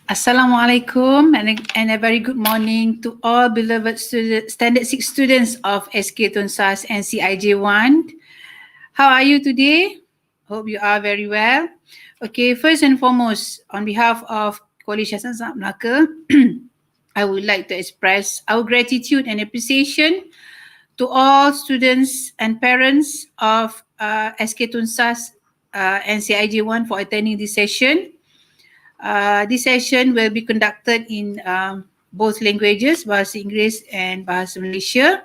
Assalamualaikum and a very good morning to all beloved Standard 6 students of SK Tunsas and CIJ1. How are you today? Hope you are very well. Okay, first and foremost, on behalf of College Hasan Sa'ad Melaka, I would like to express our gratitude and appreciation to all students and parents of SK Tunsas and CIJ1 for attending this session. This session will be conducted in both languages, Bahasa Inggeris and Bahasa Malaysia.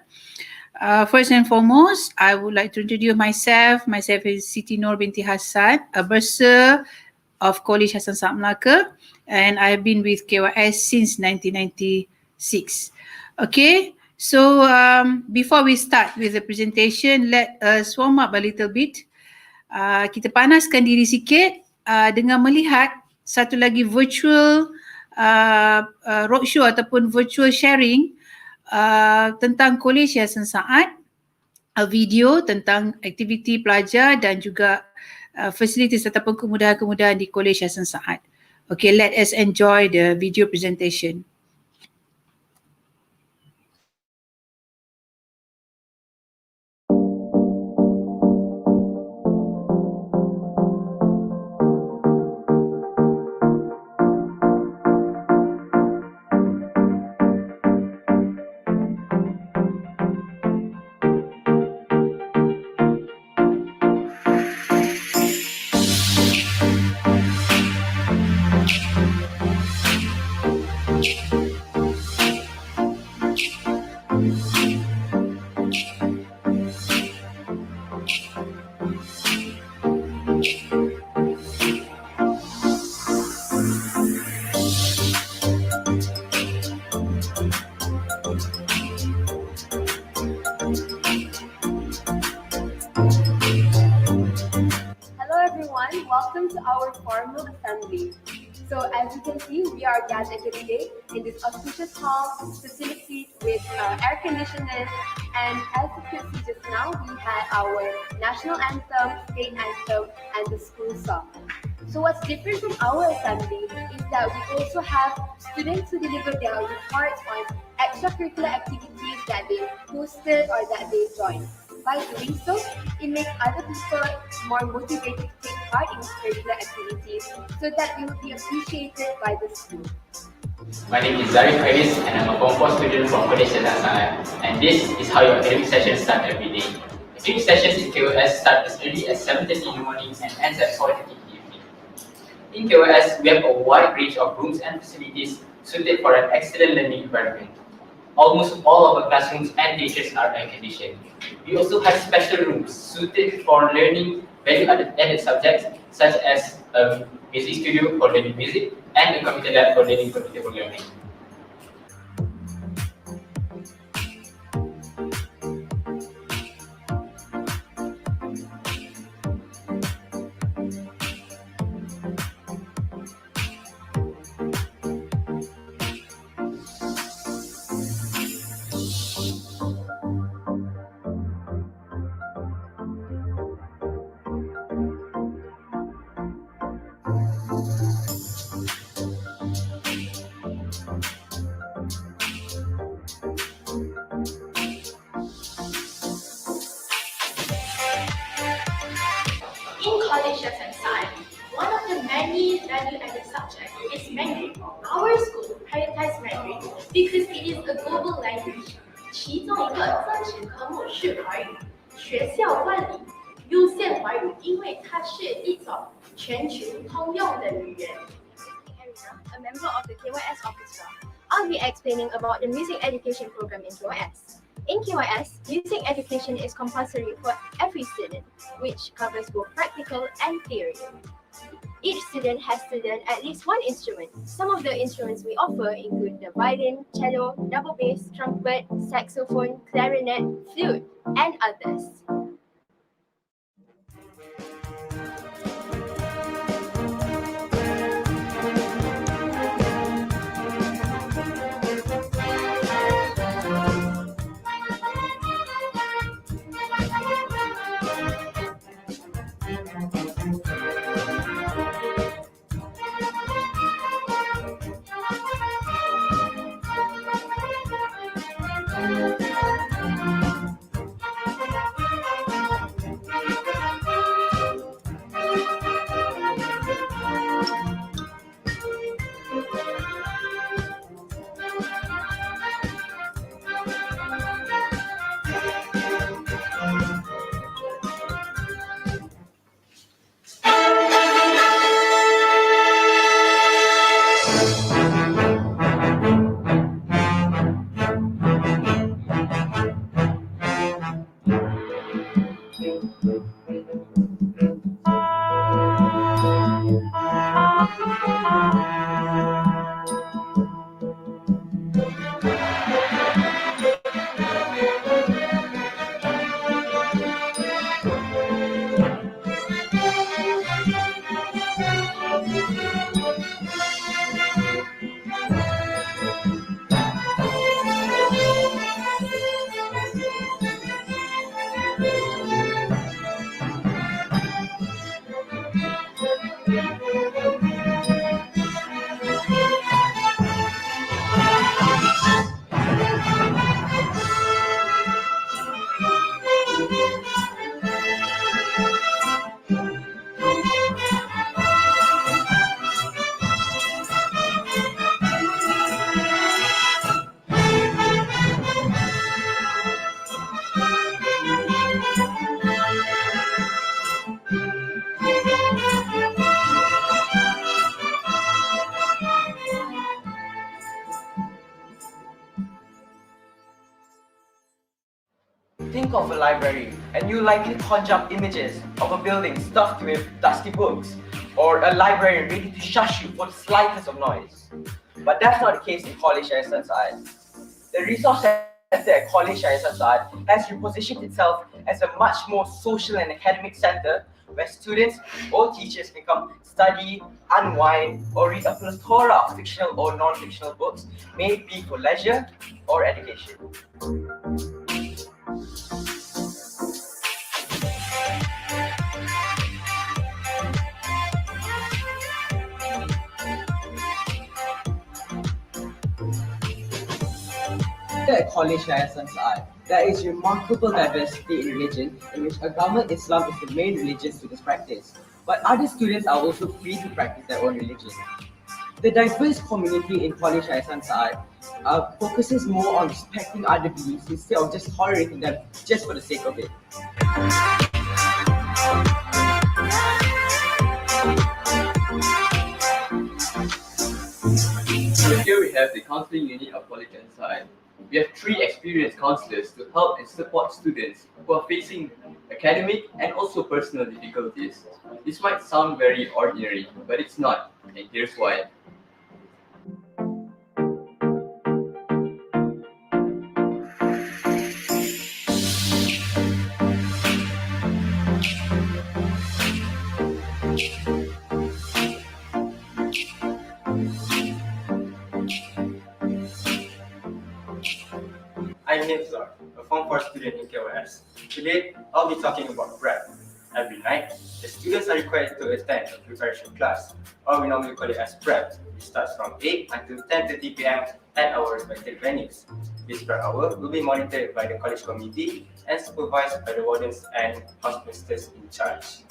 First and foremost, I would like to introduce myself. Myself is Siti Nur binti Hassan, a bursar of College Hasan Sa'ad Melaka, and I've been with KYS since 1996. Okay, so before we start with the presentation, let us warm up a little bit. Kita panaskan diri sikit dengan melihat satu lagi virtual roadshow ataupun virtual sharing tentang College Hasan Sa'ad, video tentang aktiviti pelajar dan juga facilities ataupun kemudahan-kemudahan di College Hasan Sa'ad. Okay, let us enjoy the video presentation. Welcome to our formal assembly. So as you can see, we are gathered here today in this auspicious hall facility with air conditioners, and as you can see just now, we had our national anthem, state anthem, and the school song. So what's different from our assembly is that we also have students who deliver their reports on extracurricular activities that they hosted or that they joined. By doing so, it makes other people more motivated to take part in curricular activities so that we will be appreciated by the school. My name is Zarif Iris and I'm a Form 4 student from College Selepas, and this is how your academic sessions start every day. Academic sessions in KOS start as early as 7:30 in the morning and ends at 4:30 in the evening. In KOS, we have a wide range of rooms and facilities suited for an excellent learning environment. Almost all of our classrooms and teachers are air-conditioned. We also have special rooms suited for learning value-added subjects such as a music studio for learning music and a computer lab for learning computer programming. In colleges and science, one of the many value-added subjects is Mandarin. Our school prioritizes Mandarin because it is a global language. 其中一个增值科目是华语，学校办理优先华语，因为它是一种全球通用的语言。 A member of the KYS Orchestra. I'll be explaining about the music education program in KYS. In KYS, music education is compulsory for every student, which covers both practical and theory. Each student has to learn at least one instrument. Some of the instruments we offer include the violin, cello, double bass, trumpet, saxophone, clarinet, flute, and others. Think of a library, and you likely conjure up images of a building stuffed with dusty books, or a librarian ready to shush you for the slightest of noise. But that's not the case in College Science Side. The Resource Center at College Science Side has repositioned itself as a much more social and academic center where students or teachers can come study, unwind, or read a plethora of fictional or non-fictional books, may it be for leisure or education. here at College SYED, there is remarkable diversity in religion in which Agama Islam is the main religion students practice, but other students are also free to practice their own religion. The diverse community in College SYED focuses more on respecting other beliefs instead of just tolerating them just for the sake of it. So here we have the counseling unit of College SYED. We have 3 experienced counselors to help and support students who are facing academic and also personal difficulties. This might sound very ordinary, but it's not, and here's why. I'm Nibzar, a Form 4 student in KOS. Today, I'll be talking about prep. Every night, the students are required to attend a preparation class, or we normally call it as prep. It starts from 8 until 10:30 p.m. at our respective venues. This prep hour will be monitored by the college committee and supervised by the wardens and housemates in charge.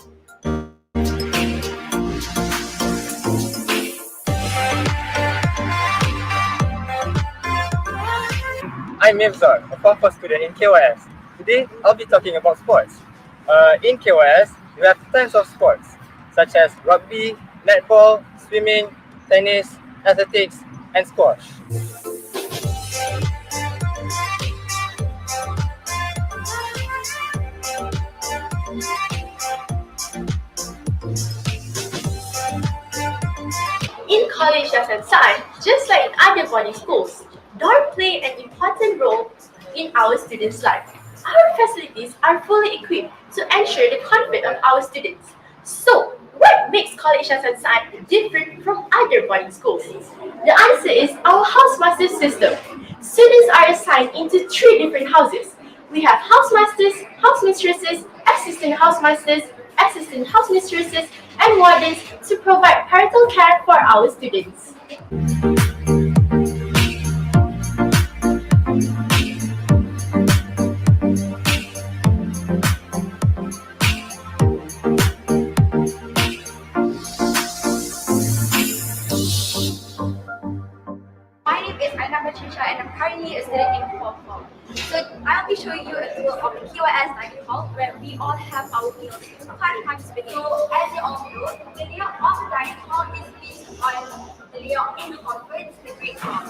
I'm Mivzar, a Form 4 student in KOS. Today, I'll be talking about sports. In KOS, we have tons of sports, such as rugby, netball, swimming, tennis, athletics, and squash. In college SYED, just like in other boarding schools, dorm play an important role in our students' life. Our facilities are fully equipped to ensure the comfort of our students. So, what makes College SYED different from other boarding schools? The answer is our housemaster system. Students are assigned into 3 different houses. We have housemasters, housemistresses, assistant housemasters, assistant housemistresses, and wardens to provide parental care for our students. My name is Enam and I'm currently a student in Form 4. So I'll be showing you a tour of the KOS dining hall where we all have our meals. Fun times with you. As you all know, the layout of the dining hall is based on the layout in CONVENT, the Great Hall.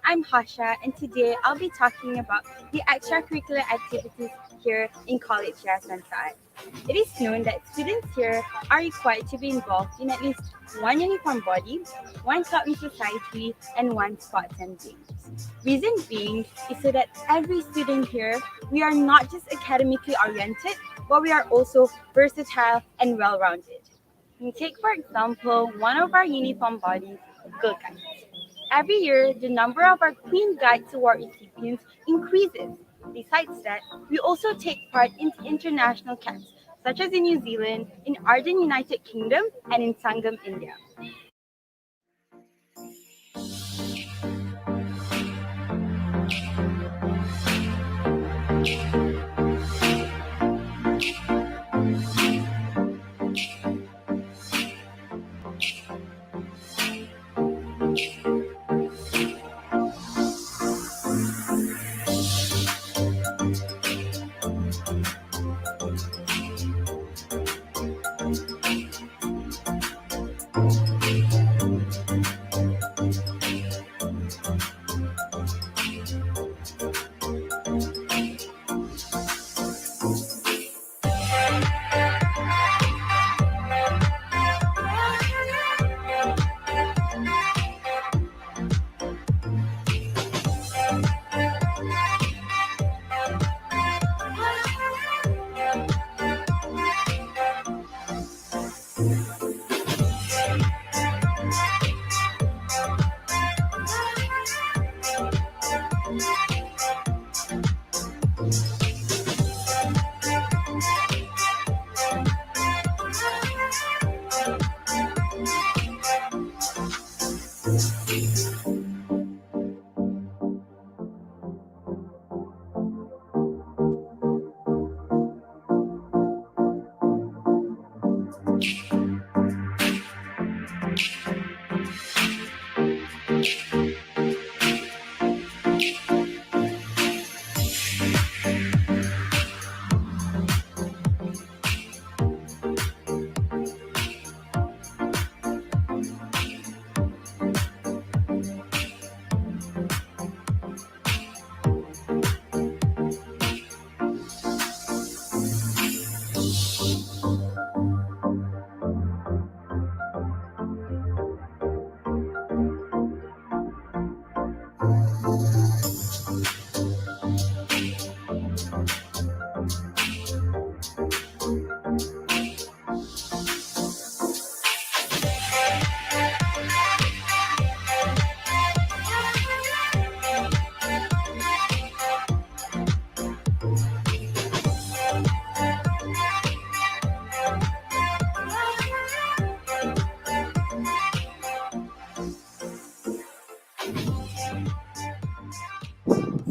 I'm Hasha, and today I'll be talking about the extracurricular activities here in College SYED. It is known that students here are required to be involved in at least 1 uniform body, 1 club in society, and 1 sports and games. Reason being is so that every student here, we are not just academically oriented, but we are also versatile and well-rounded. Take, for example, one of our uniform bodies, Girl Guides. Every year, the number of our Queen Guides Award recipients increases. Besides that, we also take part in international camps, such as in New Zealand, in Arden, United Kingdom, and in Sangam, India.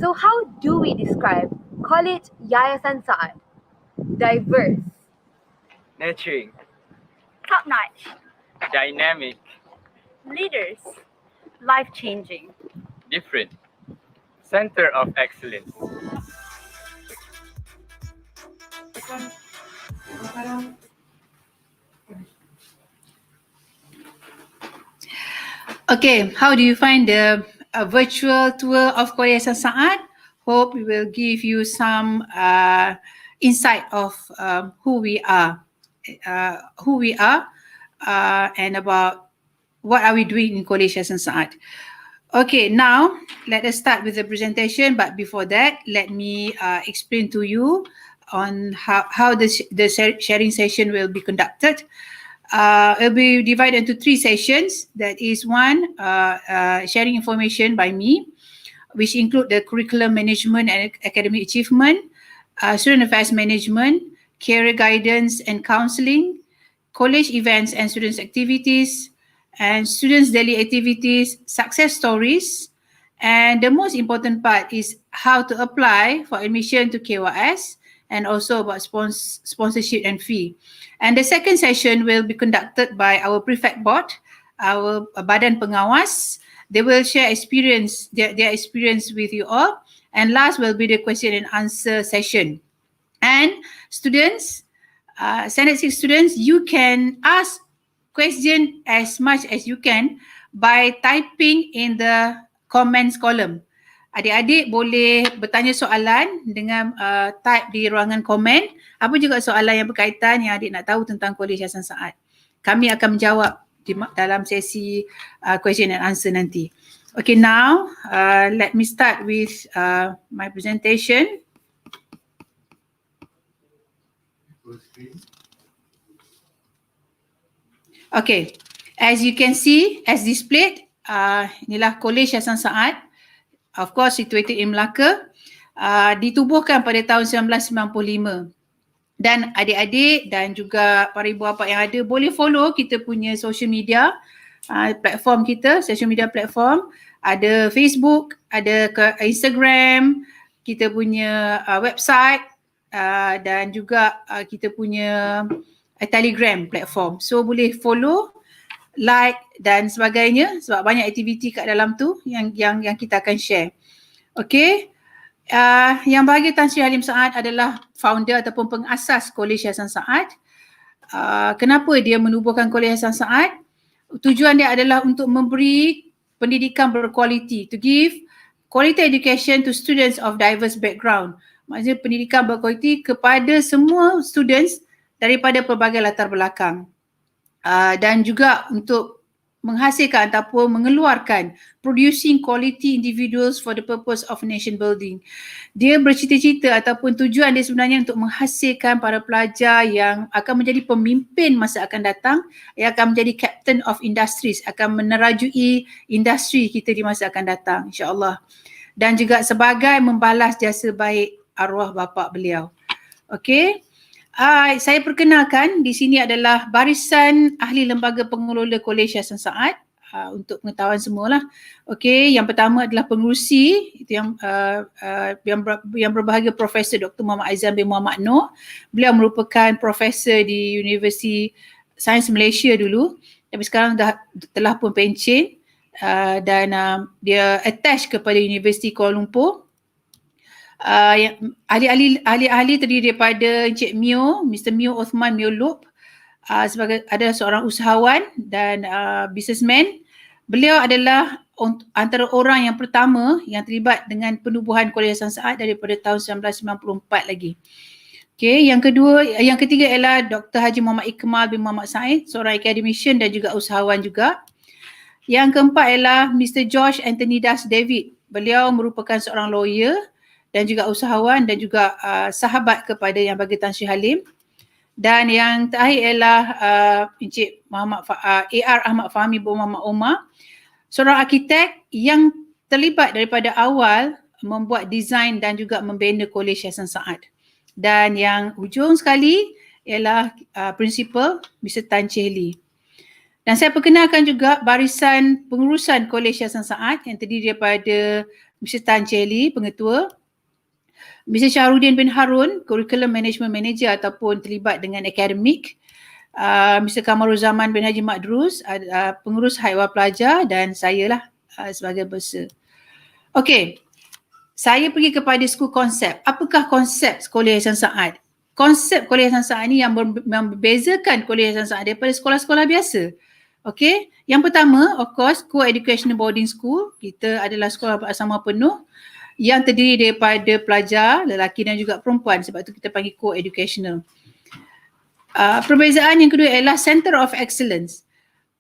So how do we describe College Yayasan Saad? Diverse, Nurturing, Top-notch. dynamic, Leaders. Life-changing. different, center of excellence. Okay, how do you find the virtual tour of Korea Saad? Hope we will give you some insight of who we are, and about what are we doing in College Saad. Okay, now let us start with the presentation. But before that, let me explain to you on how the sharing session will be conducted. It'll be divided into 3 sessions. That is one, sharing information by me, which include the curriculum management and academic achievement, student affairs management, career guidance and counselling, college events and students activities, and students daily activities, success stories, and the most important part is how to apply for admission to KYS, and also about sponsorship and fee. And the second session will be conducted by our prefect board, our badan pengawas. They will share their experience with you all. And last will be the question and answer session. And students, Standard 6 students, you can ask question as much as you can by typing in the comments column. Adik-adik boleh bertanya soalan dengan type di ruangan komen. Apa juga soalan yang berkaitan yang adik nak tahu tentang Kolej Yayasan Saad. Kami akan menjawab dalam sesi question and answer nanti. Okay, now let me start with my presentation. Okay, as you can see, as displayed, inilah Kolej Yayasan Saad. Of course, situated in Melaka, ditubuhkan pada tahun 1995. Dan adik-adik dan juga para ibu bapa yang ada boleh follow kita punya social media platform kita, social media platform. Ada Facebook, ada Instagram, kita punya website dan juga kita punya Telegram platform. So boleh follow, like dan sebagainya sebab banyak aktiviti kat dalam tu yang kita akan share. Okay. Yang Bahagia Tan Sri Halim Saad adalah founder ataupun pengasas Kolej Yayasan Saad. Kenapa dia menubuhkan Kolej Yayasan Saad? Tujuan dia adalah untuk memberi pendidikan berkualiti, to give quality education to students of diverse background. Maksudnya pendidikan berkualiti kepada semua students daripada pelbagai latar belakang. Dan juga untuk menghasilkan ataupun mengeluarkan producing quality individuals for the purpose of nation building. Dia bercita-cita ataupun tujuan dia sebenarnya untuk menghasilkan para pelajar yang akan menjadi pemimpin masa akan datang, yang akan menjadi captain of industries, akan menerajui industri kita di masa akan datang, insya-Allah. Dan juga sebagai membalas jasa baik arwah bapa beliau. Okey. Saya perkenalkan di sini adalah barisan ahli lembaga pengelola Kolej Yayasan Saad untuk pengetahuan semualah. Okey, yang pertama adalah pengerusi itu yang berbahagia Profesor Dr. Muhammad Aizam bin Muhammad Noor. Beliau merupakan profesor di Universiti Sains Malaysia dulu, tapi sekarang telah pun pencen dan dia attach kepada Universiti Kuala Lumpur. Ahli-ahli terdiri daripada Encik Mio, Mr. Mio Osman Mio Loop, sebagai adalah seorang usahawan dan businessman. Beliau adalah antara orang yang pertama yang terlibat dengan penubuhan Kuliah Hasan Saad daripada tahun 1994 lagi. Okey, yang ketiga ialah Dr. Haji Muhammad Ikmal bin Muhammad Said, seorang academician dan juga usahawan juga. Yang keempat ialah Mr. George Anthony Das David. Beliau merupakan seorang lawyer dan juga usahawan dan juga sahabat kepada Yang Bagi Tan Sri Halim. Dan yang terakhir ialah Encik Muhammad AR Ahmad Fahmi bin Muhammad Omar, seorang arkitek yang terlibat daripada awal membuat desain dan juga membina Kolej Hasan Saad. Dan yang hujung sekali ialah Principal Mr. Tan Cheh Lee. Dan saya perkenalkan juga barisan pengurusan Kolej Hasan Saad yang terdiri daripada Mr. Tan Cheh Lee, pengetua, Mr. Shahbudin bin Harun, Curriculum Management Manager ataupun terlibat dengan akademik, Mr. Kamaruzzaman bin Haji Madrus, pengurus haiwan pelajar, dan saya lah sebagai bersa. Okey, saya pergi kepada school konsep. Apakah konsep Kolej Hasan Saad? Konsep Kolej Hasan Saad ni yang membezakan Kolej Hasan Saad daripada sekolah-sekolah biasa. Okey, yang pertama of course co-educational boarding school. Kita adalah sekolah bersama penuh yang terdiri daripada pelajar lelaki dan juga perempuan, sebab tu kita panggil co-educational. Perbezaan yang kedua ialah Center of Excellence.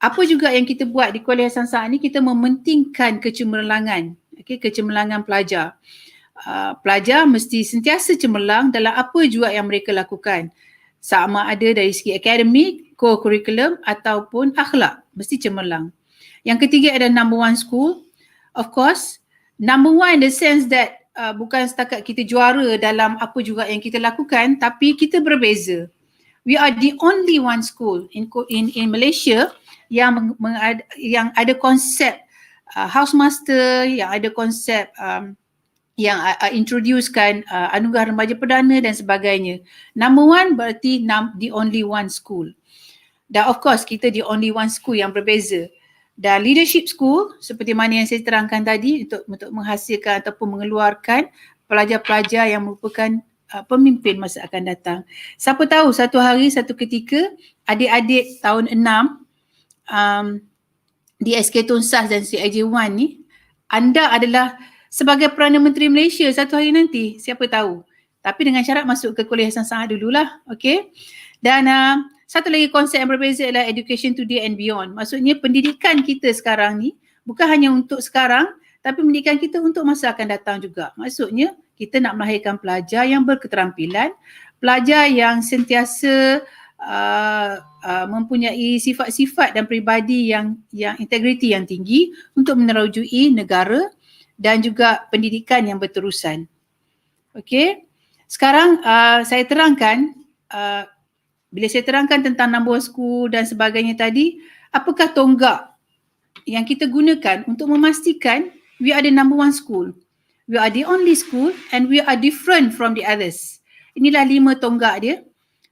Apa juga yang kita buat di Kolej Hasan Saad ni, kita mementingkan kecemerlangan, kecemerlangan pelajar. Pelajar mesti sentiasa cemerlang dalam apa juga yang mereka lakukan. Sama ada dari segi akademik, co-curriculum ataupun akhlak, mesti cemerlang. Yang ketiga ada number one school. Of course, number one in the sense that bukan setakat kita juara dalam apa juga yang kita lakukan, tapi kita berbeza. We are the only one school in Malaysia yang ada konsep housemaster, yang ada konsep yang introducekan anugerah remaja perdana dan sebagainya. Number one berarti the only one school. Dan of course kita the only one school yang berbeza. Dan leadership school seperti mana yang saya terangkan tadi untuk menghasilkan ataupun mengeluarkan pelajar-pelajar yang merupakan pemimpin masa akan datang. Siapa tahu satu hari, satu ketika adik-adik tahun 6 di SK Tunsas dan CIJ1 ni, anda adalah sebagai Perdana Menteri Malaysia satu hari nanti, siapa tahu. Tapi dengan syarat masuk ke Kolej Hasan Saad dululah, okey. Dan satu lagi konsep yang berbeza adalah education today and beyond. Maksudnya pendidikan kita sekarang ni bukan hanya untuk sekarang, tapi pendidikan kita untuk masa akan datang juga. Maksudnya kita nak melahirkan pelajar yang berketerampilan, pelajar yang sentiasa mempunyai sifat-sifat dan peribadi yang integriti yang tinggi untuk menerujui negara dan juga pendidikan yang berterusan. Okey. Sekarang saya terangkan, bila saya terangkan tentang number one school dan sebagainya tadi, apakah tonggak yang kita gunakan untuk memastikan we are the number one school. We are the only school and we are different from the others. Inilah 5 tonggak dia.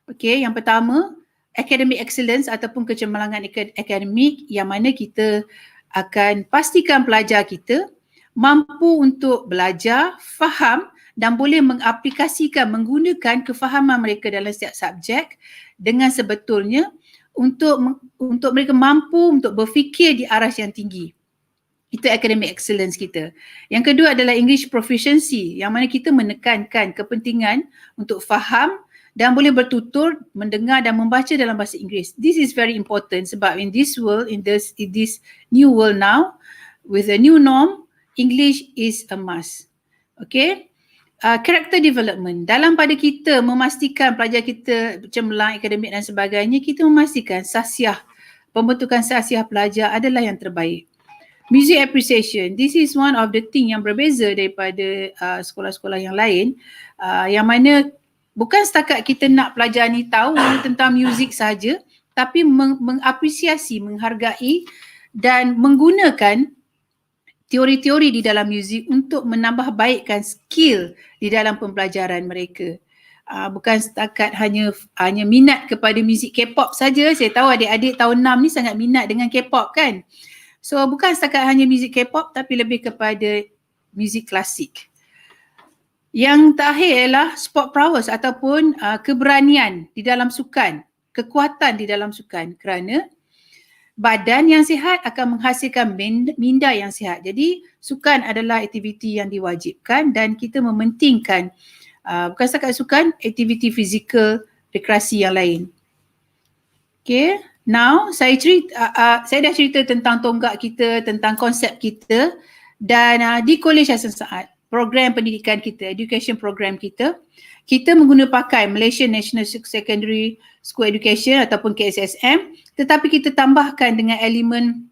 Okey, yang pertama, academic excellence ataupun kecemerlangan akademik, yang mana kita akan pastikan pelajar kita mampu untuk belajar, faham dan boleh mengaplikasikan, menggunakan kefahaman mereka dalam setiap subjek dengan sebetulnya untuk mereka mampu untuk berfikir di aras yang tinggi. Itu academic excellence kita. Yang kedua adalah English proficiency, yang mana kita menekankan kepentingan untuk faham dan boleh bertutur, mendengar dan membaca dalam bahasa Inggeris. This is very important sebab in this world, in this new world now, with a new norm, English is a must. Okay? Character development. Dalam pada kita memastikan pelajar kita cemerlang akademik dan sebagainya, kita memastikan pembentukan sasiah pelajar adalah yang terbaik. Music appreciation. This is one of the thing yang berbeza daripada sekolah-sekolah yang lain, yang mana bukan setakat kita nak pelajar ni tahu tentang muzik saja, tapi mengapresiasi, menghargai dan menggunakan teori-teori di dalam muzik untuk menambah baikkan skill di dalam pembelajaran mereka. bukan setakat hanya minat kepada muzik K-pop saja. Saya tahu adik-adik tahun 6 ni sangat minat dengan K-pop kan. So bukan setakat hanya muzik K-pop tapi lebih kepada muzik klasik. Yang terakhir ialah sport prowess ataupun keberanian di dalam sukan, kekuatan di dalam sukan, kerana badan yang sihat akan menghasilkan minda yang sihat. Jadi sukan adalah aktiviti yang diwajibkan dan kita mementingkan bukan setakat sukan, aktiviti fizikal, rekreasi yang lain. Okay, now saya dah cerita tentang tonggak kita, tentang konsep kita, dan di Kolej Hasan Saad, program pendidikan kita, education program kita mengguna pakai Malaysian National Secondary School Education ataupun KSSM, tetapi kita tambahkan dengan elemen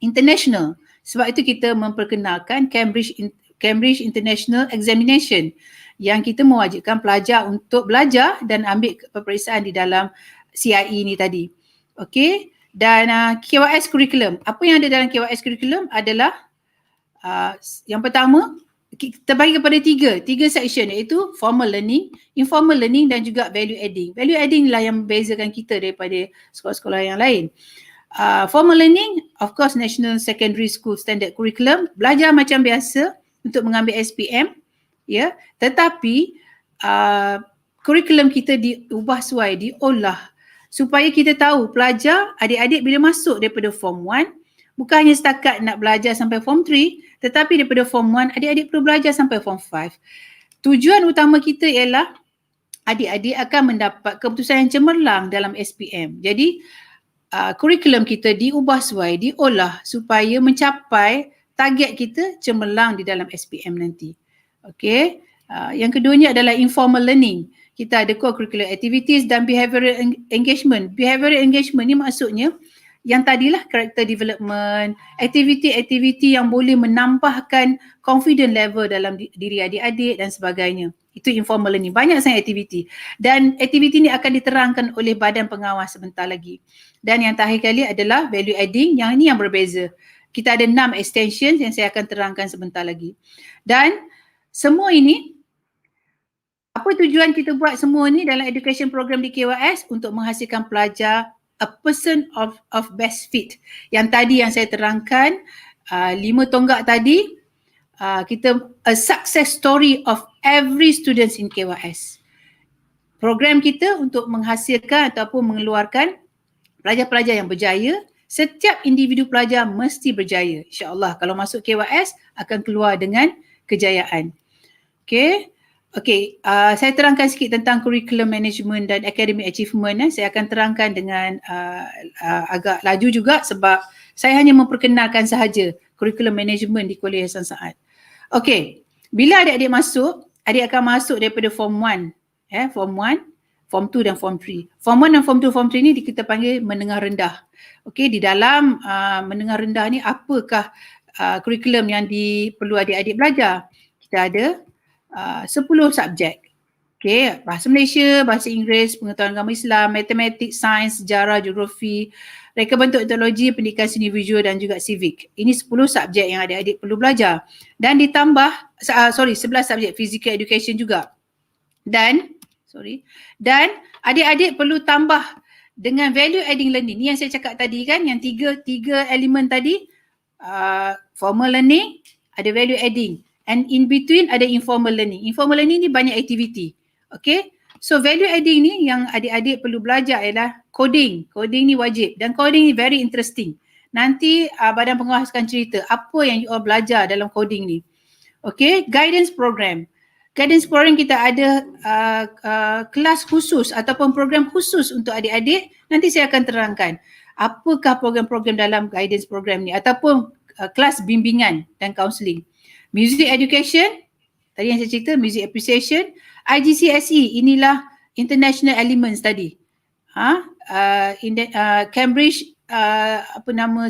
international. Sebab itu kita memperkenalkan Cambridge International Examination yang kita mewajibkan pelajar untuk belajar dan ambil peperiksaan di dalam CIE ni tadi. Okey, dan KYS curriculum. Apa yang ada dalam KYS curriculum adalah yang pertama, kita bagi kepada tiga section, iaitu formal learning, informal learning dan juga value adding. Value adding lah yang membezakan kita daripada sekolah-sekolah yang lain. Formal learning, of course, National Secondary School Standard Curriculum, belajar macam biasa untuk mengambil SPM, ya. Tetapi kurikulum kita diubah suai, diolah supaya kita tahu pelajar, adik-adik bila masuk daripada Form 1, bukan hanya setakat nak belajar sampai Form 3, tetapi daripada Form 1, adik-adik perlu belajar sampai Form 5. Tujuan utama kita ialah adik-adik akan mendapat keputusan yang cemerlang dalam SPM. Jadi, kurikulum kita diubah suai, diolah supaya mencapai target kita cemerlang di dalam SPM nanti. Okey. Yang keduanya adalah informal learning. Kita ada co-curricular activities dan behavioral engagement. Behavioral engagement ni maksudnya yang tadilah character development, aktiviti-aktiviti yang boleh menambahkan confidence level dalam diri adik-adik dan sebagainya. Itu informal learning. Banyak sangat aktiviti. Dan aktiviti ni akan diterangkan oleh badan pengawas sebentar lagi. Dan yang terakhir kali adalah value adding, yang ini yang berbeza. Kita ada 6 extensions yang saya akan terangkan sebentar lagi. Dan semua ini, apa tujuan kita buat semua ni dalam education program di KYS? Untuk menghasilkan pelajar a person of best fit. Yang tadi yang saya terangkan, 5 tonggak tadi, kita a success story of every students in KYS. Program kita untuk menghasilkan ataupun mengeluarkan pelajar-pelajar yang berjaya. Setiap individu pelajar mesti berjaya. InsyaAllah kalau masuk KYS akan keluar dengan kejayaan. Okay, saya terangkan sikit tentang curriculum management dan academic achievement. Saya akan terangkan dengan agak laju juga sebab saya hanya memperkenalkan sahaja curriculum management di Kolej Hasan Saad. Okay, bila adik-adik masuk, adik akan masuk daripada Form 1, Form 1, Form 2 dan Form 3. Form 1 dan Form 2, Form 3 ni kita panggil menengah rendah. Okay, di dalam menengah rendah ni apakah curriculum yang perlu adik-adik belajar? Kita ada 10 subjek. Okay, bahasa Malaysia, bahasa Inggeris, pengetahuan agama Islam, matematik, sains, sejarah, geografi, reka bentuk teknologi, pendidikan seni visual dan juga civic. Ini 10 subjek yang adik-adik perlu belajar. Dan ditambah, 11 subjek physical education juga. Dan adik-adik perlu tambah dengan value adding learning. Ni yang saya cakap tadi kan, yang tiga elemen tadi, formal learning, ada value adding. And in between ada informal learning. Informal learning ni banyak aktiviti. Okay. So value adding ni yang adik-adik perlu belajar ialah coding. Coding ni wajib dan coding ni very interesting. Nanti badan pengawas akan cerita apa yang you all belajar dalam coding ni. Okay. Guidance program. Guidance program kita ada kelas khusus ataupun program khusus untuk adik-adik. Nanti saya akan terangkan apakah program-program dalam guidance program ni ataupun kelas bimbingan dan counselling. Music education, tadi yang saya cerita, music appreciation. IGCSE, inilah international elements tadi. Cambridge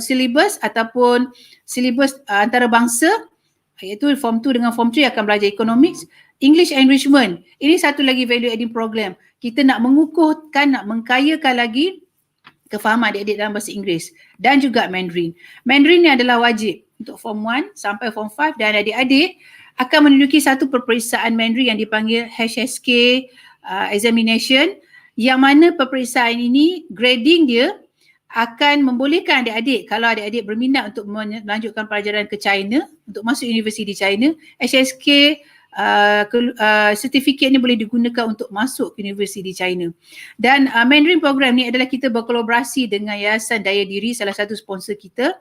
syllabus ataupun syllabus antarabangsa, iaitu Form 2 dengan Form 3 akan belajar economics. English enrichment, ini satu lagi value adding program. Kita nak mengukuhkan, nak mengkayakan lagi kefahaman adik-adik dalam bahasa Inggeris dan juga Mandarin. Mandarin ni adalah wajib untuk Form 1 sampai Form 5 dan adik-adik akan menduduki satu peperiksaan Mandarin yang dipanggil HSK examination, yang mana peperiksaan ini grading dia akan membolehkan adik-adik, kalau adik-adik berminat untuk melanjutkan pelajaran ke China, untuk masuk universiti di China, HSK sertifikat ni boleh digunakan untuk masuk ke universiti di China. Dan Mandarin program ni adalah kita berkolaborasi dengan Yayasan Daya Diri, salah satu sponsor kita,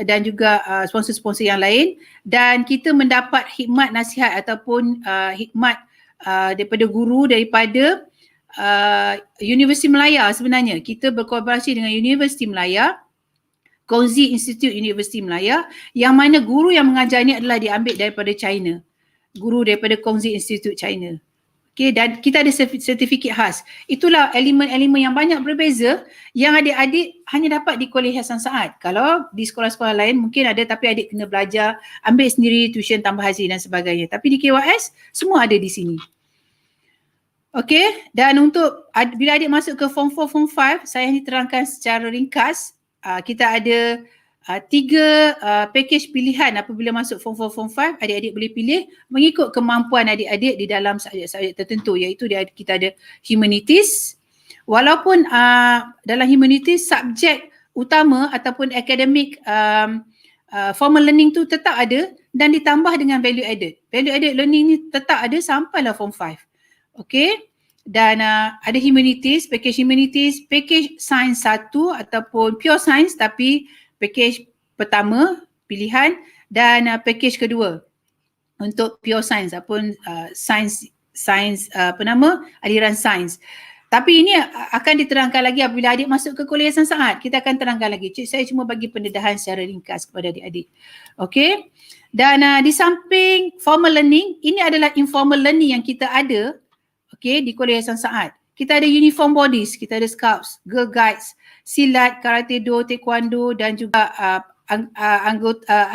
dan juga sponsor-sponsor yang lain, dan kita mendapat khidmat nasihat ataupun khidmat daripada guru daripada Universiti Melaya. Sebenarnya kita berkolaborasi dengan Universiti Melaya, Kongzi Institute Universiti Melaya, yang mana guru yang mengajar ni adalah diambil daripada China, guru daripada Kongzi Institute China. Okay, dan kita ada sertifikat khas. Itulah elemen-elemen yang banyak berbeza yang adik-adik hanya dapat di Kolej Hasan Saad. Kalau di sekolah-sekolah lain mungkin ada, tapi adik kena belajar, ambil sendiri tuition tambah hasil dan sebagainya. Tapi di KYS semua ada di sini. Okey, dan untuk bila adik masuk ke Form 4, Form 5, saya ni terangkan secara ringkas. Kita ada 3 package pilihan apabila masuk Form 4, Form 5. Adik-adik boleh pilih mengikut kemampuan adik-adik di dalam subjek-subjek tertentu, iaitu kita ada humanities. Walaupun dalam humanities subjek utama ataupun academic formal learning tu tetap ada dan ditambah dengan value added. Value added learning ni tetap ada sampailah Form 5. Okey, dan ada humanities, package science 1 ataupun pure science, tapi package pertama pilihan, dan package kedua untuk pure science ataupun aliran sains. Tapi ini akan diterangkan lagi apabila adik masuk ke Kolej Hasan Saad. Kita akan terangkan lagi. Saya cuma bagi pendedahan secara ringkas kepada adik-adik. Okey. Dan di samping formal learning, ini adalah informal learning yang kita ada, okey, di Kolej Hasan Saad. Kita ada uniform bodies, kita ada Scouts, Girl Guides, Silat, Karate Do, Taekwondo, dan juga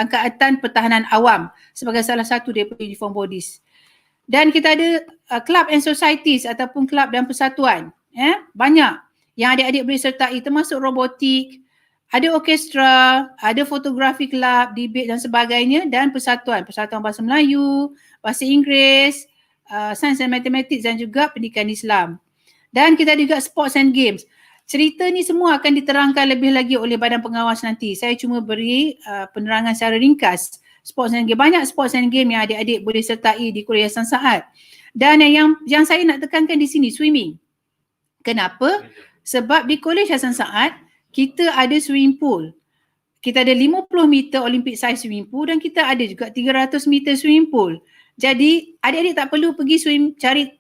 Angkatan Pertahanan Awam sebagai salah satu daripada uniform bodies. Dan kita ada club and societies ataupun club dan persatuan. Banyak yang adik-adik boleh sertai, termasuk robotik, ada orkestra, ada fotografi club, debate dan sebagainya, dan persatuan Bahasa Melayu, Bahasa Inggeris, Sains dan Matematik, dan juga Pendidikan Islam. Dan kita ada juga sports and games. Cerita ni semua akan diterangkan lebih lagi oleh badan pengawas nanti. Saya cuma beri penerangan secara ringkas. Sports and game, banyak sports and game yang adik-adik boleh sertai di Kolej Hasan Saad. Dan yang saya nak tekankan di sini, swimming. Kenapa? Sebab di Kolej Hasan Saad kita ada swimming pool. Kita ada 50 meter Olympic size swimming pool, dan kita ada juga 300 meter swimming pool. Jadi adik-adik tak perlu pergi cari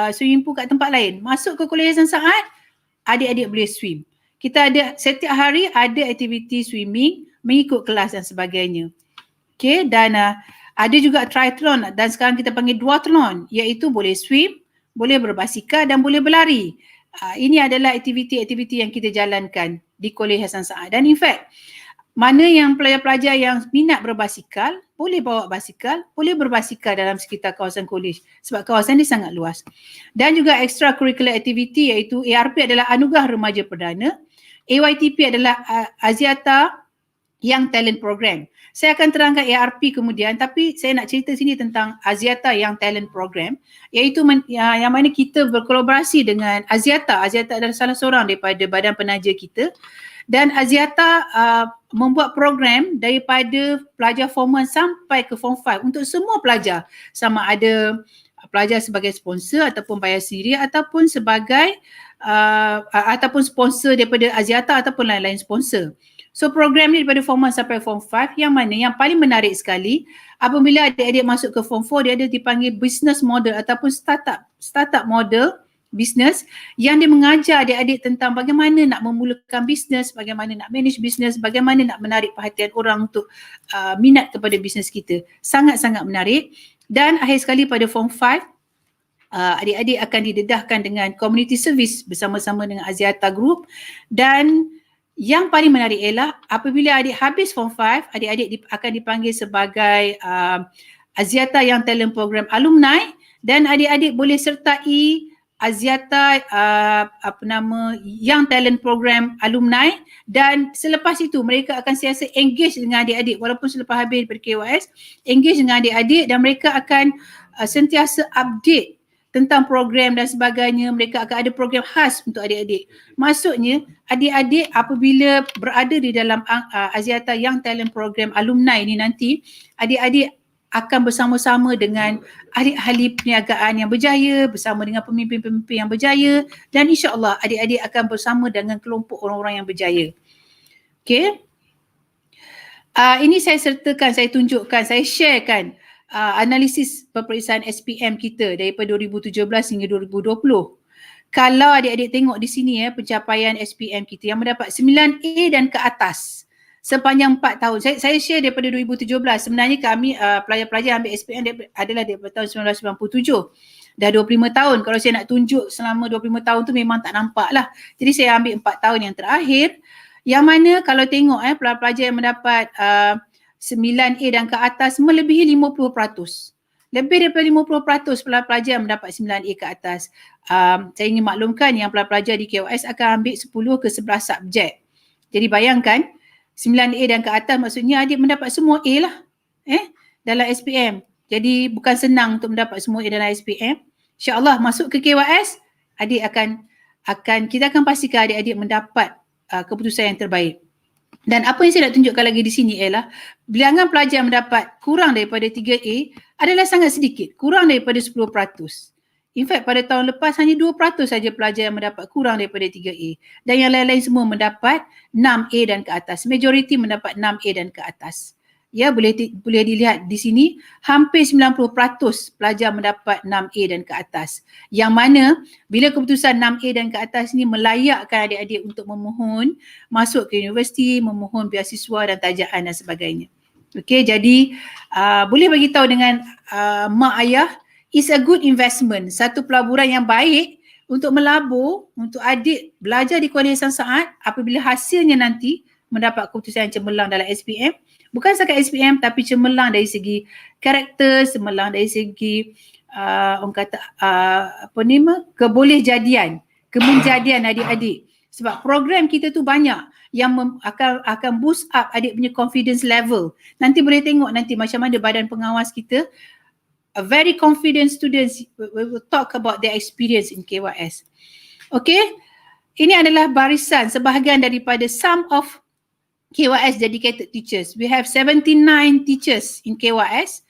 swimming pool kat tempat lain. Masuk ke Kolej Hasan Saad, adik-adik boleh swim. Kita ada setiap hari ada aktiviti swimming mengikut kelas dan sebagainya. Okay, dan ada juga triathlon, dan sekarang kita panggil duathlon, iaitu boleh swim, boleh berbasikal dan boleh berlari. Ini adalah aktiviti-aktiviti yang kita jalankan di Kolej Hasan Saad. Dan in fact, mana yang pelajar-pelajar yang minat berbasikal, boleh bawa basikal, boleh berbasikal dalam sekitar kawasan kolej sebab kawasan ini sangat luas. Dan juga extracurricular activity, iaitu ARP adalah Anugerah Remaja Perdana, AYTP adalah Aziata Young Talent Program. Saya akan terangkan ARP kemudian, tapi saya nak cerita sini tentang Aziata Young Talent Program, iaitu yang mana kita berkolaborasi dengan Aziata. Aziata adalah salah seorang daripada badan penaja kita, dan Aziata membuat program daripada pelajar Form 1 sampai ke Form 5 untuk semua pelajar, sama ada pelajar sebagai sponsor ataupun bayar sendiri ataupun sebagai ataupun sponsor daripada Aziata ataupun lain-lain sponsor. So program ni daripada Form 1 sampai Form 5, yang mana yang paling menarik sekali apabila adik-adik masuk ke Form 4, dia ada dipanggil business model ataupun startup model business, yang dia mengajar adik-adik tentang bagaimana nak memulakan bisnes, bagaimana nak manage bisnes, bagaimana nak menarik perhatian orang untuk minat kepada bisnes kita. Sangat-sangat menarik. Dan akhir sekali pada Form 5, adik-adik akan didedahkan dengan community service bersama-sama dengan Aziata Group. Dan yang paling menarik ialah apabila adik habis Form 5, adik-adik akan dipanggil sebagai Aziata Young Talent Program Alumni, dan adik-adik boleh sertai Aziata Young Talent Program Alumni, dan selepas itu mereka akan sentiasa engage dengan adik-adik walaupun selepas habis daripada KYS, engage dengan adik-adik, dan mereka akan sentiasa update tentang program dan sebagainya. Mereka akan ada program khas untuk adik-adik. Maksudnya adik-adik apabila berada di dalam Aziata Young Talent Program alumni ni nanti, adik-adik akan bersama-sama dengan ahli-ahli perniagaan yang berjaya, bersama dengan pemimpin-pemimpin yang berjaya, dan insya-Allah adik-adik akan bersama dengan kelompok orang-orang yang berjaya. Okey. Ini saya sertakan, saya tunjukkan, saya sharekan analisis peperiksaan SPM kita daripada 2017 hingga 2020. Kalau adik-adik tengok di sini pencapaian SPM kita yang mendapat 9A dan ke atas sepanjang 4 tahun. Saya share daripada 2017. Sebenarnya kami pelajar-pelajar ambil SPM adalah daripada tahun 1997. Dah 25 tahun. Kalau saya nak tunjuk selama 25 tahun tu memang tak nampak lah. Jadi saya ambil 4 tahun yang terakhir. Yang mana kalau tengok pelajar-pelajar yang mendapat 9A dan ke atas melebihi 50%. Lebih daripada 50% pelajar yang mendapat 9A ke atas. Saya ingin maklumkan yang pelajar di KOS akan ambil 10 ke 11 subjek. Jadi bayangkan 9A dan ke atas maksudnya adik mendapat semua A lah dalam SPM. Jadi bukan senang untuk mendapat semua A dalam SPM. InsyaAllah masuk ke KOS, adik kita akan pastikan adik-adik mendapat keputusan yang terbaik. Dan apa yang saya nak tunjukkan lagi di sini ialah bilangan pelajar yang mendapat kurang daripada 3A adalah sangat sedikit, kurang daripada 10%. In fact pada tahun lepas hanya 2% saja pelajar yang mendapat kurang daripada 3A dan yang lain-lain semua mendapat 6A dan ke atas. Majoriti mendapat 6A dan ke atas. Ya, boleh dilihat di sini hampir 90% pelajar mendapat 6A dan ke atas. Yang mana bila keputusan 6A dan ke atas ni melayakkan adik-adik untuk memohon masuk ke universiti, memohon beasiswa dan tajaan dan sebagainya. Okey, jadi boleh bagi tahu dengan mak ayah, it's a good investment, satu pelaburan yang baik untuk melabur untuk adik belajar di Kuala Ihsan Saad apabila hasilnya nanti mendapat keputusan yang cemerlang dalam SPM. Bukan setakat SPM tapi cemerlang dari segi karakter, cemerlang dari segi orang kata kemenjadian adik-adik. Sebab program kita tu banyak yang akan boost up adik punya confidence level. Nanti boleh tengok nanti macam mana badan pengawas kita. A very confident students will talk about their experience in KYS. Okay, ini adalah barisan sebahagian daripada sum of KYS dedicated teachers. We have 79 teachers in KYS.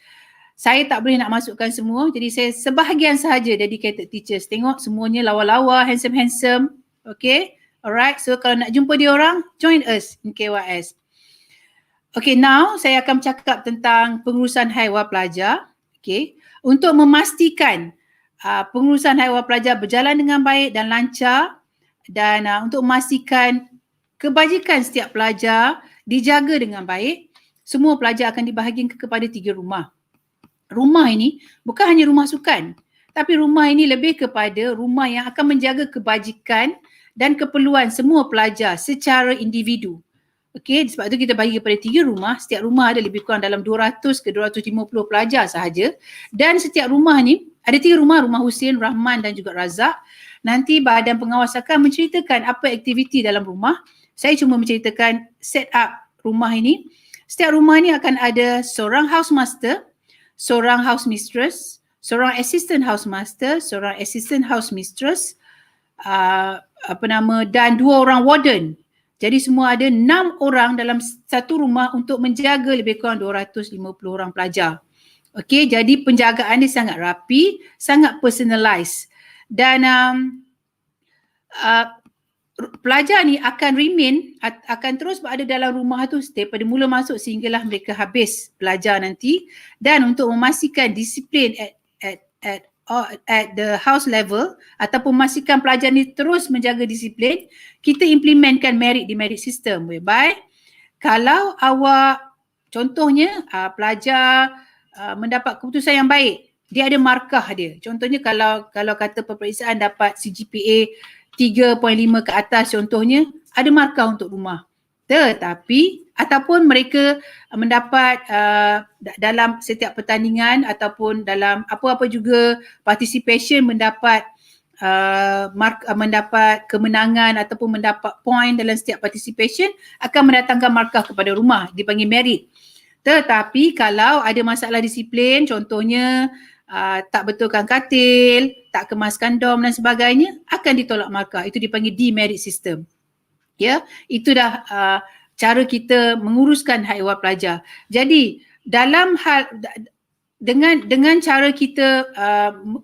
Saya tak boleh nak masukkan semua. Jadi saya sebahagian sahaja dedicated teachers. Tengok semuanya lawa-lawa, handsome-handsome. Okay. Alright. So kalau nak jumpa dia orang, join us in KYS. Okay, now saya akan cakap tentang pengurusan haiwan pelajar. Okay. Untuk memastikan pengurusan haiwan pelajar berjalan dengan baik dan lancar dan untuk memastikan kebajikan setiap pelajar dijaga dengan baik, semua pelajar akan dibahagikan kepada 3 rumah. Rumah ini bukan hanya rumah sukan, tapi rumah ini lebih kepada rumah yang akan menjaga kebajikan dan keperluan semua pelajar secara individu. Okey, sebab itu kita bagi kepada 3 rumah, setiap rumah ada lebih kurang dalam 200 ke 250 pelajar sahaja. Dan setiap rumah ni, ada 3 rumah, Rumah Husin, Rahman dan juga Razak. Nanti badan pengawas akan menceritakan apa aktiviti dalam rumah. Saya cuma menceritakan set up rumah ini. Setiap rumah ni akan ada seorang house master, seorang house mistress, seorang assistant house master, seorang assistant house mistress, dan 2 orang warden. Jadi semua ada 6 orang dalam satu rumah untuk menjaga lebih kurang 250 orang pelajar. Okey, jadi penjagaan dia sangat rapi, sangat personalised. Dan pelajar ni akan terus berada dalam rumah tu daripada mula masuk sehinggalah mereka habis belajar nanti. Dan untuk memastikan disiplin at the house level ataupun memastikan pelajar ni terus menjaga disiplin, kita implementkan merit di merit system whereby kalau awak contohnya pelajar mendapat keputusan yang baik, dia ada markah dia. Contohnya kalau kata peperiksaan dapat CGPA 3.5 ke atas contohnya, ada markah untuk rumah. Tetapi ataupun mereka mendapat dalam setiap pertandingan ataupun dalam apa-apa juga participation mendapat mendapat kemenangan ataupun mendapat point dalam setiap participation, akan mendatangkan markah kepada rumah, dipanggil merit. Tetapi kalau ada masalah disiplin, contohnya tak betulkan katil, tak kemaskan dom dan sebagainya, akan ditolak markah. Itu dipanggil demerit system. Ya, itu dah cara kita menguruskan hak ehwal pelajar. Jadi dalam hal dengan cara kita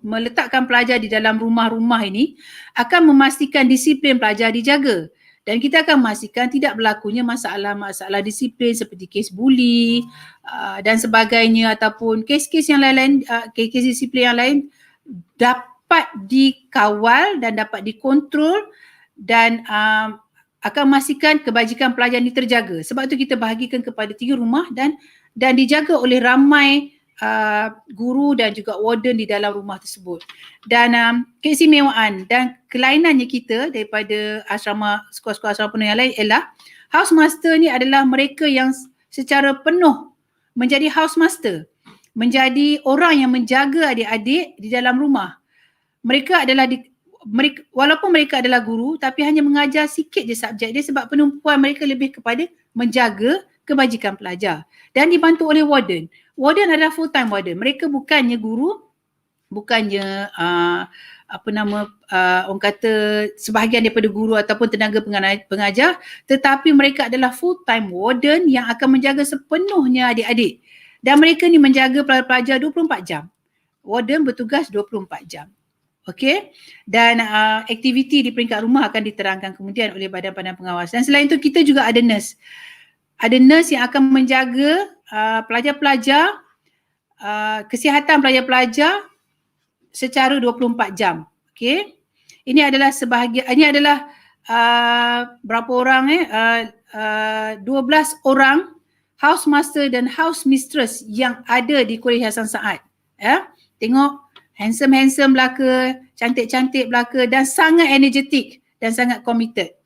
meletakkan pelajar di dalam rumah-rumah ini akan memastikan disiplin pelajar dijaga. Dan kita akan memastikan tidak berlakunya masalah-masalah disiplin seperti kes buli dan sebagainya, ataupun kes-kes yang lain-lain, kes disiplin yang lain dapat dikawal dan dapat dikontrol dan akan memastikan kebajikan pelajar ini terjaga. Sebab itu kita bahagikan kepada 3 rumah dan dijaga oleh ramai guru dan juga warden di dalam rumah tersebut. Dan keistimewaan dan kelainannya kita daripada sekolah-sekolah asrama penuh yang lain ialah house master ni adalah mereka yang secara penuh menjadi house master, menjadi orang yang menjaga adik-adik di dalam rumah. Mereka adalah walaupun mereka adalah guru tapi hanya mengajar sikit je subjek dia sebab penumpuan mereka lebih kepada menjaga kebajikan pelajar dan dibantu oleh warden. Warden adalah full time warden. Mereka bukannya guru, bukannya orang kata sebahagian daripada guru ataupun tenaga pengajar, tetapi mereka adalah full time warden yang akan menjaga sepenuhnya adik-adik. Dan mereka ni menjaga pelajar 24 jam. Warden bertugas 24 jam. Okey, dan aktiviti di peringkat rumah akan diterangkan kemudian oleh Badan Pandangan Pengawas. Dan selain itu kita juga ada nurse. Ada nurse yang akan menjaga pelajar-pelajar, kesihatan pelajar-pelajar secara 24 jam. Okey. Ini adalah berapa orang 12 orang house master dan house mistress yang ada di Kolej Hasan Saad. Tengok handsome belaka, cantik-cantik belaka dan sangat energetik dan sangat committed.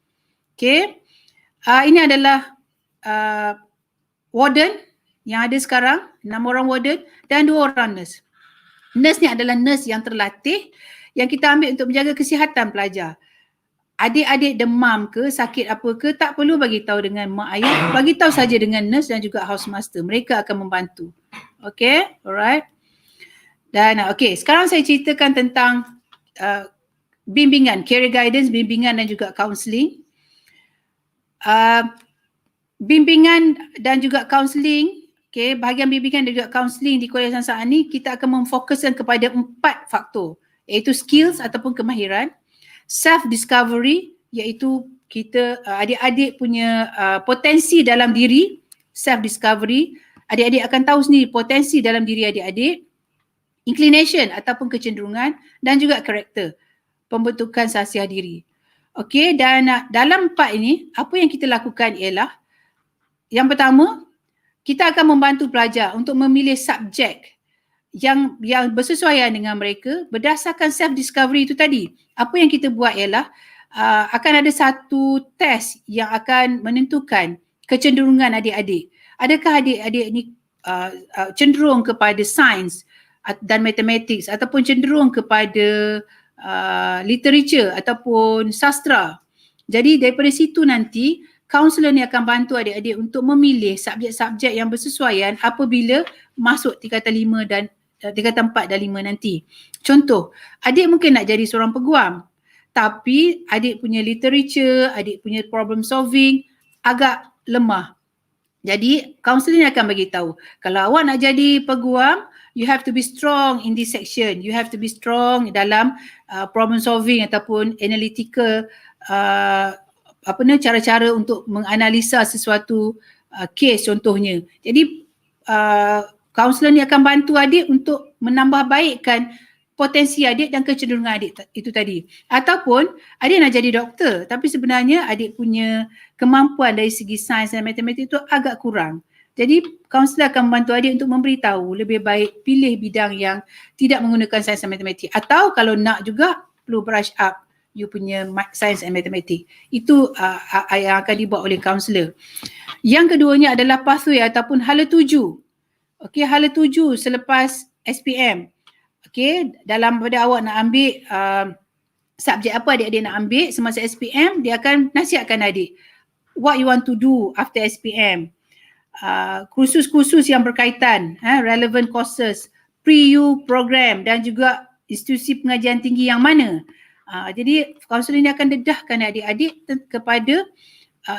Okay. Ini adalah warden yang ada sekarang, 6 orang warden dan 2 orang nurse. Nurse ni adalah nurse yang terlatih yang kita ambil untuk menjaga kesihatan pelajar. Adik-adik demam ke, sakit apa ke, tak perlu bagi tahu dengan mak ayah, bagi tahu saja dengan nurse dan juga house master. Mereka akan membantu. Okay, alright. Dan sekarang saya ceritakan tentang bimbingan, career guidance, bimbingan dan juga counselling. Bimbingan dan juga counselling, bahagian bimbingan dan juga counselling di Kolej Hasan Saad ni kita akan memfokuskan kepada 4 faktor, iaitu skills ataupun kemahiran, self-discovery, iaitu kita adik-adik punya potensi dalam diri, self-discovery, adik-adik akan tahu sendiri potensi dalam diri adik-adik, inclination ataupun kecenderungan dan juga karakter, pembentukan sahsiah diri. Okey, dan dalam 4 ini apa yang kita lakukan ialah yang pertama, kita akan membantu pelajar untuk memilih subjek yang bersesuaian dengan mereka berdasarkan self discovery itu tadi. Apa yang kita buat ialah akan ada satu test yang akan menentukan kecenderungan adik-adik. Adakah adik-adik ni cenderung kepada sains dan matematik ataupun cenderung kepada literature ataupun sastra. Jadi daripada situ nanti kaunselor ni akan bantu adik-adik untuk memilih subjek-subjek yang bersesuaian apabila masuk tingkatan 5 dan tingkatan 4 dan 5 nanti. Contoh, adik mungkin nak jadi seorang peguam tapi adik punya literature, adik punya problem solving agak lemah. Jadi kaunselor ni akan bagi tahu, kalau awak nak jadi peguam, you have to be strong in this section. You have to be strong dalam problem solving ataupun analytical cara-cara untuk menganalisa sesuatu kes contohnya. Jadi kaunselor ni akan bantu adik untuk menambah baikkan potensi adik dan kecenderungan adik itu tadi. Ataupun adik nak jadi doktor tapi sebenarnya adik punya kemampuan dari segi sains dan matematik itu agak kurang. Jadi kaunselor akan membantu adik untuk memberitahu lebih baik pilih bidang yang tidak menggunakan sains dan matematik, atau kalau nak juga perlu brush up you punya sains dan matematik. Itu yang akan dibuat oleh kaunselor. Yang keduanya adalah pathway ataupun hala tuju. Okey, hala tuju selepas SPM. Okey, dalam pada awak nak ambil subjek apa adik-adik nak ambil semasa SPM, dia akan nasihatkan adik what you want to do after SPM. Kursus-kursus yang berkaitan, relevant courses, pre-U program dan juga institusi pengajian tinggi yang mana. Jadi kaunselor ini akan dedahkan adik-adik kepada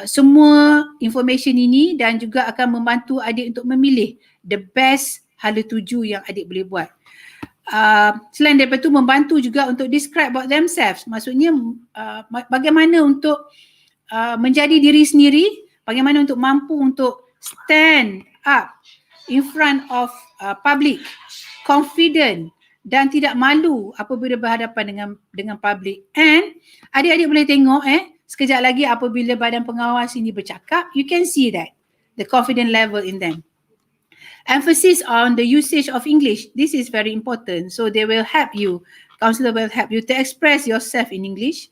semua information ini dan juga akan membantu adik untuk memilih the best hala tuju yang adik boleh buat. Selain daripada itu membantu juga untuk describe about themselves. Maksudnya bagaimana untuk menjadi diri sendiri, bagaimana untuk mampu untuk stand up in front of public, confident dan tidak malu apabila berhadapan dengan public. And adik-adik boleh tengok sekejap lagi apabila badan pengawas ini bercakap, you can see that the confidence level in them. Emphasis on the usage of English. This is very important. So they will help you, counselor will help you to express yourself in English.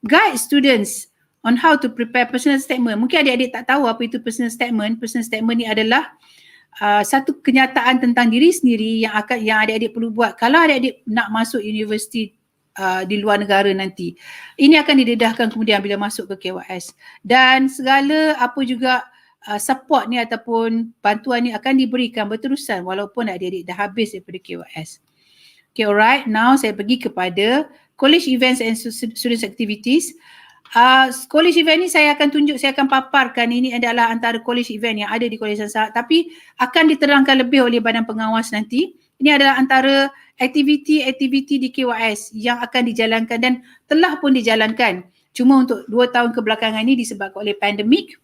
Guide students on how to prepare personal statement. Mungkin adik-adik tak tahu apa itu personal statement. Personal statement ni adalah satu kenyataan tentang diri sendiri yang adik-adik perlu buat kalau adik-adik nak masuk universiti di luar negara nanti. Ini akan didedahkan kemudian bila masuk ke KYS. Dan segala apa juga support ni ataupun bantuan ni akan diberikan berterusan walaupun adik-adik dah habis daripada KYS. Okay, alright. Now saya pergi kepada college events and student activities. College event ni saya akan paparkan ini adalah antara college event yang ada di Kolej Sansahat tapi akan diterangkan lebih oleh badan pengawas nanti. Ini adalah antara aktiviti-aktiviti di KYS yang akan dijalankan dan telah pun dijalankan. Cuma untuk 2 tahun kebelakangan ini disebabkan oleh pandemik,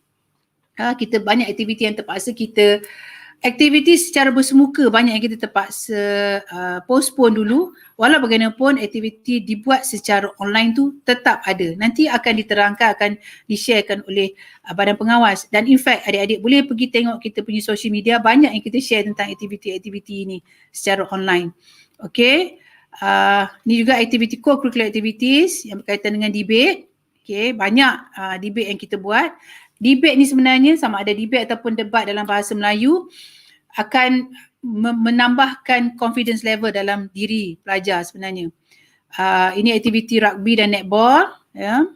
kita banyak aktiviti yang terpaksa kita aktiviti secara bersemuka banyak yang kita terpaksa postpone dulu. Walau bagaimanapun aktiviti dibuat secara online tu tetap ada. Nanti akan diterangkan, akan di-sharekan oleh badan pengawas. Dan in fact adik-adik boleh pergi tengok kita punya social media, banyak yang kita share tentang aktiviti-aktiviti ini secara online. Okay. Ni juga aktiviti co-curricular activities yang berkaitan dengan debate. Okay, banyak debate yang kita buat. Debate ni sebenarnya sama ada debate ataupun debat dalam bahasa Melayu akan menambahkan confidence level dalam diri pelajar sebenarnya. Ini aktiviti rugby dan netball, ya.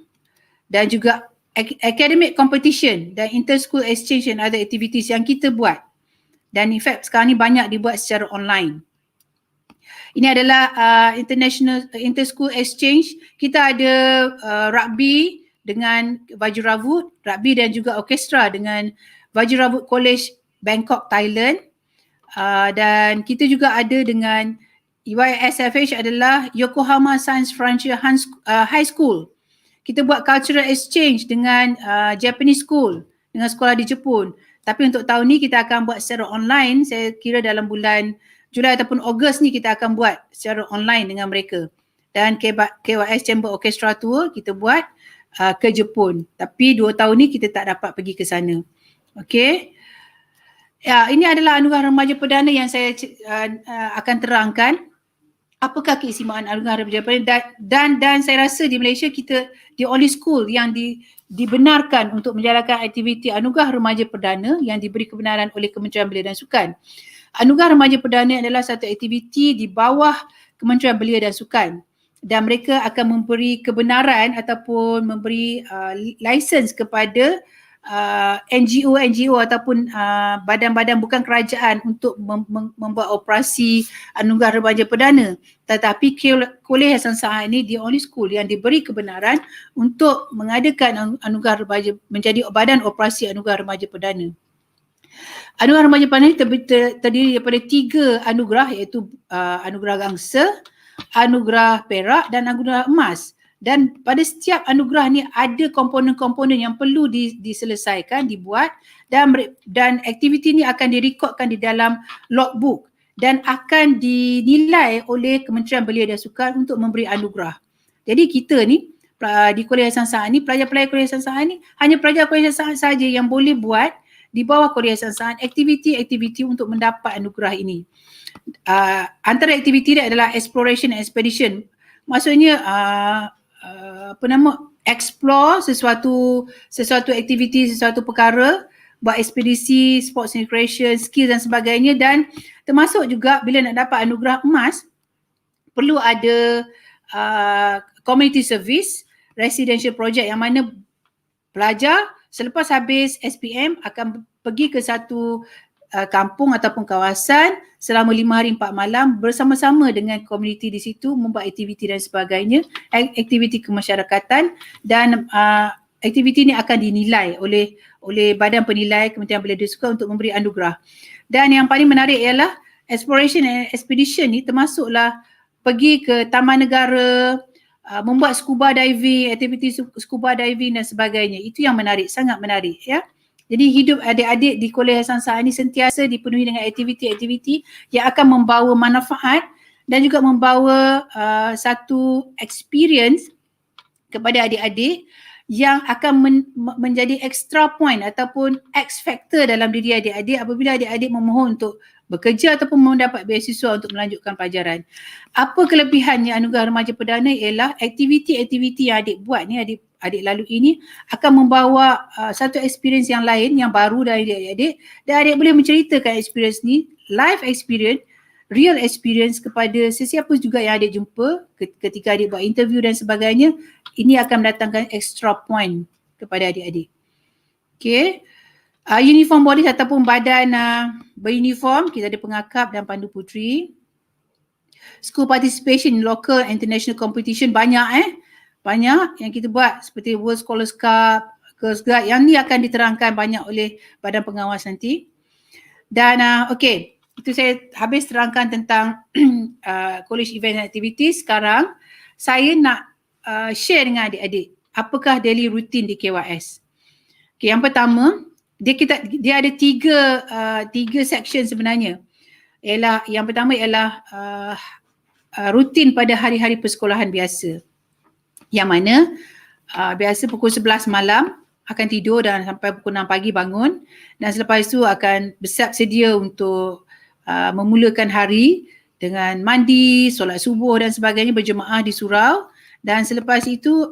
Dan juga academic competition dan inter-school exchange and other activities yang kita buat. Dan in fact sekarang ni banyak dibuat secara online. Ini adalah international inter-school exchange. Kita ada rugby dengan baju ravut, rugby dan juga orkestra dengan baju ravut College Bangkok, Thailand. Dan kita juga ada dengan YSFH adalah Yokohama Science Frontier High School. Kita buat cultural exchange dengan Japanese school, dengan sekolah di Jepun. Tapi untuk tahun ni kita akan buat secara online. Saya kira dalam bulan Julai ataupun Ogos ni kita akan buat secara online dengan mereka. Dan KYS Chamber Orchestra Tour kita buat ke Jepun. Tapi 2 tahun ni kita tak dapat pergi ke sana. Okay. Ya, ini adalah anugerah remaja perdana yang saya akan terangkan. Apakah keistimewaan anugerah remaja perdana dan saya rasa di Malaysia kita the only school yang dibenarkan untuk menjalankan aktiviti anugerah remaja perdana yang diberi kebenaran oleh Kementerian Belia dan Sukan. Anugerah remaja perdana adalah satu aktiviti di bawah Kementerian Belia dan Sukan dan mereka akan memberi kebenaran ataupun memberi license kepada NGO ataupun badan-badan bukan kerajaan untuk membuat operasi anugerah remaja perdana. Tetapi Kolej Sansahat ini the only school yang diberi kebenaran untuk mengadakan anugerah remaja, menjadi badan operasi anugerah remaja perdana. Anugerah remaja perdana ini terdiri daripada 3 anugerah iaitu anugerah gangsa, anugerah perak dan anugerah emas. Dan pada setiap anugerah ni ada komponen-komponen yang perlu diselesaikan, dibuat dan aktiviti ni akan direkodkan di dalam logbook dan akan dinilai oleh Kementerian Belia dan Sukan untuk memberi anugerah. Jadi kita ni di Kolej Sansahat ni, pelajar-pelajar Kolej Sansahat ni hanya pelajar Kolej Sansahat saja yang boleh buat di bawah Kolej Sansahat aktiviti-aktiviti untuk mendapat anugerah ini. Antara aktiviti dia adalah exploration and expedition. Maksudnya explore sesuatu aktiviti, sesuatu perkara, buat ekspedisi, sports and recreation, skill dan sebagainya dan termasuk juga bila nak dapat anugerah emas perlu ada community service, residential project yang mana pelajar selepas habis SPM akan pergi ke satu kampung ataupun kawasan selama 5 hari 4 malam bersama-sama dengan komuniti di situ, membuat aktiviti dan sebagainya, aktiviti kemasyarakatan, dan aktiviti ini akan dinilai oleh badan penilai Kementerian Belia dan Sukan untuk memberi anugerah. Dan yang paling menarik ialah exploration and expedition ni termasuklah pergi ke taman negara, membuat scuba diving, aktiviti scuba diving dan sebagainya. Itu yang menarik, sangat menarik ya. Jadi hidup adik-adik di Kolej Hasan Said ini sentiasa dipenuhi dengan aktiviti-aktiviti yang akan membawa manfaat dan juga membawa satu experience kepada adik-adik yang akan menjadi extra point ataupun X factor dalam diri adik-adik apabila adik-adik memohon untuk bekerja ataupun mendapat beasiswa untuk melanjutkan pelajaran. Apa kelebihannya anugerah remaja perdana ialah aktiviti-aktiviti yang adik buat ni, adik lalui ini akan membawa satu experience yang lain, yang baru dari adik-adik, dan adik boleh menceritakan experience ni, live experience, real experience kepada sesiapa juga yang adik jumpa ketika adik buat interview dan sebagainya. Ini akan mendatangkan extra point kepada adik-adik. Okay. Uniform bodies ataupun badan beruniform, kita ada pengakap dan pandu puteri. School participation in local and international competition banyak banyak yang kita buat seperti World Scholars Cup, Girls Guide, yang ni akan diterangkan banyak oleh badan pengawas nanti. Dan okey, itu saya habis terangkan tentang college event and activities. Sekarang saya nak share dengan adik-adik apakah daily routine di KYS. Okay, yang pertama, dia ada tiga section sebenarnya. Yang pertama ialah rutin pada hari-hari persekolahan biasa. Yang mana biasa pukul 11 malam akan tidur dan sampai pukul 6 pagi bangun, dan selepas itu akan bersiap sedia untuk memulakan hari dengan mandi, solat subuh dan sebagainya, berjemaah di surau, dan selepas itu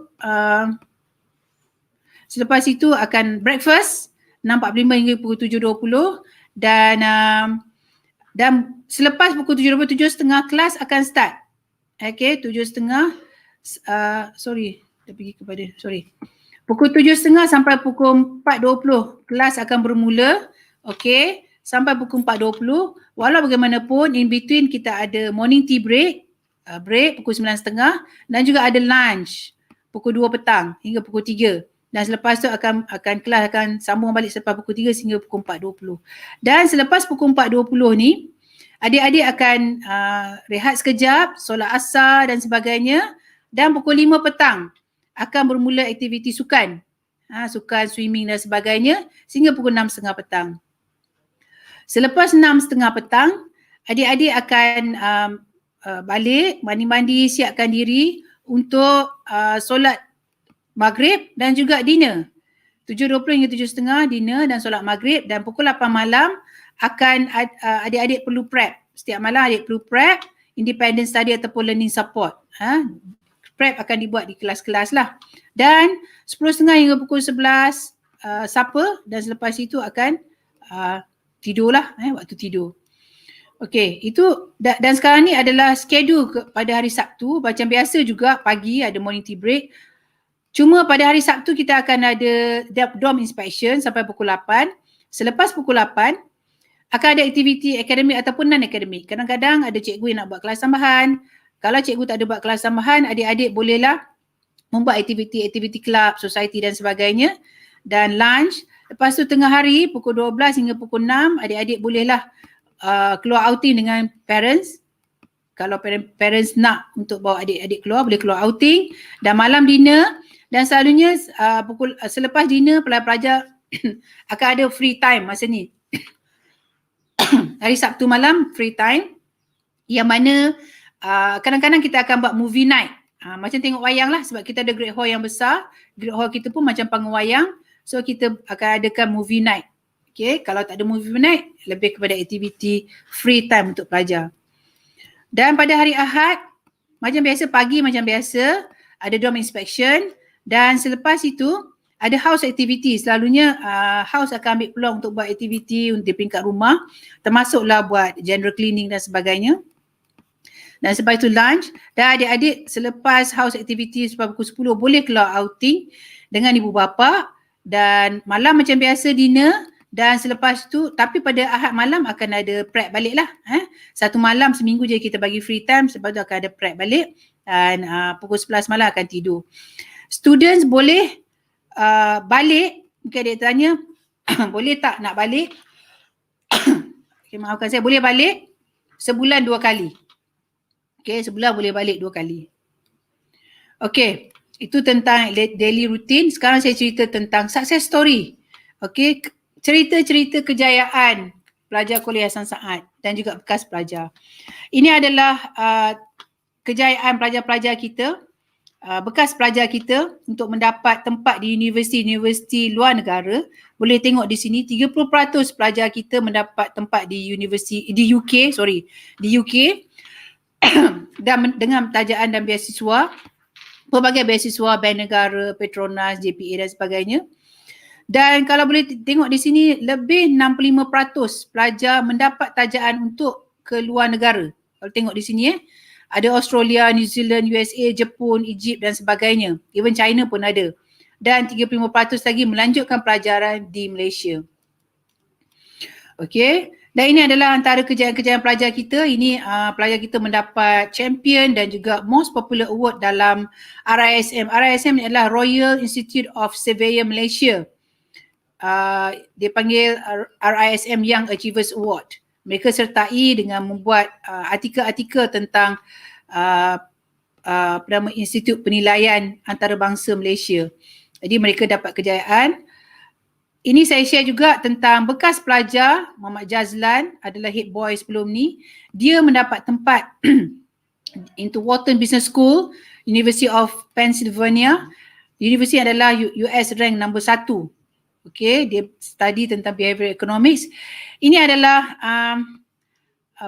akan breakfast 6.45 hingga pukul 7.20, dan selepas pukul 7.20, 7.30 kelas akan start. Okay, 7.30 pukul 7.30 sampai pukul 4.20 kelas akan bermula. Okay, sampai pukul 4.20. Walau bagaimanapun, in between kita ada morning tea break pukul 9.30, dan juga ada lunch pukul 2 petang hingga pukul 3. Dan selepas tu akan kelas akan sambung balik selepas pukul 3 sehingga pukul 4.20. Dan selepas pukul 4.20 ni, adik-adik akan rehat sekejap, solat asar dan sebagainya, dan pukul 5 petang akan bermula aktiviti sukan. Sukan, swimming dan sebagainya sehingga pukul 6.30 petang. Selepas 6.30 petang, adik-adik akan balik, mandi-mandi, siapkan diri untuk solat maghrib dan juga dinner. 7.20 hingga 7.30 dinner dan solat maghrib, dan pukul 8 malam akan adik-adik perlu prep. Setiap malam adik perlu prep, independent study ataupun learning support. Prep akan dibuat di kelas-kelas lah. Dan 10.30 hingga pukul 11 supper, dan selepas itu akan tidur lah, waktu tidur. Okey, itu dan sekarang ni adalah schedule pada hari Sabtu. Macam biasa juga pagi ada morning tea break. Cuma pada hari Sabtu kita akan ada dorm inspection sampai pukul 8. Selepas pukul 8 akan ada aktiviti akademik ataupun non-akademik. Kadang-kadang ada cikgu yang nak buat kelas tambahan. Kalau cikgu tak ada buat kelas tambahan, adik-adik bolehlah membuat aktiviti-aktiviti kelab, society dan sebagainya. Dan lunch. Lepas tu tengah hari pukul 12 hingga pukul 6, adik-adik bolehlah keluar outing dengan parents. Kalau parents nak untuk bawa adik-adik keluar, boleh keluar outing. Dan malam dinner, dan selalunya selepas dinner pelajar-pelajar akan ada free time masa ni. Hari Sabtu malam free time, yang mana kadang-kadang kita akan buat movie night. Macam tengok wayang lah, sebab kita ada great hall yang besar. Great hall kita pun macam panggung wayang. So kita akan adakan movie night. Okay, kalau tak ada movie night, lebih kepada aktiviti free time untuk pelajar. Dan pada hari Ahad, macam biasa pagi macam biasa, ada dorm inspection, dan selepas itu ada house activity. Selalunya house akan ambil peluang untuk buat aktiviti di peringkat rumah, termasuklah buat general cleaning dan sebagainya. Dan selepas itu lunch, dan adik-adik selepas house activity sampai pukul 10 boleh keluar outing dengan ibu bapa, dan malam macam biasa dinner, Dan selepas tu, tapi pada Ahad malam akan ada prep balik lah. Satu malam seminggu je kita bagi free time, sebab tu akan ada prep balik. Dan pukul 11 malam akan tidur. Students boleh balik, mungkin adik tanya, boleh tak nak balik? Okay, maafkan saya, boleh balik sebulan 2 kali. Okay, sebulan boleh balik 2 kali. Okay, itu tentang daily routine. Sekarang saya cerita tentang success story. Okay, cerita-cerita kejayaan pelajar Kuliah Hasan Saad dan juga bekas pelajar. Ini adalah kejayaan pelajar-pelajar kita, bekas pelajar kita untuk mendapat tempat di universiti-universiti luar negara. Boleh tengok di sini 30% pelajar kita mendapat tempat di universiti di UK, dan dengan tajaan dan beasiswa, pelbagai beasiswa, Bank Negara, Petronas, JPA dan sebagainya. Dan kalau boleh tengok di sini, lebih 65% pelajar mendapat tajaan untuk ke luar negara. Kalau tengok di sini ada Australia, New Zealand, USA, Jepun, Egypt dan sebagainya. Even China pun ada. Dan 35% lagi melanjutkan pelajaran di Malaysia. Okey. Dan ini adalah antara kejayaan-kejayaan pelajar kita. Ini pelajar kita mendapat champion dan juga most popular award dalam RISM. RISM ni adalah Royal Institute of Surveyor Malaysia. Dia panggil RISM Young Achievers Award. Mereka sertai dengan membuat artikel-artikel tentang Institut Penilaian Antarabangsa Malaysia. Jadi mereka dapat kejayaan. Ini saya share juga tentang bekas pelajar Muhammad Jazlan, adalah head boy sebelum ni. Dia mendapat tempat into Wharton Business School, University of Pennsylvania. University adalah US rank number 1. Okay, dia study tentang behavioral economics. Ini adalah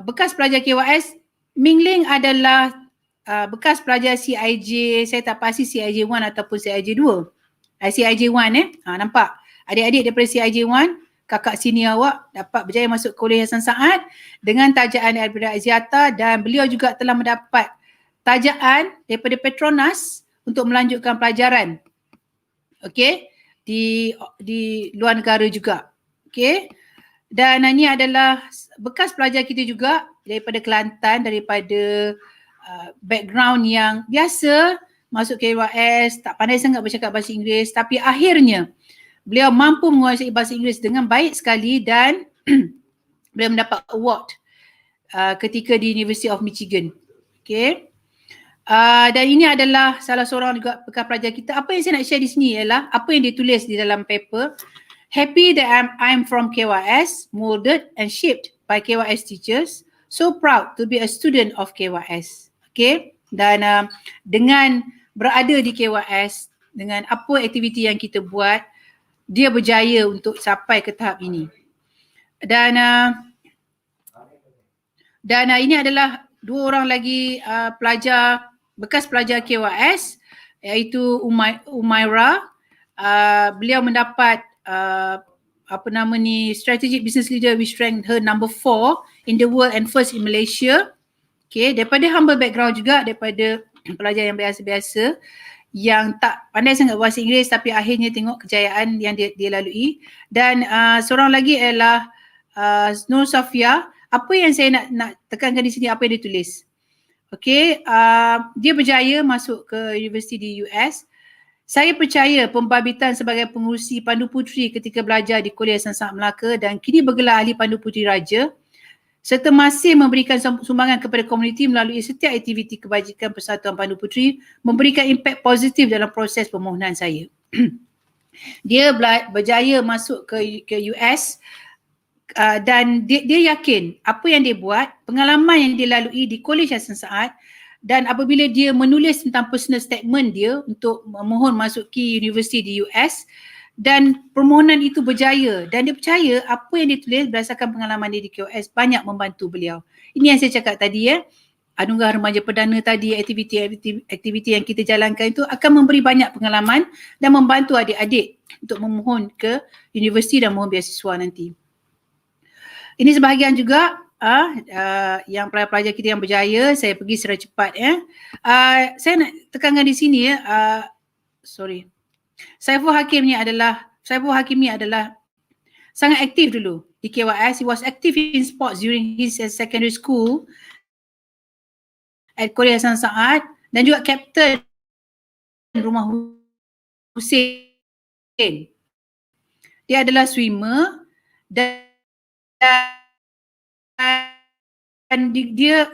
bekas pelajar KYS. Ming Ling adalah bekas pelajar CIJ, saya tak pasti CIJ 1 ataupun CIJ 2. CIJ 1 nampak. Adik-adik daripada CIJ 1, kakak senior awak dapat berjaya masuk Kuliah Hasan Saad dengan tajaan daripada Aziata, dan beliau juga telah mendapat tajaan daripada Petronas untuk melanjutkan pelajaran. Okey, di luar negara juga. Okey. Dan ini adalah bekas pelajar kita juga daripada Kelantan, daripada background yang biasa, masuk KYS, tak pandai sangat bercakap bahasa Inggeris, tapi akhirnya beliau mampu menguasai bahasa Inggeris dengan baik sekali dan beliau mendapat award ketika di University of Michigan. Okay. Dan ini adalah salah seorang juga bekas pelajar kita. Apa yang saya nak share di sini ialah apa yang dia tulis di dalam paper. Happy that I'm from KYS, molded and shaped by KYS teachers. So proud to be a student of KYS. Okay. Dan dengan berada di KYS, dengan apa aktiviti yang kita buat, dia berjaya untuk sampai ke tahap ini. Dan ini adalah 2 orang lagi pelajar, bekas pelajar KYS, iaitu Umaira. Beliau mendapat Strategic Business Leader which ranked her number 4 in the world and first in Malaysia. Okay, daripada humble background juga, daripada pelajar yang biasa-biasa yang tak pandai sangat bahasa Inggeris, tapi akhirnya tengok kejayaan yang dia lalui. Dan seorang lagi ialah Nur Safia. Apa yang saya nak tekankan di sini, apa yang dia tulis. Okay, dia berjaya masuk ke universiti di US. Saya percaya pembabitan sebagai pengurusi Pandu Puteri ketika belajar di Kuliah Hasan Saad Melaka dan kini bergelar ahli Pandu Puteri Raja, serta masih memberikan sumbangan kepada komuniti melalui setiap aktiviti kebajikan Persatuan Pandu Puteri, memberikan impak positif dalam proses permohonan saya. Dia berjaya masuk ke US dan dia yakin apa yang dia buat, pengalaman yang dia lalui di Kuliah Hasan Saad, dan apabila dia menulis tentang personal statement dia untuk memohon masuki universiti di US, dan permohonan itu berjaya, dan dia percaya apa yang dia tulis berdasarkan pengalaman dia di QS banyak membantu beliau. Ini yang saya cakap tadi Anugerah Remaja Perdana tadi, aktiviti yang kita jalankan itu akan memberi banyak pengalaman dan membantu adik-adik untuk memohon ke universiti dan mohon beasiswa nanti. Ini sebahagian juga yang pelajar-pelajar kita yang berjaya. Saya pergi secara cepat saya nak tekankan di sini Saiful Hakim ni adalah sangat aktif dulu di KYS. He was active in sports during his secondary school at Korea Hasan Saad dan juga kapten Rumah Hussein. Dia adalah swimmer dan dia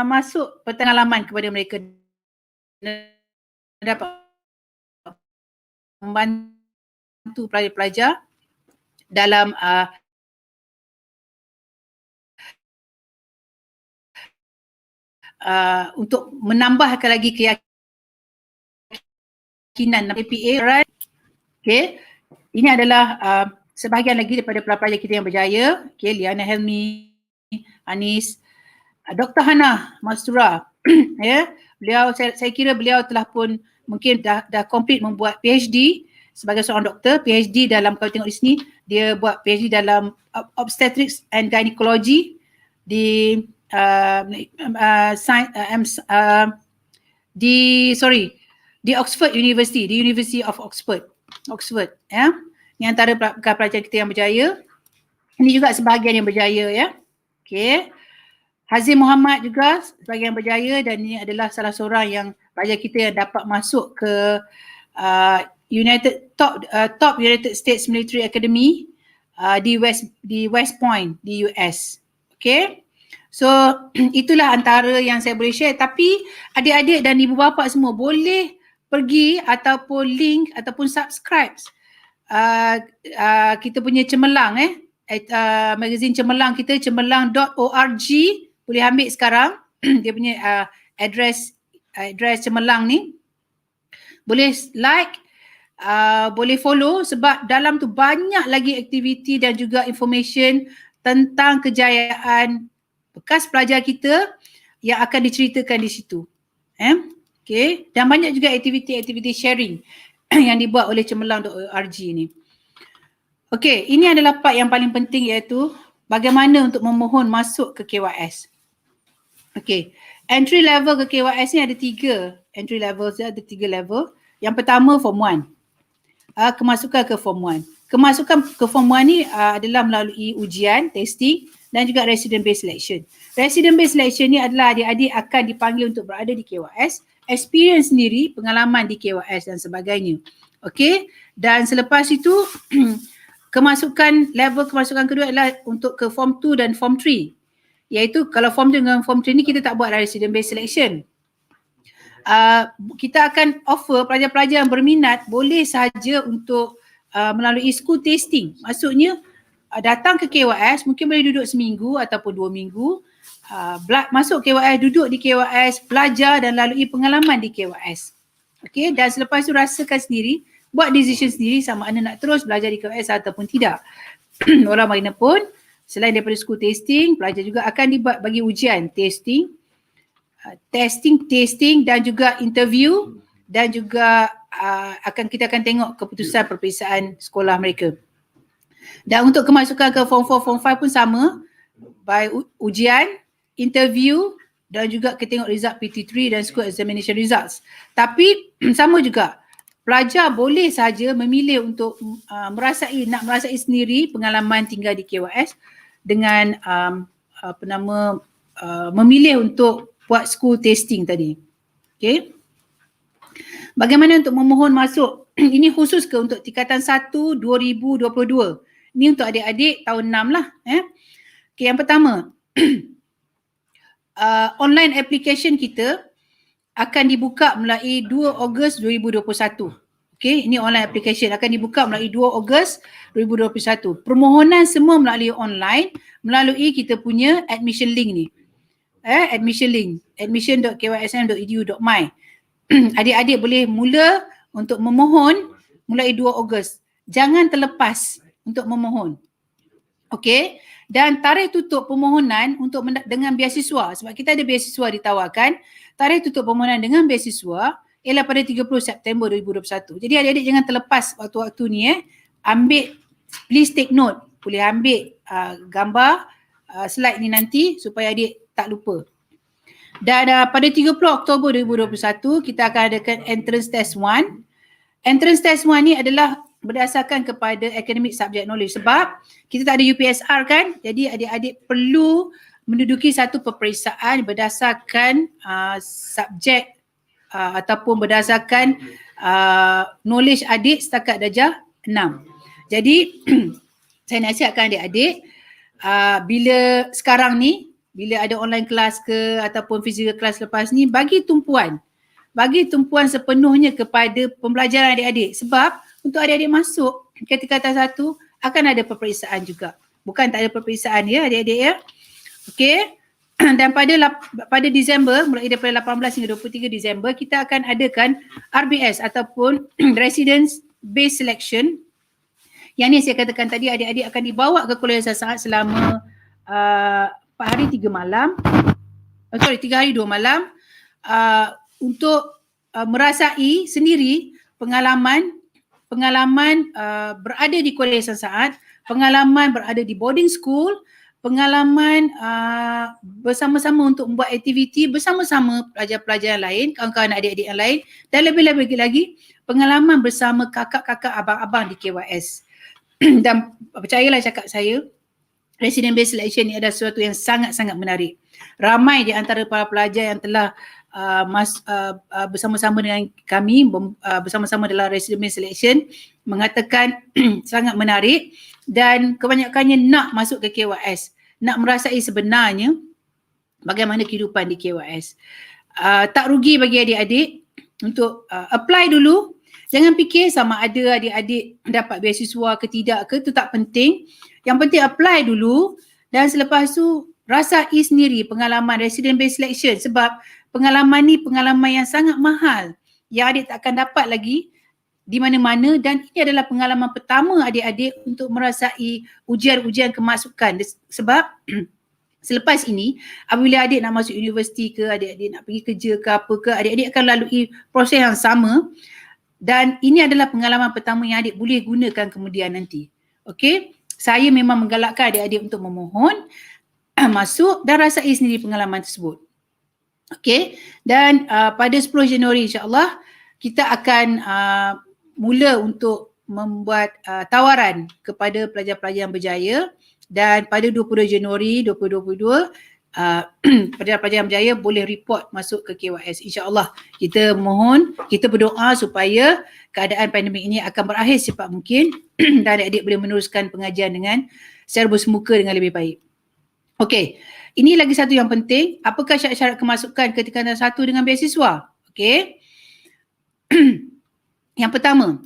masuk pengalaman kepada mereka dan dapat membantu pelajar-pelajar dalam untuk menambahkan lagi keyakinan APA. Okay, ini adalah sebahagian lagi daripada pelajar kita yang berjaya. Okay, Liana Helmi, Anis, Dr. Hana Mastura. Ya, beliau saya kira beliau telah pun mungkin dah complete membuat PhD sebagai seorang doktor. PhD dalam, kalau tengok di sini, dia buat PhD dalam obstetrics and gynecology di di Oxford University, di University of Oxford, ya. Ini antara pelajar kita yang berjaya. Ini juga sebahagian yang berjaya, ya. Okey. Hazim Muhammad juga sebagai yang berjaya dan ini adalah salah seorang yang pelajar kita yang dapat masuk ke top United States Military Academy di West Point di US. Okay, so itulah antara yang saya boleh share. Tapi adik-adik dan ibu bapa semua boleh pergi ataupun link ataupun subscribe kita punya cemerlang magazine cemerlang kita, cemerlang.org. Boleh ambil sekarang dia punya address cemerlang ni. Boleh like, boleh follow sebab dalam tu banyak lagi aktiviti dan juga information tentang kejayaan bekas pelajar kita yang akan diceritakan di situ. Okay. Dan banyak juga aktiviti-aktiviti sharing yang dibuat oleh cemerlang.org ni. Okay, ini adalah part yang paling penting iaitu bagaimana untuk memohon masuk ke KYS. Okay, entry level ke KYS ni ada 3 entry level, ada 3 level. Yang pertama form 1. Kemasukan ke form 1. Kemasukan ke form 1 ni adalah melalui ujian, testing dan juga resident based selection. Resident based selection ni adalah adik-adik akan dipanggil untuk berada di KYS, experience sendiri, pengalaman di KYS dan sebagainya. Okay, dan selepas itu level kemasukan kedua adalah untuk ke form 2 dan form 3. Iaitu kalau form 2 dengan form 3 ni kita tak buat resident based selection. Kita akan offer pelajar-pelajar yang berminat boleh sahaja untuk melalui school tasting. Maksudnya datang ke KYS, mungkin boleh duduk seminggu ataupun 2 minggu, masuk KYS, duduk di KYS, belajar dan lalui pengalaman di KYS. Okay, dan selepas itu rasakan sendiri, buat decision sendiri sama ada nak terus belajar di KYS ataupun tidak. Walau bagaimanapun, selain daripada school tasting, pelajar juga akan bagi ujian testing dan juga interview dan juga kita akan tengok keputusan peperiksaan sekolah mereka. Dan untuk kemasukan ke form 4, form 5 pun sama, by ujian, interview dan juga kita tengok result PT3 dan school examination results. Tapi sama juga, pelajar boleh saja memilih untuk nak merasai sendiri pengalaman tinggal di KYS dengan memilih untuk buat school tasting tadi. Okay. Bagaimana untuk memohon masuk? Ini khusus ke untuk tingkatan 1 2022. Ini untuk adik-adik tahun 6 lah. Okay, yang pertama, online application kita akan dibuka melalui 2 Ogos 2021. Okay, ini online application akan dibuka melalui 2 Ogos 2021. Permohonan semua melalui online, melalui kita punya admission link ni. Admission link, admission.kysm.edu.my. Adik-adik boleh mula untuk memohon mulai 2 Ogos. Jangan terlepas untuk memohon. Okey, dan tarikh tutup permohonan untuk dengan beasiswa, sebab kita ada beasiswa ditawarkan, tarikh tutup permohonan dengan beasiswa ialah pada 30 September 2021. Jadi adik-adik jangan terlepas waktu-waktu ni ambil, please take note, boleh ambil gambar slide ni nanti supaya adik tak lupa. Dan pada 30 Oktober 2021 kita akan adakan entrance test 1. Entrance test 1 ni adalah berdasarkan kepada academic subject knowledge. Sebab kita tak ada UPSR kan, jadi adik-adik perlu menduduki satu peperiksaan berdasarkan subjek ataupun berdasarkan knowledge adik setakat darjah 6. Jadi saya nasihatkan adik-adik bila sekarang ni, bila ada online class ke ataupun physical class lepas ni, bagi tumpuan sepenuhnya kepada pembelajaran adik-adik. Sebab untuk adik-adik masuk ke tingkatan 1 akan ada peperiksaan juga. Bukan tak ada peperiksaan ya adik-adik ya. Okey. Dan pada Disember, mulai daripada 18 hingga 23 Disember, kita akan adakan RBS ataupun Residence Based Selection. Yang ni saya katakan tadi, adik-adik akan dibawa ke Kuala Sasaat selama 4 hari 3 malam. 3 hari 2 malam untuk merasai sendiri pengalaman berada di Kuala Sasaat, pengalaman berada di boarding school, pengalaman bersama-sama untuk membuat aktiviti bersama-sama pelajar-pelajar yang lain, kawan-kawan adik-adik yang lain, dan lebih-lebih lagi pengalaman bersama kakak-kakak abang-abang di KYS. Dan percayalah cakap saya, resident based selection ni adalah sesuatu yang sangat-sangat menarik. Ramai di antara para pelajar yang telah bersama-sama dengan kami, bersama-sama dalam resident based selection, mengatakan sangat menarik dan kebanyakannya nak masuk ke KYS, nak merasai sebenarnya bagaimana kehidupan di KYS. Tak rugi bagi adik-adik untuk apply dulu. Jangan fikir sama ada adik-adik dapat beasiswa ke tidak ke, itu tak penting. Yang penting apply dulu dan selepas tu rasai sendiri pengalaman resident based selection, sebab pengalaman ni pengalaman yang sangat mahal yang adik tak akan dapat lagi di mana-mana, dan ini adalah pengalaman pertama adik-adik untuk merasai ujian-ujian kemasukan. Sebab selepas ini apabila adik nak masuk universiti ke, adik-adik nak pergi kerja ke apa ke, adik-adik akan lalui proses yang sama. Dan ini adalah pengalaman pertama yang adik boleh gunakan kemudian nanti. Okey, saya memang menggalakkan adik-adik untuk memohon masuk dan rasai sendiri pengalaman tersebut. Okey, dan pada 10 Januari insya-Allah kita akan mula untuk membuat tawaran kepada pelajar-pelajar yang berjaya, dan pada 22 Januari 2022 pelajar-pelajar yang berjaya boleh report masuk ke KYS. InsyaAllah kita mohon, kita berdoa supaya keadaan pandemik ini akan berakhir secepat mungkin dan adik-adik boleh meneruskan pengajian dengan secara bersemuka dengan lebih baik. Okey, ini lagi satu yang penting. Apakah syarat-syarat kemasukan ke tingkatan 1 dengan beasiswa? Okey. Yang pertama,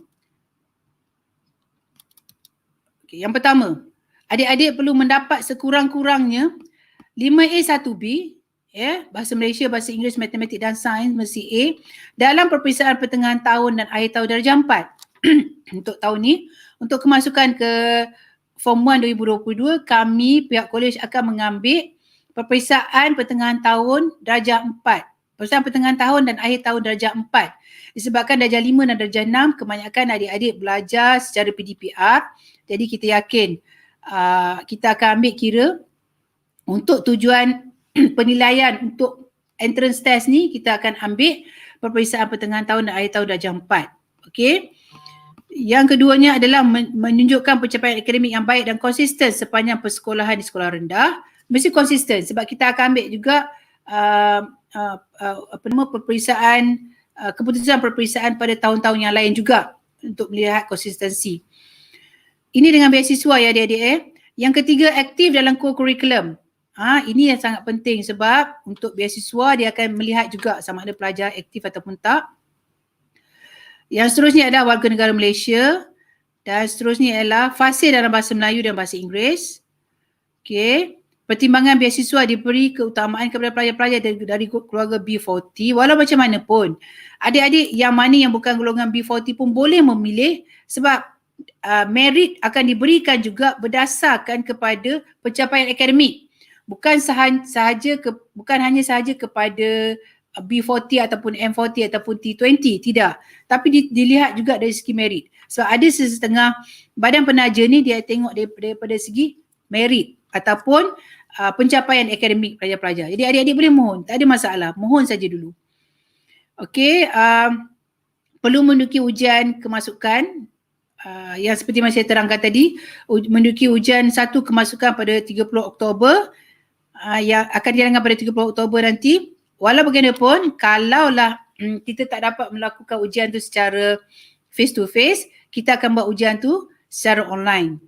adik-adik perlu mendapat sekurang-kurangnya 5A 1B, bahasa Malaysia, bahasa Inggeris, matematik dan sains mesti A, dalam peperiksaan pertengahan tahun dan akhir tahun darjah 4. Untuk tahun ni, untuk kemasukan ke Form 1 2022, kami pihak kolej akan mengambil peperiksaan pertengahan tahun darjah 4. Peperiksaan pertengahan tahun dan akhir tahun darjah 4. Disebabkan darjah 5 dan darjah 6 kebanyakan adik-adik belajar secara PDPR. Jadi kita yakin kita akan ambil kira untuk tujuan penilaian untuk entrance test ni, kita akan ambil peperiksaan pertengahan tahun dan akhir tahun darjah 4. Okey. Yang keduanya adalah menunjukkan pencapaian akademik yang baik dan konsisten sepanjang persekolahan di sekolah rendah. Mesti konsisten sebab kita akan ambil juga peperiksaan, keputusan peperiksaan pada tahun-tahun yang lain juga untuk melihat konsistensi. Ini dengan beasiswa ya adik-adik. Yang ketiga, aktif dalam core curriculum. Ini yang sangat penting sebab untuk beasiswa dia akan melihat juga sama ada pelajar aktif ataupun tak. Yang seterusnya adalah warga negara Malaysia, dan seterusnya adalah fasih dalam bahasa Melayu dan bahasa Inggeris. Okey. Pertimbangan beasiswa diberi keutamaan kepada pelajar-pelajar dari keluarga B40. Walau macam mana pun, adik-adik yang mana yang bukan golongan B40 pun boleh memilih sebab merit akan diberikan juga berdasarkan kepada pencapaian akademik. Bukan hanya sahaja kepada B40 ataupun M40 ataupun T20, tidak. Tapi dilihat juga dari segi merit. So ada setengah badan penaja ni dia tengok daripada segi merit ataupun pencapaian akademik pelajar-pelajar. Jadi adik-adik boleh mohon, tak ada masalah. Mohon saja dulu. Okey, perlu menduduki ujian kemasukan yang seperti yang saya terangkan tadi, menduduki ujian satu kemasukan pada 30 Oktober yang akan dijalankan pada 30 Oktober nanti. Walau bagaimanapun, kalaulah kita tak dapat melakukan ujian tu secara face to face, kita akan buat ujian tu secara online.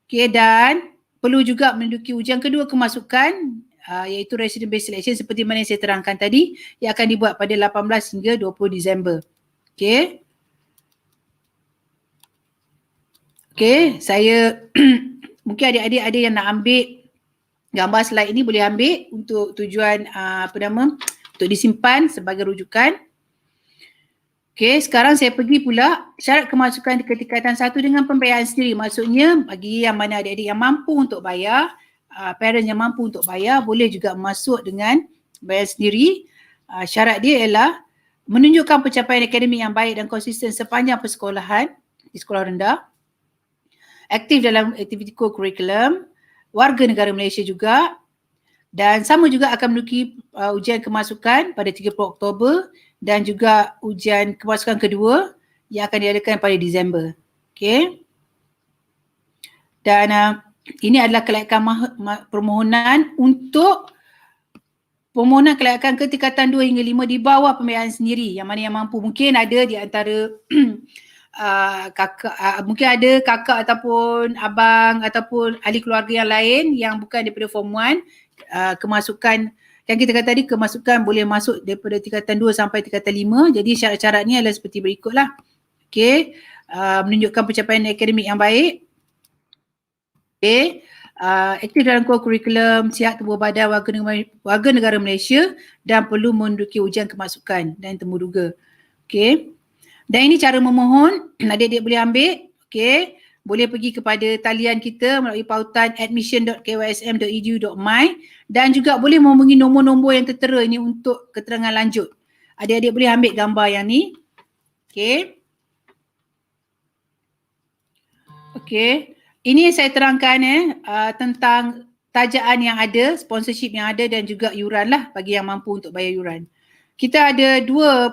Okay, dan perlu juga menduduki ujian kedua kemasukan iaitu resident based selection seperti mana yang saya terangkan tadi yang akan dibuat pada 18 hingga 20 Disember. Okay. Okay, saya mungkin adik-adik ada yang nak ambil gambar slide ini boleh ambil untuk tujuan untuk disimpan sebagai rujukan. Okay, sekarang saya pergi pula syarat kemasukan ke tingkatan 1 dengan pembiayaan sendiri. Maksudnya bagi yang mana adik-adik yang mampu untuk bayar, parents yang mampu untuk bayar boleh juga masuk dengan bayar sendiri. Syarat dia ialah menunjukkan pencapaian akademik yang baik dan konsisten sepanjang persekolahan di sekolah rendah, aktif dalam aktiviti co-curriculum, warga negara Malaysia juga, dan sama juga akan menduduki ujian kemasukan pada 30 Oktober dan juga ujian kemasukan kedua yang akan diadakan pada Disember. Okay. Dan ini adalah kelayakan permohonan untuk permohonan kelayakan ke tingkatan 2 hingga 5 di bawah pembiayaan sendiri. Yang mana yang mampu, mungkin ada di antara mungkin ada kakak ataupun abang ataupun ahli keluarga yang lain yang bukan daripada form 1, kemasukan yang kita kata tadi, kemasukan boleh masuk daripada tingkatan 2 sampai tingkatan 5. Jadi syarat-syarat ni adalah seperti berikutlah. Okay, menunjukkan pencapaian akademik yang baik. Okay, aktif dalam co-curriculum, sihat tubuh badan warga negara Malaysia dan perlu menduduki ujian kemasukan dan temuduga. Okay. Dan ini cara memohon, adik-adik boleh ambil, okay. Boleh pergi kepada talian kita melalui pautan admission.kysm.edu.my dan juga boleh menghubungi nombor-nombor yang tertera ini untuk keterangan lanjut. Adik-adik boleh ambil gambar yang ni. Okay. Okay. Ini saya terangkan tentang tajaan yang ada, sponsorship yang ada dan juga yuran lah bagi yang mampu untuk bayar yuran. Kita ada dua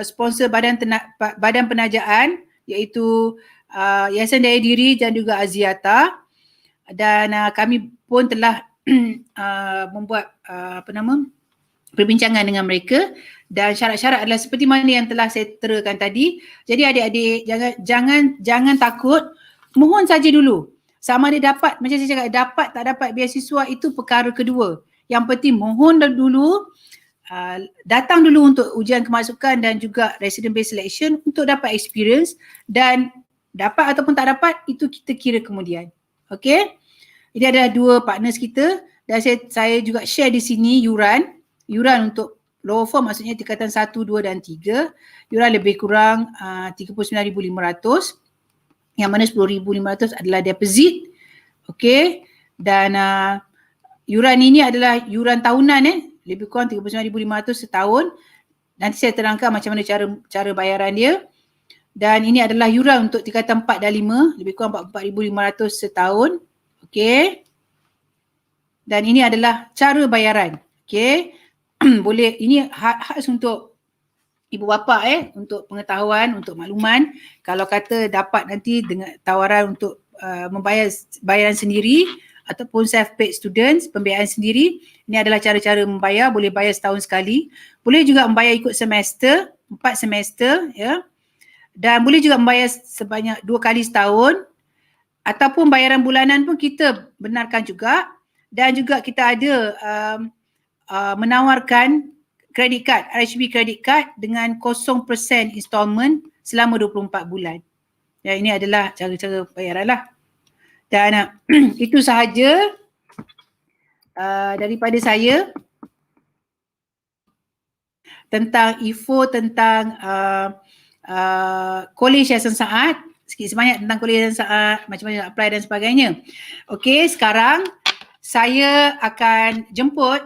sponsor badan penajaan iaitu Yayasan Daya Diri dan juga Aziata, dan kami pun telah membuat perbincangan dengan mereka dan syarat-syarat adalah seperti mana yang telah saya terakan tadi. Jadi adik-adik jangan takut, mohon saja dulu. Sama ada dapat, macam saya cakap, dapat tak dapat beasiswa itu perkara kedua. Yang penting mohon dulu, datang dulu untuk ujian kemasukan dan juga resident based selection untuk dapat experience, dan dapat ataupun tak dapat itu kita kira kemudian. Okay, ini adalah dua partners kita dan saya juga share di sini yuran untuk lower form, maksudnya tingkatan 1, 2 dan 3. Yuran lebih kurang 39,500, yang mana 10,500 adalah deposit. Okay, dan yuran ini adalah yuran tahunan lebih kurang 39,500 setahun. Nanti saya terangkan macam mana cara bayaran dia. Dan ini adalah yuran untuk tingkatan 4 dan 5, lebih kurang 44,500 setahun. Okey. Dan ini adalah cara bayaran. Okey. Boleh, ini khas untuk ibu bapa untuk pengetahuan, untuk makluman. Kalau kata dapat nanti dengan tawaran untuk membayar bayaran sendiri ataupun self-paid students, pembiayaan sendiri, ini adalah cara-cara membayar. Boleh bayar setahun sekali, boleh juga membayar ikut semester, 4 semester ya. Dan boleh juga membayar sebanyak 2 kali setahun, ataupun bayaran bulanan pun kita benarkan juga. Dan juga kita ada menawarkan credit card, RHB credit card dengan 0% installment selama 24 bulan. Ya, ini adalah cara-cara bayaran lah. Dan itu sahaja daripada saya tentang info tentang Kolej Yayasan Saad, sikit sebanyak tentang Kolej Yayasan Saad, macam mana nak apply dan sebagainya. Okey, sekarang saya akan jemput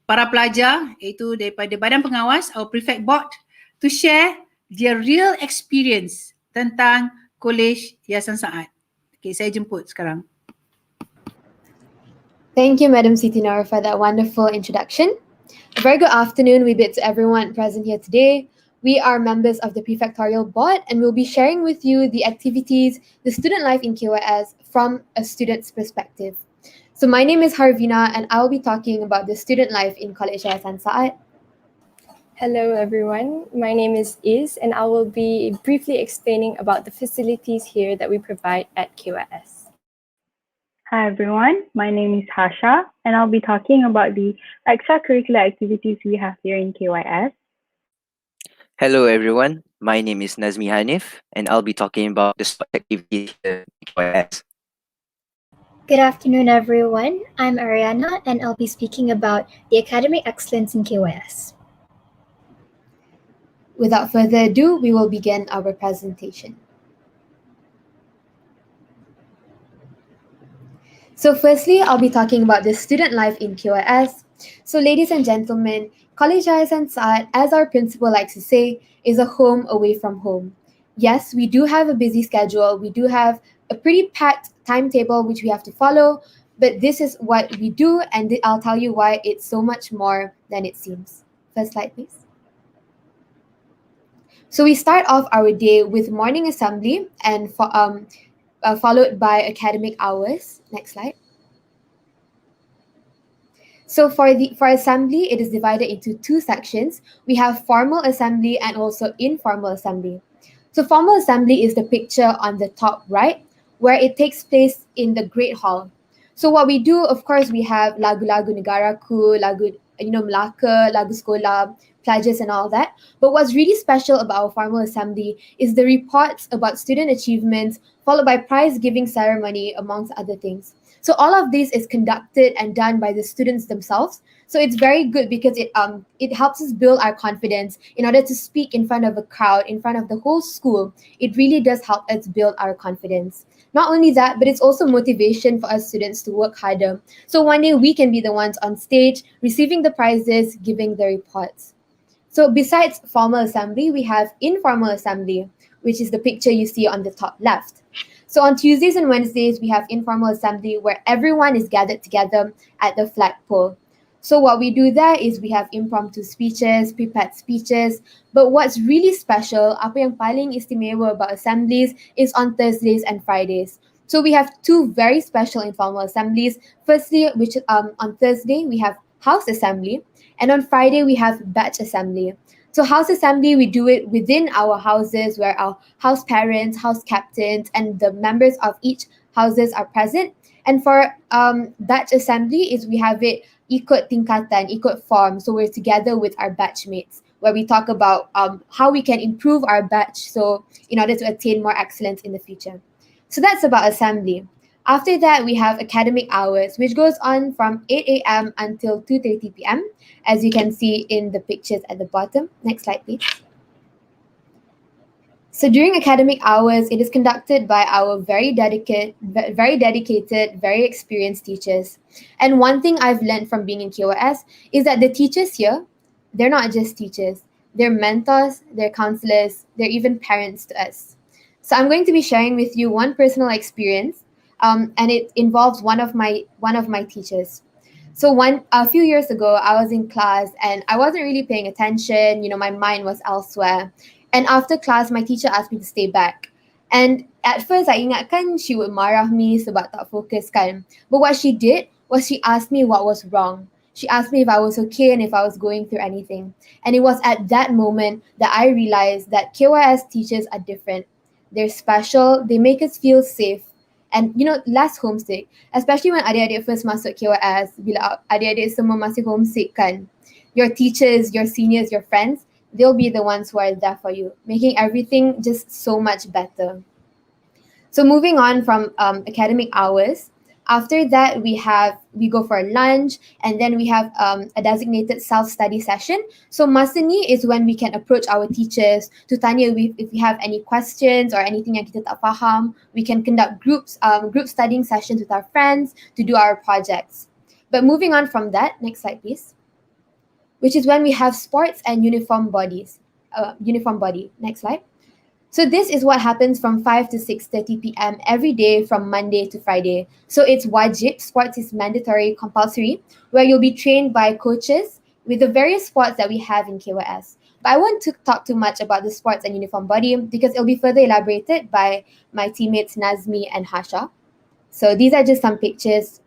para pelajar iaitu daripada Badan Pengawas, our prefect board, to share their real experience tentang Kolej Yayasan Saad. Okay, saya jemput sekarang. Thank you, Madam Siti Noor, for that wonderful introduction. A very good afternoon we bid to everyone present here today. We are members of the prefectorial board and will be sharing with you the activities, the student life in KYS from a student's perspective. So my name is Harvina and I will be talking about the student life in College Yayasan Saad. Hello everyone, my name is Iz and I will be briefly explaining about the facilities here that we provide at KYS. Hi everyone, my name is Hasha and I'll be talking about the extracurricular activities we have here in KYS. Hello everyone, my name is Nazmi Hanif and I'll be talking about the sport activities here in KYS. Good afternoon everyone, I'm Ariana and I'll be speaking about the academic excellence in KYS. Without further ado, we will begin our presentation. So firstly, I'll be talking about the student life in KYS. So ladies and gentlemen, College Yayasan Saad, as our principal likes to say, is a home away from home. Yes, we do have a busy schedule. We do have a pretty packed timetable which we have to follow, but this is what we do and I'll tell you why it's so much more than it seems. First slide, please. So we start off our day with morning assembly and followed by academic hours. Next slide. So for assembly, it is divided into two sections. We have formal assembly and also informal assembly. So formal assembly is the picture on the top right, where it takes place in the Great Hall. So what we do, of course, we have lagu-lagu negaraku, lagu Melaka, lagu sekolah, pledges and all that. But what's really special about our formal assembly is the reports about student achievements, followed by prize giving ceremony, amongst other things. So all of this is conducted and done by the students themselves. So it's very good because it helps us build our confidence in order to speak in front of a crowd, in front of the whole school. It really does help us build our confidence. Not only that, but it's also motivation for us students to work harder. So one day we can be the ones on stage, receiving the prizes, giving the reports. So besides formal assembly, we have informal assembly, which is the picture you see on the top left. So on Tuesdays and Wednesdays, we have informal assembly where everyone is gathered together at the flagpole. So what we do there is we have impromptu speeches, prepared speeches. But what's really special, apa yang paling istimewa about assemblies is on Thursdays and Fridays. So we have two very special informal assemblies. Firstly, which on Thursday, we have house assembly. And on Friday, we have batch assembly. So house assembly, we do it within our houses where our house parents, house captains, and the members of each houses are present. And for batch assembly is we have it ikut tingkatan, ikut form. So we're together with our batchmates where we talk about how we can improve our batch so in order to attain more excellence in the future. So that's about assembly. After that, we have academic hours, which goes on from 8 a.m. until 2:30 p.m., as you can see in the pictures at the bottom. Next slide, please. So during academic hours, it is conducted by our very dedicated, very experienced teachers. And one thing I've learned from being in KOS is that the teachers here, they're not just teachers. They're mentors, they're counselors, they're even parents to us. So I'm going to be sharing with you one personal experience, and it involves one of my teachers. So a few years ago, I was in class and I wasn't really paying attention. My mind was elsewhere. And after class, my teacher asked me to stay back. And at first, I ingatkan she would marah me sebab tak fokus kan. But what she did was she asked me what was wrong. She asked me if I was okay and if I was going through anything. And it was at that moment that I realized that KYS teachers are different. They're special. They make us feel safe. And less homesick. Especially when adik-adik first masuk KYS, bila adik-adik semua masih homesick kan. Your teachers, your seniors, your friends, they'll be the ones who are there for you, making everything just so much better. So moving on from academic hours, after that we go for lunch, and then we have a designated self-study session. So masa ni is when we can approach our teachers to tanya if we have any questions or anything yang kita tak faham. We can conduct group studying sessions with our friends to do our projects. But moving on from that, next slide please, which is when we have sports and uniform body. Next slide. So this is what happens from 5 to 6:30 p.m. every day from Monday to Friday. So it's wajib, sports is mandatory, compulsory, where you'll be trained by coaches with the various sports that we have in KYS. But I won't talk too much about the sports and uniform body because it'll be further elaborated by my teammates Nazmi and Hasha. So these are just some pictures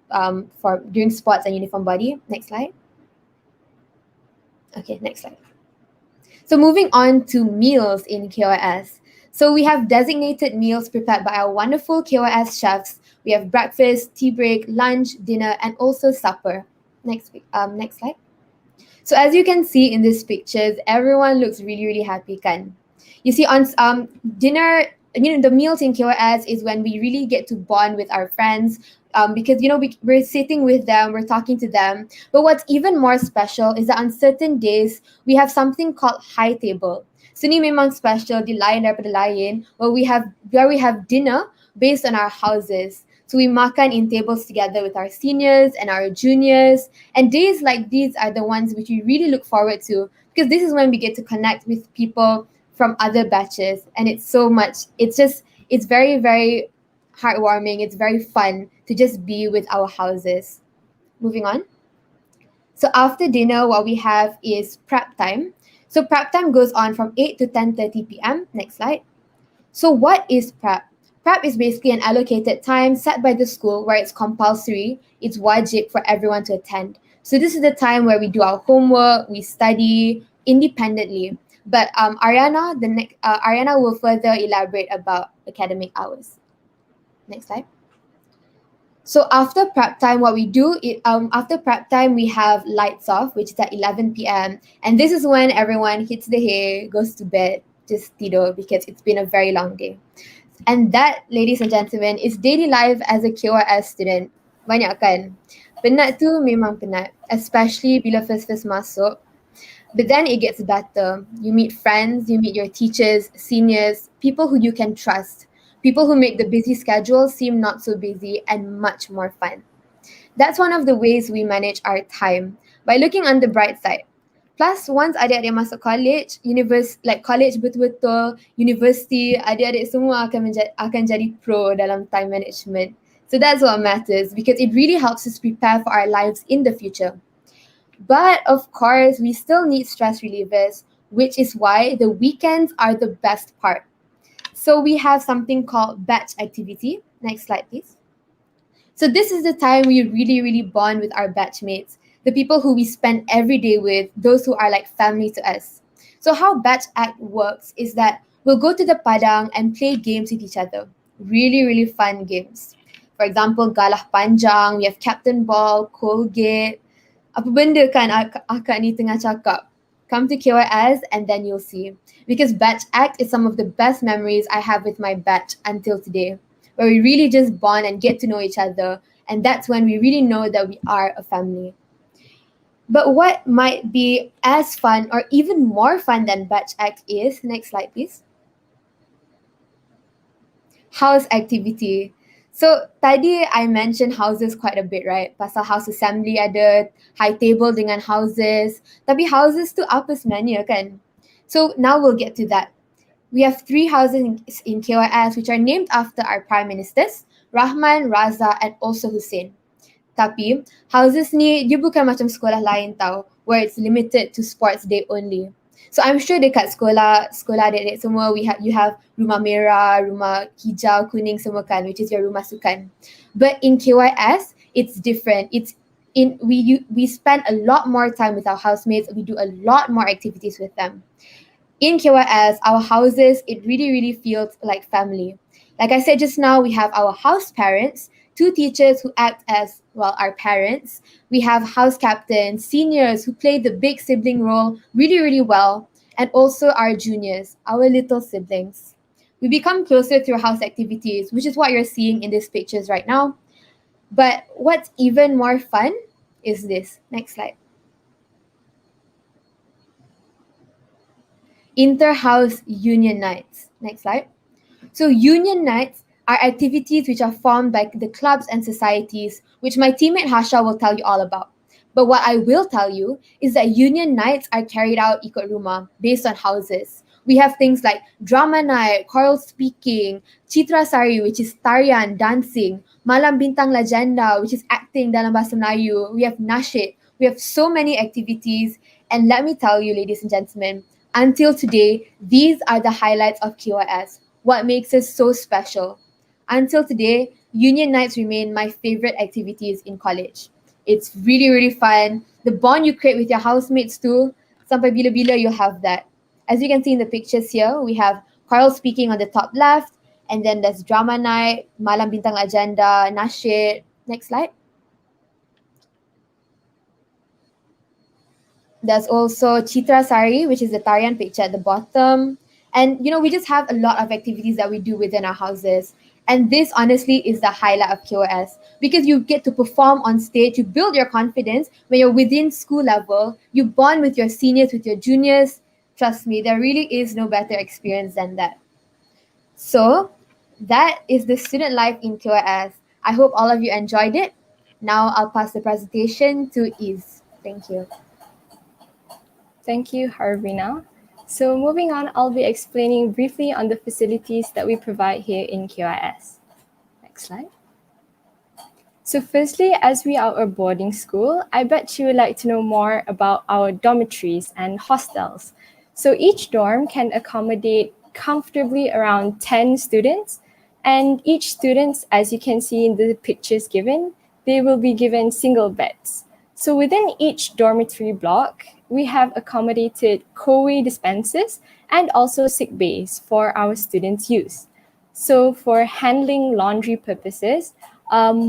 for during sports and uniform body. Next slide. Okay, next slide. So moving on to meals in KOS. So we have designated meals prepared by our wonderful KOS chefs. We have breakfast, tea break, lunch, dinner, and also supper. Next slide. So as you can see in these pictures, everyone looks really, really happy, kan? You see on dinner, the meals in KOS is when we really get to bond with our friends because, we're sitting with them, we're talking to them. But what's even more special is that on certain days, we have something called high table. So ni memang special, di lain daripada lain, where we have dinner based on our houses. So we makan in tables together with our seniors and our juniors. And days like these are the ones which we really look forward to because this is when we get to connect with people from other batches. And it's very, very heartwarming. It's very fun to just be with our houses. Moving on. So after dinner, what we have is prep time. So prep time goes on from 8 to 10:30 p.m. Next slide. So what is prep? Prep is basically an allocated time set by the school where it's compulsory, it's wajib for everyone to attend. So this is the time where we do our homework, we study independently. But Ariana will further elaborate about academic hours. Next slide. So after prep time, what we do, after prep time, we have lights off, which is at 11 p.m. And this is when everyone hits the hay, goes to bed, just tidur because it's been a very long day. And that, ladies and gentlemen, is daily life as a KOS student. Banyak kan? Penat tu memang penat, especially bila first masuk. But then it gets better. You meet friends, you meet your teachers, seniors, people who you can trust, people who make the busy schedule seem not so busy and much more fun. That's one of the ways we manage our time, by looking on the bright side. Plus, once adik-adik masuk college, college betul-betul, university, adik-adik semua akan jadi pro dalam time management. So that's what matters because it really helps us prepare for our lives in the future. But of course, we still need stress relievers, which is why the weekends are the best part. So we have something called batch activity. Next slide, please. So this is the time we really, really bond with our batchmates, the people who we spend every day with, those who are like family to us. So how batch act works is that we'll go to the padang and play games with each other. Really, really fun games. For example, Galah Panjang, we have Captain Ball, Colgate. Apa benda kan akak ni tengah cakap? Come to KYS and then you'll see. Because batch act is some of the best memories I have with my batch until today, where we really just bond and get to know each other. And that's when we really know that we are a family. But what might be as fun or even more fun than batch act is, next slide please, house activity. So tadi I mentioned houses quite a bit, right? Pasal house assembly ada, high table dengan houses. Tapi houses tu apa sebenarnya kan? So now we'll get to that. We have 3 houses in KYS which are named after our prime ministers, Rahman, Raza and also Hussein. Tapi houses ni dia bukan macam sekolah lain tau, where it's limited to sports day only. So I'm sure dekat sekolah adik-adik semua you have rumah merah, rumah hijau, kuning semua kan, which is your rumah sukan. But in KYS, it's different. We spend a lot more time with our housemates. We do a lot more activities with them. In KYS, our houses, it really, really feels like family. Like I said just now, we have our house parents, 2 teachers who act as, well, our parents. We have house captains, seniors who play the big sibling role really, really well, and also our juniors, our little siblings. We become closer through house activities, which is what you're seeing in these pictures right now. But what's even more fun is this. Next slide. Inter-house union nights. Next slide. So union nights are activities which are formed by the clubs and societies, which my teammate Hasha will tell you all about. But what I will tell you is that union nights are carried out ikut rumah, based on houses. We have things like drama night, choral speaking, Citra Sari, which is tarian, dancing, Malam Bintang Legenda, which is acting dalam bahasa Melayu. We have nasyid. We have so many activities. And let me tell you, ladies and gentlemen, Until today, these are the highlights of KYS, what makes us so special. Until today, union nights remain my favorite activities in college. It's really, really fun. The bond you create with your housemates too, sampai bila-bila you'll have that. As you can see in the pictures here, we have Carl speaking on the top left, and then there's drama night, Malam Bintang Agenda, Nasyid. Next slide. There's also Chitra Sari, which is the Tarian picture at the bottom. And we just have a lot of activities that we do within our houses. And this honestly is the highlight of KOS because you get to perform on stage, you build your confidence when you're within school level, you bond with your seniors, with your juniors. Trust me, there really is no better experience than that. So that is the student life in KOS. I hope all of you enjoyed it. Now I'll pass the presentation to Iz. Thank you. Thank you, Harvina. So moving on, I'll be explaining briefly on the facilities that we provide here in KYS. Next slide. So firstly, as we are a boarding school, I bet you would like to know more about our dormitories and hostels. So each dorm can accommodate comfortably around 10 students, and each student, as you can see in the pictures given, they will be given single beds. So within each dormitory block, we have accommodated co-way dispensers and also sick bays for our students' use. So for handling laundry purposes,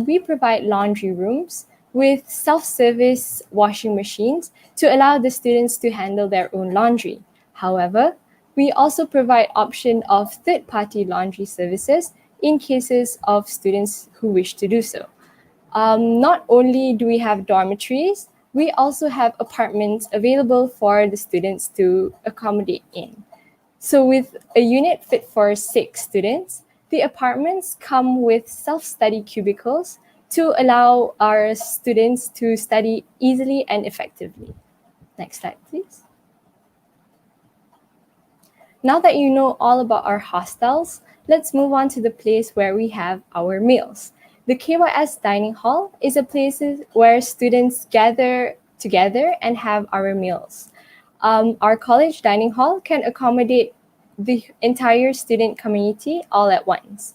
we provide laundry rooms with self-service washing machines to allow the students to handle their own laundry. However, we also provide option of third-party laundry services in cases of students who wish to do so. Not only do we have dormitories, we also have apartments available for the students to accommodate in. So with a unit fit for 6 students, the apartments come with self-study cubicles to allow our students to study easily and effectively. Next slide, please. Now that you know all about our hostels, let's move on to the place where we have our meals. The KYS dining hall is a place where students gather together and have our meals. Our college dining hall can accommodate the entire student community all at once.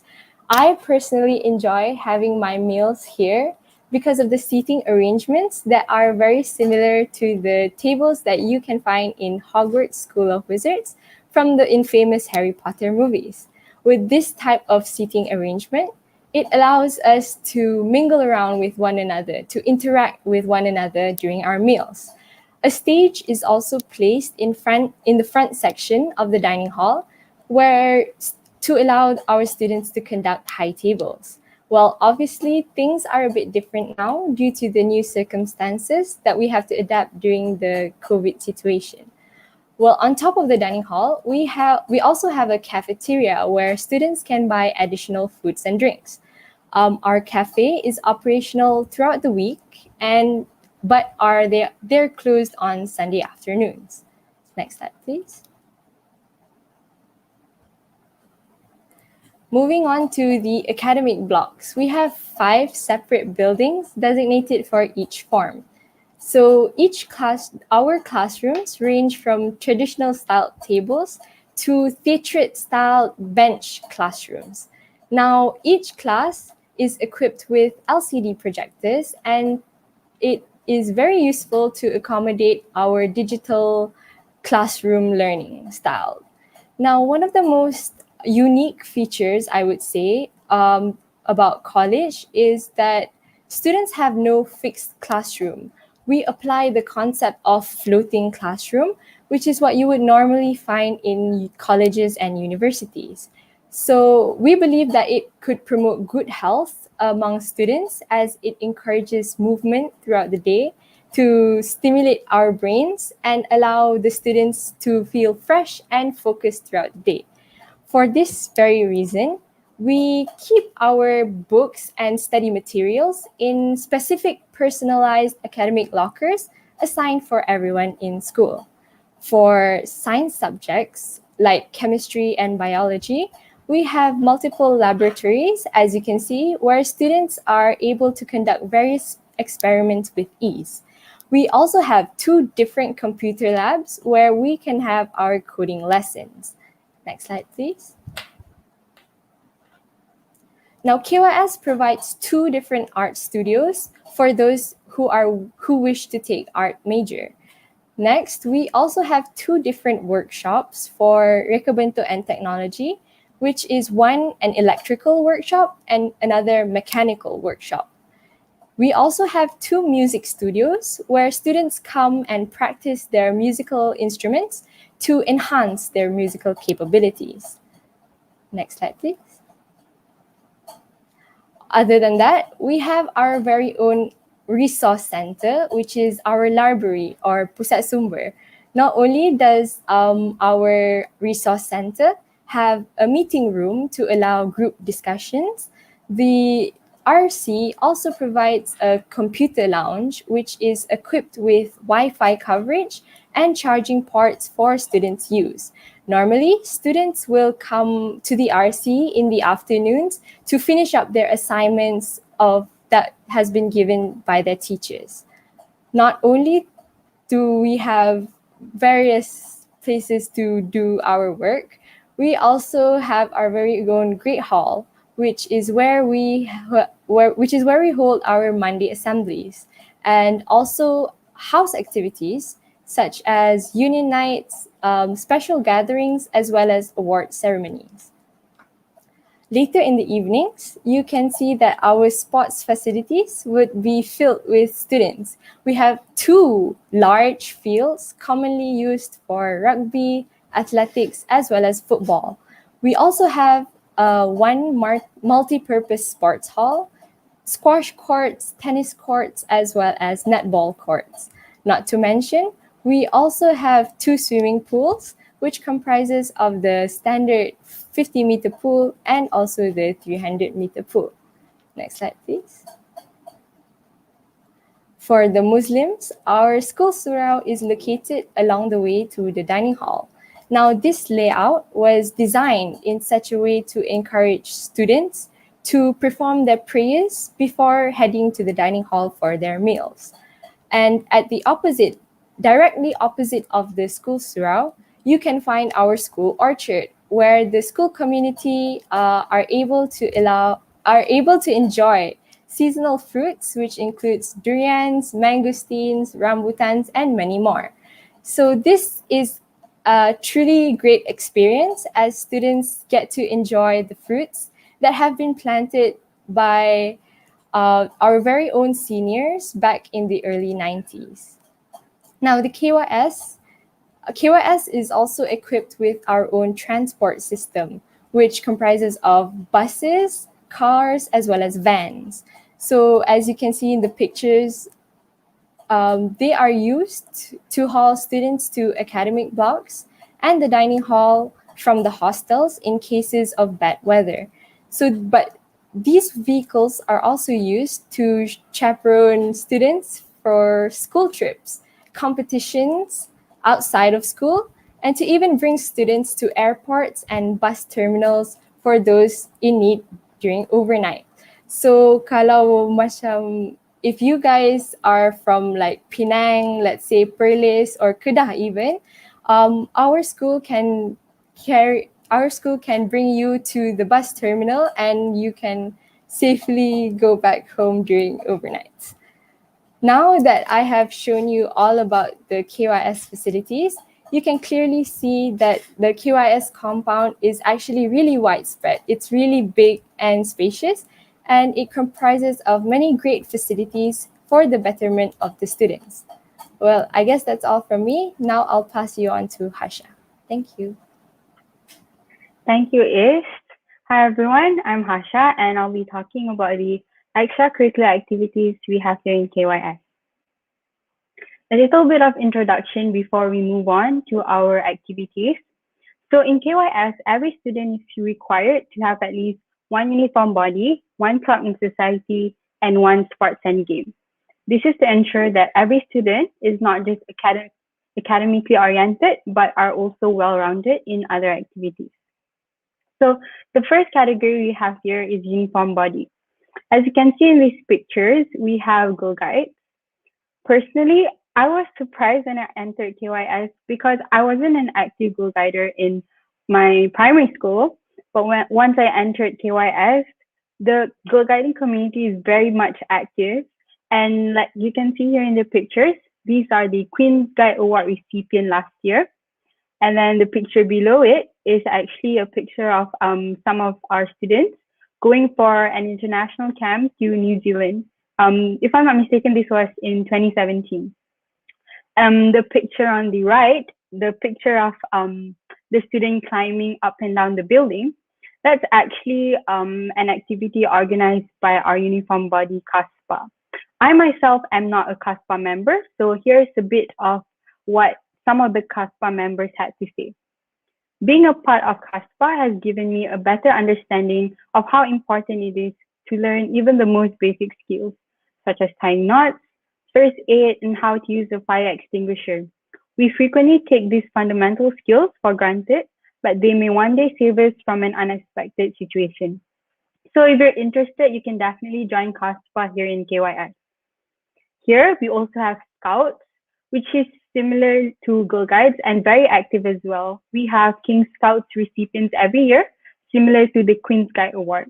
I personally enjoy having my meals here because of the seating arrangements that are very similar to the tables that you can find in Hogwarts School of Wizards from the infamous Harry Potter movies. With this type of seating arrangement, it allows us to mingle around with one another, to interact with one another during our meals. A stage is also placed in the front section of the dining hall to allow our students to conduct high tables. Well, obviously, things are a bit different now due to the new circumstances that we have to adapt during the COVID situation. Well, on top of the dining hall, we also have a cafeteria where students can buy additional foods and drinks. Our cafe is operational throughout the week, but they're closed on Sunday afternoons. Next slide, please. Moving on to the academic blocks, we have 5 separate buildings designated for each form. So our classrooms range from traditional style tables to theatre style bench classrooms. Now, each class is equipped with LCD projectors, and it is very useful to accommodate our digital classroom learning style. Now, one of the most unique features, I would say, about college is that students have no fixed classroom. We apply the concept of floating classroom, which is what you would normally find in colleges and universities. So we believe that it could promote good health among students as it encourages movement throughout the day to stimulate our brains and allow the students to feel fresh and focused throughout the day. For this very reason, we keep our books and study materials in specific personalized academic lockers assigned for everyone in school. For science subjects like chemistry and biology, we have multiple laboratories, as you can see, where students are able to conduct various experiments with ease. We also have 2 different computer labs where we can have our coding lessons. Next slide, please. Now, KYS provides 2 different art studios for those who wish to take art major. Next, we also have 2 different workshops for Recobento and Technology, which is one an electrical workshop and another mechanical workshop. We also have 2 music studios where students come and practice their musical instruments to enhance their musical capabilities. Next slide, please. Other than that, we have our very own resource center, which is our library or pusat sumber. Not only does our resource center have a meeting room to allow group discussions, the RC also provides a computer lounge, which is equipped with Wi-Fi coverage and charging ports for students' use. Normally, students will come to the RC in the afternoons to finish up their assignments that has been given by their teachers. Not only do we have various places to do our work, we also have our very own Great Hall, which is where we hold our Monday assemblies, and also house activities such as union nights, special gatherings, as well as award ceremonies. Later in the evenings, you can see that our sports facilities would be filled with students. We have 2 large fields commonly used for rugby, athletics, as well as football. We also have one multi-purpose sports hall, squash courts, tennis courts, as well as netball courts. Not to mention, we also have 2 swimming pools, which comprises of the standard 50-meter pool and also the 300-meter pool. Next slide, please. For the Muslims, our school surau is located along the way to the dining hall. Now, this layout was designed in such a way to encourage students to perform their prayers before heading to the dining hall for their meals. And at the opposite, directly opposite of the school surau, you can find our school orchard, where the school community are able to enjoy seasonal fruits, which includes durians, mangosteens, rambutans, and many more. So this is a truly great experience as students get to enjoy the fruits that have been planted by our very own seniors back in the early 90s. Now, the KYS is also equipped with our own transport system, which comprises of buses, cars, as well as vans. So as you can see in the pictures, they are used to haul students to academic blocks and the dining hall from the hostels in cases of bad weather. But these vehicles are also used to chaperone students for school trips, competitions outside of school, and to even bring students to airports and bus terminals for those in need during overnight. So kalau macam if you guys are from like Penang, let's say Perlis or Kedah even, our school can bring you to the bus terminal and you can safely go back home during overnights. Now that I have shown you all about the KYS facilities, you can clearly see that the KYS compound is actually really widespread. It's really big and spacious, and it comprises of many great facilities for the betterment of the students. Well, I guess that's all from me. Now I'll pass you on to Hasha. Thank you. Thank you, Ist. Hi, everyone. I'm Hasha, and I'll be talking about the extracurricular activities we have here in KYS. A little bit of introduction before we move on to our activities. So in KYS, every student is required to have at least one uniform body, one club in society, and one sports and game. This is to ensure that every student is not just academically oriented, but are also well-rounded in other activities. So the first category we have here is uniform body. As you can see in these pictures, we have Girl Guides. Personally, I was surprised when I entered KYS because I wasn't an active Girl Guider in my primary school. But once I entered KYS, the Girl Guiding community is very much active. And like you can see here in the pictures, these are the Queen's Guide Award recipient last year. And then the picture below it is actually a picture of some of our students going for an international camp to New Zealand. If I'm not mistaken, this was in 2017. The picture on the right, the picture of the student climbing up and down the building, that's actually an activity organized by our uniform body, CASPA. I myself am not a CASPA member, so here's a bit of what some of the CASPA members had to say. Being a part of CASPA has given me a better understanding of how important it is to learn even the most basic skills, such as tying knots, first aid, and how to use a fire extinguisher. We frequently take these fundamental skills for granted, but they may one day save us from an unexpected situation. So if you're interested, you can definitely join CASPA here in KYS. Here, we also have Scouts, which is similar to Girl Guides and very active as well. We have King Scouts recipients every year, similar to the Queen's Guide Award.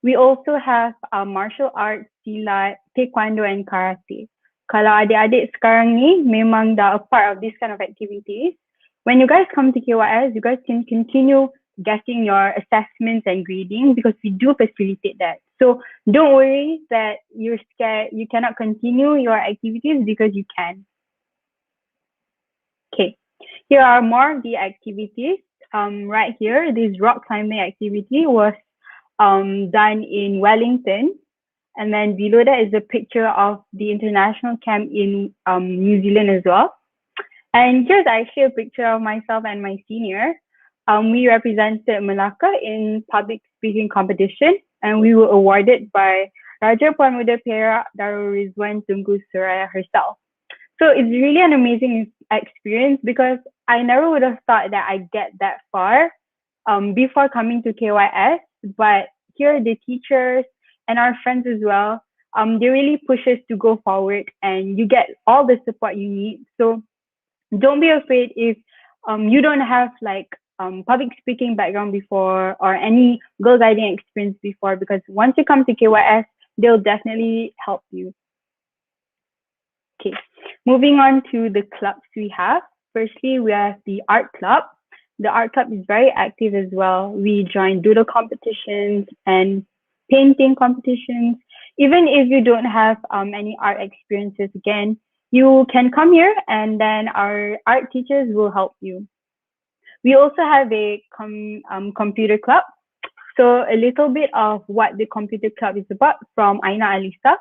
We also have martial arts, silat, taekwondo, and karate. Kalau adik-adik sekarang ni memang dah a part of this kind of activities, when you guys come to KYS, you guys can continue getting your assessments and grading because we do facilitate that. So don't worry that you're scared, you cannot continue your activities because you can. Okay, here are more of the activities. Right here, this rock climbing activity was done in Wellington. And then below that is a picture of the international camp in New Zealand as well. And here's actually a picture of myself and my senior. We represented Melaka in public speaking competition, and we were awarded by Raja Puan Muda Perak Darul Rizwan Tunku Suraya herself. So it's really an amazing experience because I never would have thought that I'd get that far before coming to KYS. But here, the teachers and our friends as well, they really push us to go forward, and you get all the support you need. So don't be afraid if you don't have like public speaking background before or any girl guiding experience before, because once you come to KYS, they'll definitely help you. Okay, moving on to the clubs we have. Firstly, we have the art club. The art club is very active as well. We join doodle competitions and painting competitions. Even if you don't have any art experiences, again, you can come here and then our art teachers will help you. We also have a computer club. So a little bit of what the computer club is about from Aina Alisa.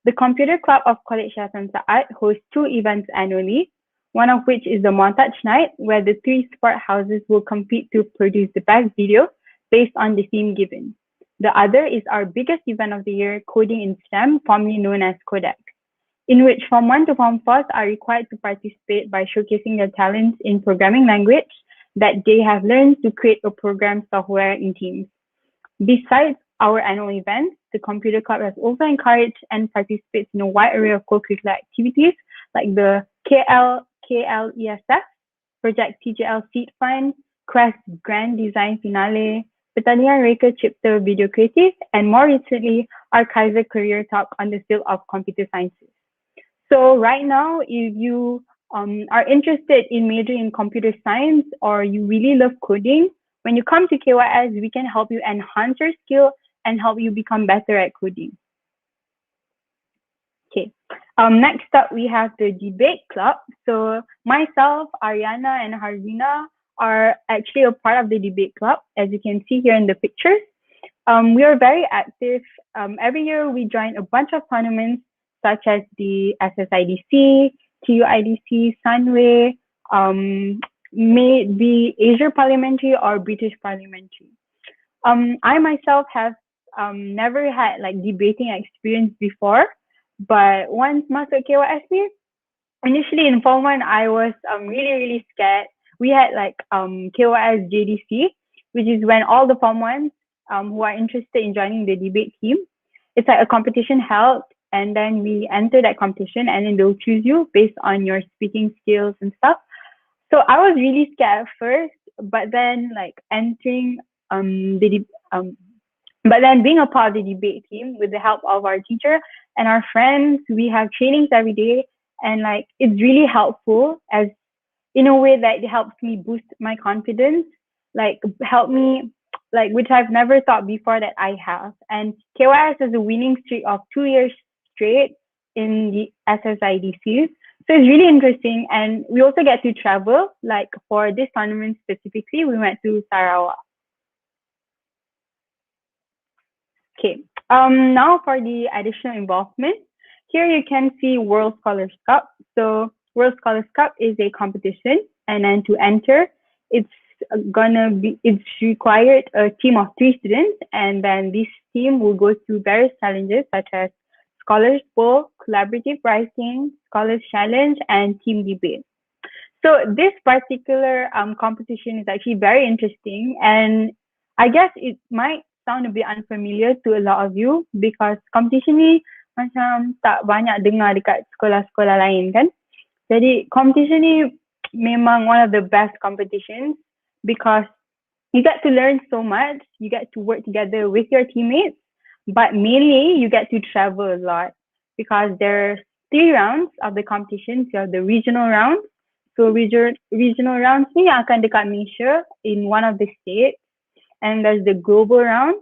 The Computer Club of College Syaitan Saad hosts 2 events annually, one of which is the Montage Night, where the 3 sport houses will compete to produce the best video based on the theme given. The other is our biggest event of the year, Coding in STEM, formerly known as Kodak, in which Form 1 to Form 4s are required to participate by showcasing their talents in programming language that they have learned to create a program software in teams. Besides our annual events, the Computer Club has also encouraged and participates in a wide array of co-curricular activities like the KLESF, Project TJL Seed Fund, Quest Grand Design Finale, Pertanian Reka Cipta Video Creative, and more recently, our Kaiser Career Talk on the field of computer sciences. So right now, if you are interested in majoring in computer science or you really love coding, when you come to KYS, we can help you enhance your skill and help you become better at coding. Okay, next up we have the debate club. So myself, Ariana, and Harvina are actually a part of the debate club, as you can see here in the pictures. We are very active. Every year we join a bunch of tournaments such as the SSIDC, TUIDC, Sunway, may be Asia Parliamentary or British Parliamentary. I myself have never had like debating experience before, but once masuk KYSP, initially in Form 1, I was really scared. We had like KYS JDC, which is when all the Form 1s who are interested in joining the debate team, it's like a competition held, and then we enter that competition, and then they'll choose you based on your speaking skills and stuff. So I was really scared at first, but then like entering but then being a part of the debate team with the help of our teacher and our friends, we have trainings every day, and like it's really helpful as in a way that it helps me boost my confidence, like help me like which I've never thought before that I have. And KYS has a winning streak of 2 years straight in the SSIDCs. So it's really interesting, and we also get to travel. Like for this tournament specifically, we went to Sarawak. Okay. Now for the additional involvement. Here you can see World Scholars Cup. So World Scholars Cup is a competition, and then to enter, it's required a team of 3 students, and then this team will go through various challenges such as Scholars Bowl, Collaborative Writing, Scholars Challenge, and Team Debate. So this particular competition is actually very interesting, and I guess it might sound a bit unfamiliar to a lot of you because competition ni macam tak banyak dengar dekat sekolah-sekolah lain kan. Jadi competition ni memang one of the best competitions because you get to learn so much, you get to work together with your teammates, but mainly you get to travel a lot because there's 3 rounds of the competition. You have the regional rounds. So regional rounds ni akan dekat Malaysia in one of the states, and there's the global round.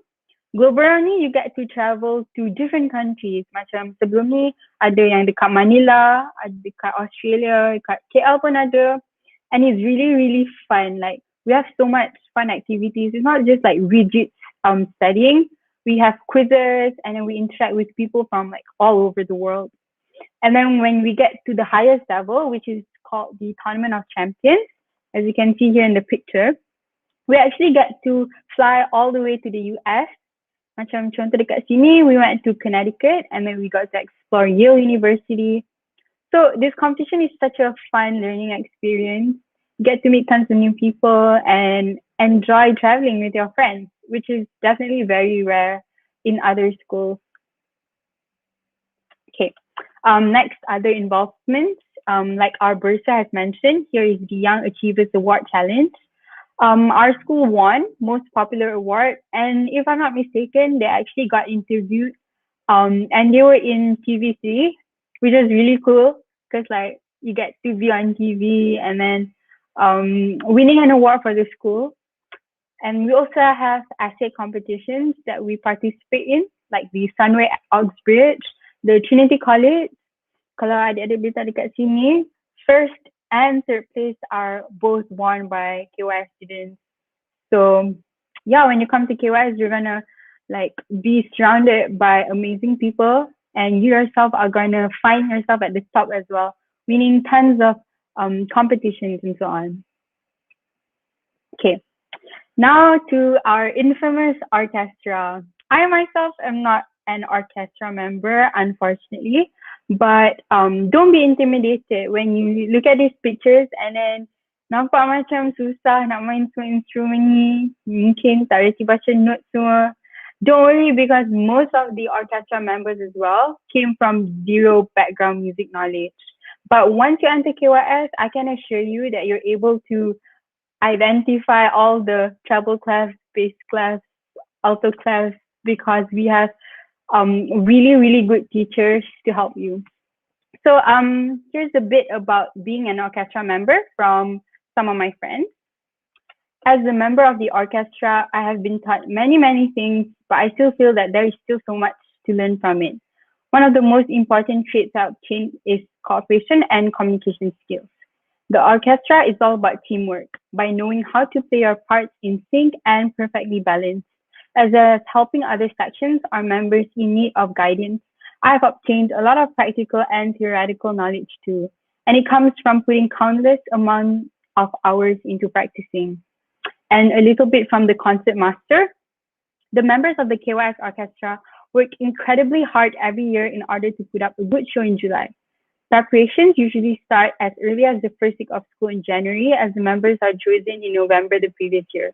Global round ni you get to travel to different countries. Macam sebelum ni ada yang dekat Manila, ada dekat Australia, dekat KL pun ada, and it's really really fun. Like we have so much fun activities. It's not just like rigid studying. We have quizzes, and then we interact with people from like all over the world. And then when we get to the highest level, which is called the Tournament of Champions, as you can see here in the picture, we actually get to fly all the way to the US. Macam contoh dekat sini, we went to Connecticut, and then we got to explore Yale University. So this competition is such a fun learning experience. You get to meet tons of new people and enjoy traveling with your friends, which is definitely very rare in other schools. Okay. Next, other involvements. Like our bursar has mentioned, here is the Young Achievers Award Challenge. Our school won Most Popular Award, and if I'm not mistaken, they actually got interviewed, and they were in TV3, which is really cool because like you get to be on TV and then winning an award for the school. And we also have essay competitions that we participate in, like the Sunway Oxbridge, the Trinity College. Kalau adik-adik boleh tahu dekat sini, first and third place are both won by KYS students. So yeah, when you come to KYS, you're gonna like be surrounded by amazing people, and you yourself are gonna find yourself at the top as well, winning tons of competitions and so on. Okay, now to our infamous orchestra. I myself am not an orchestra member, unfortunately, but don't be intimidated when you look at these pictures and then nampak macam susah nak main semua instrumen ni, mungkin tak reti baca note semua. Don't worry, because most of the orchestra members as well came from zero background music knowledge. But once you enter KYS, I can assure you that you're able to identify all the treble clef, bass clef, alto clef, because we have really, really good teachers to help you. So here's a bit about being an orchestra member from some of my friends. As a member of the orchestra, I have been taught many, many things, but I still feel that there is still so much to learn from it. One of the most important traits I've obtained is cooperation and communication skills. The orchestra is all about teamwork, by knowing how to play your parts in sync and perfectly balanced. As well as helping other sections or members in need of guidance, I have obtained a lot of practical and theoretical knowledge too, and it comes from putting countless amount of hours into practicing. And a little bit from the concert master. The members of the KYS orchestra work incredibly hard every year in order to put up a good show in July. Preparations usually start as early as the first week of school in January, as the members are chosen in November the previous year.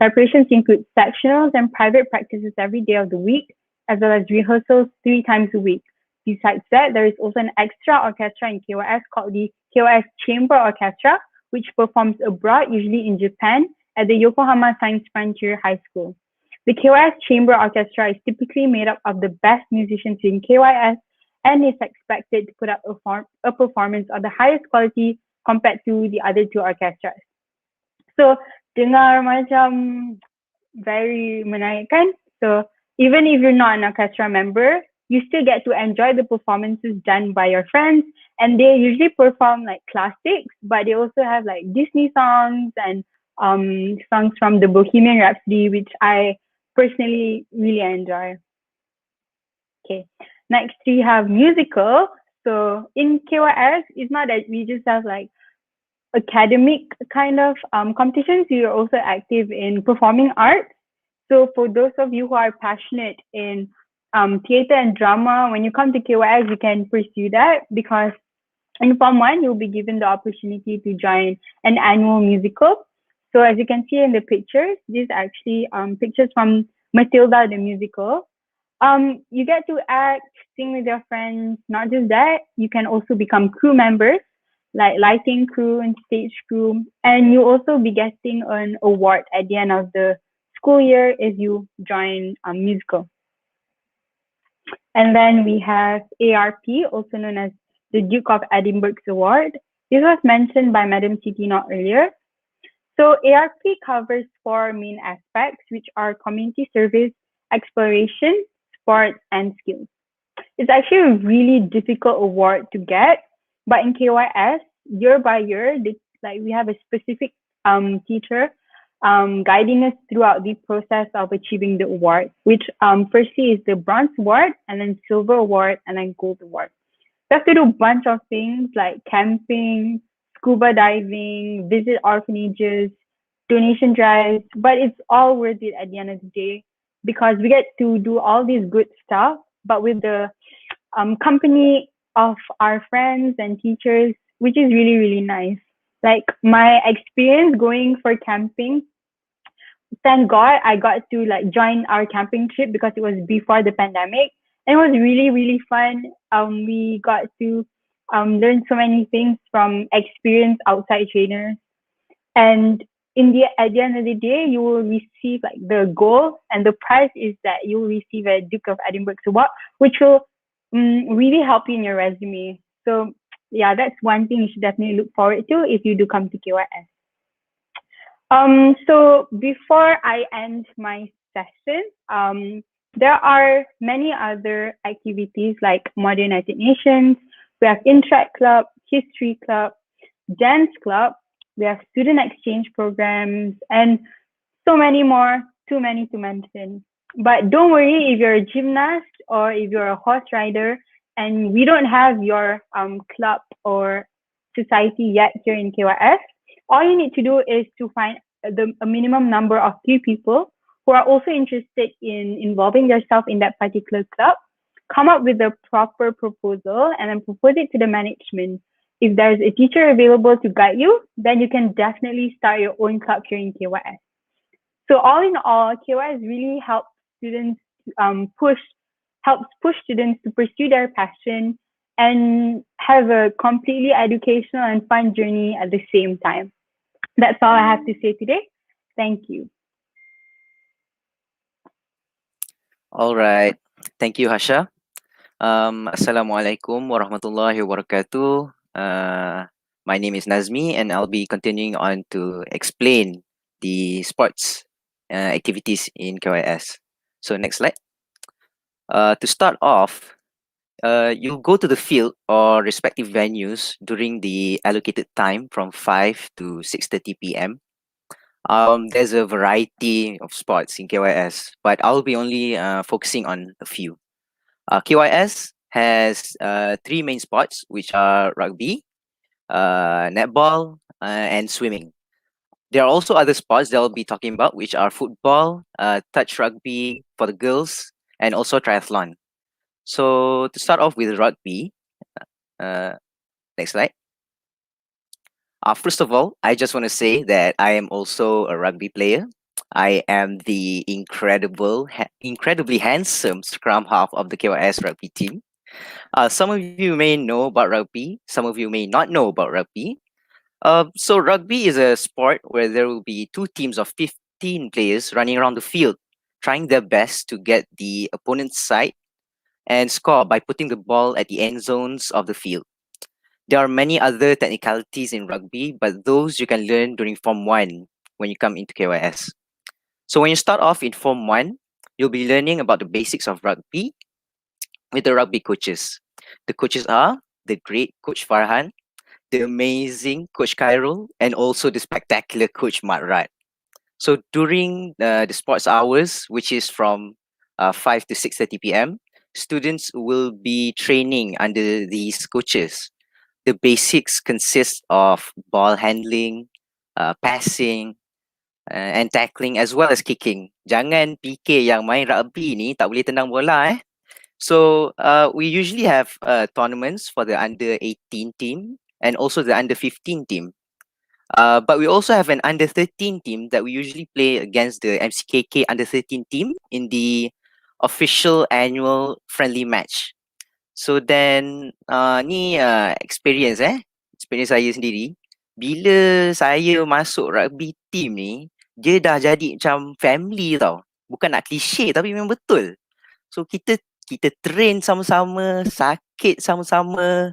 Preparations include sectionals and private practices every day of the week, as well as rehearsals 3 times a week. besides that, there is also an extra orchestra in KYS called the KYS Chamber Orchestra, which performs abroad, usually in Japan, at the Yokohama Science Frontier High School. The KYS Chamber Orchestra is typically made up of the best musicians in KYS and is expected to put up a performance of the highest quality compared to the other two orchestras. So, dengar macam very menarik kan? So, even if you're not an orchestra member, you still get to enjoy the performances done by your friends, and they usually perform like classics, but they also have like Disney songs and songs from the Bohemian Rhapsody, which I personally really enjoy. Okay, next we have musical. So in KYS, it's not that we just have like academic kind of competitions. We are also active in performing arts. So for those of you who are passionate in theater and drama, when you come to KYS, you can pursue that, because in Form 1, you'll be given the opportunity to join an annual musical. So as you can see in the pictures, these are actually pictures from Matilda the musical. You get to act, sing with your friends. Not just that, you can also become crew members, like lighting crew and stage crew. And you also be getting an award at the end of the school year if you join musical. And then we have ARP, also known as the Duke of Edinburgh's Award. This was mentioned by Madam Siti Not earlier. So ARP covers 4 main aspects, which are community service, exploration, sports, and skills. It's actually a really difficult award to get, but in KYS, year by year, we have a specific teacher guiding us throughout the process of achieving the award, which firstly is the Bronze Award, and then Silver Award, and then Gold Award. You have to do a bunch of things like camping, scuba diving, visit orphanages, donation drives, but it's all worth it at the end of the day, because we get to do all these good stuff, but with the company of our friends and teachers, which is really, really nice. Like my experience going for camping, thank God I got to like join our camping trip because it was before the pandemic. And it was really, really fun. We got to learn so many things from experienced outside trainers. And at the end of the day, you will receive like the goal, and the prize is that you will receive a Duke of Edinburgh's Award, which will really help you in your resume. So yeah, that's one thing you should definitely look forward to if you do come to KYS. So before I end my session, there are many other activities like Modern United Nations. We have Interact Club, History Club, Dance Club. We have student exchange programs, and so many more, too many to mention. But don't worry if you're a gymnast or if you're a horse rider and we don't have your club or society yet here in KYS. All you need to do is to find a minimum number of 3 people who are also interested in involving themselves in that particular club, come up with a proper proposal, and then propose it to the management. If there's a teacher available to guide you, then you can definitely start your own club here in KYS. So all in all, KYS really helps students push students to pursue their passion and have a completely educational and fun journey at the same time. That's all I have to say today. Thank you. All right. Thank you, Hasha. Assalamualaikum warahmatullahi wabarakatuh. My name is Nazmi, and I'll be continuing on to explain the sports activities in KYS. So next slide. To start off, you'll go to the field or respective venues during the allocated time from 5 to 6:30 p.m. There's a variety of sports in KYS, but I'll be only focusing on a few. KYS has 3 main sports, which are rugby, netball, and swimming. There are also other sports that I'll be talking about, which are football, touch rugby for the girls, and also triathlon. So to start off with rugby, next slide. First of all, I just want to say that I am also a rugby player. I am the incredibly handsome scrum half of the KYS rugby team. Some of you may know about rugby, some of you may not know about rugby. So rugby is a sport where there will be two teams of 15 players running around the field, trying their best to get the opponent's side and score by putting the ball at the end zones of the field. There are many other technicalities in rugby, but those you can learn during Form 1 when you come into KYS. So when you start off in Form 1, you'll be learning about the basics of rugby with the rugby coaches. The coaches are the great Coach Farhan, the amazing Coach Khairul, and also the spectacular Coach Matrat. So during the sports hours, which is from 5 to 6:30 p.m., students will be training under these coaches. The basics consist of ball handling, passing, and tackling as well as kicking. Jangan fikir yang main rugby ni tak boleh tendang bola. So we usually have tournaments for the under 18 team and also the under 15 team. But we also have an under 13 team that we usually play against the MCKK under 13 team in the official annual friendly match. So then ni experience saya sendiri. Bila saya masuk rugby team ni, dia dah jadi macam family tau. Bukan nak cliche tapi memang betul. So kita train sama-sama, sakit sama-sama,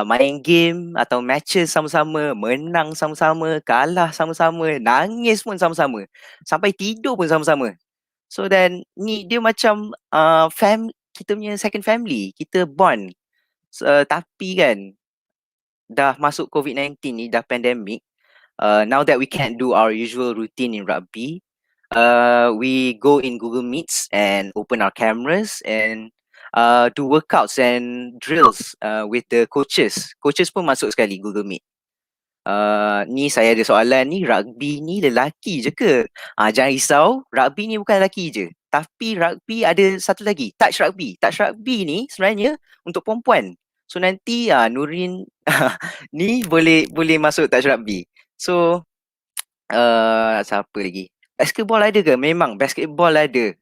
main game atau matches sama-sama, menang sama-sama, kalah sama-sama, nangis pun sama-sama, sampai tidur pun sama-sama. So then ni dia macam kita punya second family, kita bond. Tapi kan dah masuk COVID-19 ni, dah pandemic, now that we can't do our usual routine in rugby, we go in Google Meets and open our cameras and do workouts and drills with the coaches. Coaches pun masuk sekali Google Meet. Ni saya ada soalan ni, rugby ni lelaki je ke? Jangan risau, rugby ni bukan lelaki je. Tapi rugby ada satu lagi, touch rugby. Touch rugby ni sebenarnya untuk perempuan. So nanti Nurin ni boleh masuk touch rugby. So siapa lagi? Basketball ada ke? Memang basketball ada.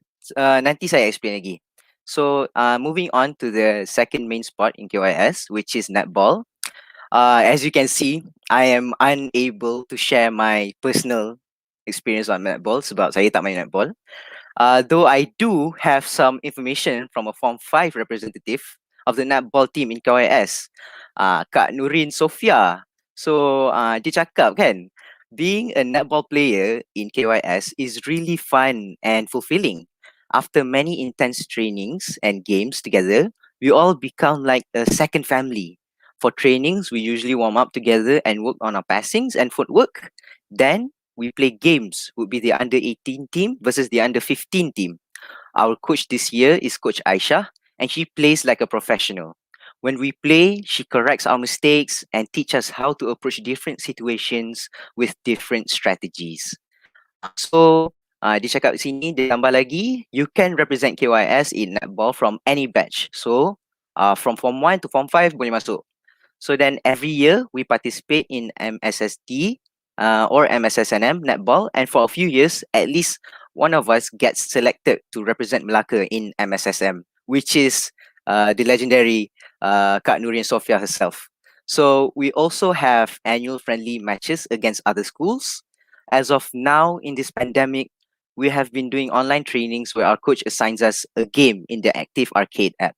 Nanti saya explain lagi. So moving on to the second main sport in KYS, which is netball. As you can see, I am unable to share my personal experience on netball sebab saya tak main netball. Though I do have some information from a Form 5 representative of the netball team in KYS, Kak Nurin Sofia. So dia cakap kan, being a netball player in KYS is really fun and fulfilling. After many intense trainings and games together, we all become like a second family. For trainings, we usually warm up together and work on our passings and footwork. Then we play games, would be the under 18 team versus the under 15 team. Our coach this year is Coach Aisha, and she plays like a professional. When we play, she corrects our mistakes and teaches us how to approach different situations with different strategies. So, dia cakap sini, dia tambah lagi, you can represent KYS in netball from any batch. So, from Form 1 to Form 5 boleh masuk. So then every year we participate in MSSD or MSSNM netball, and for a few years at least one of us gets selected to represent Melaka in MSSM, which is the legendary Kak Nurin Sofia herself. So we also have annual friendly matches against other schools. As of now in this pandemic, we have been doing online trainings where our coach assigns us a game in the Active Arcade app.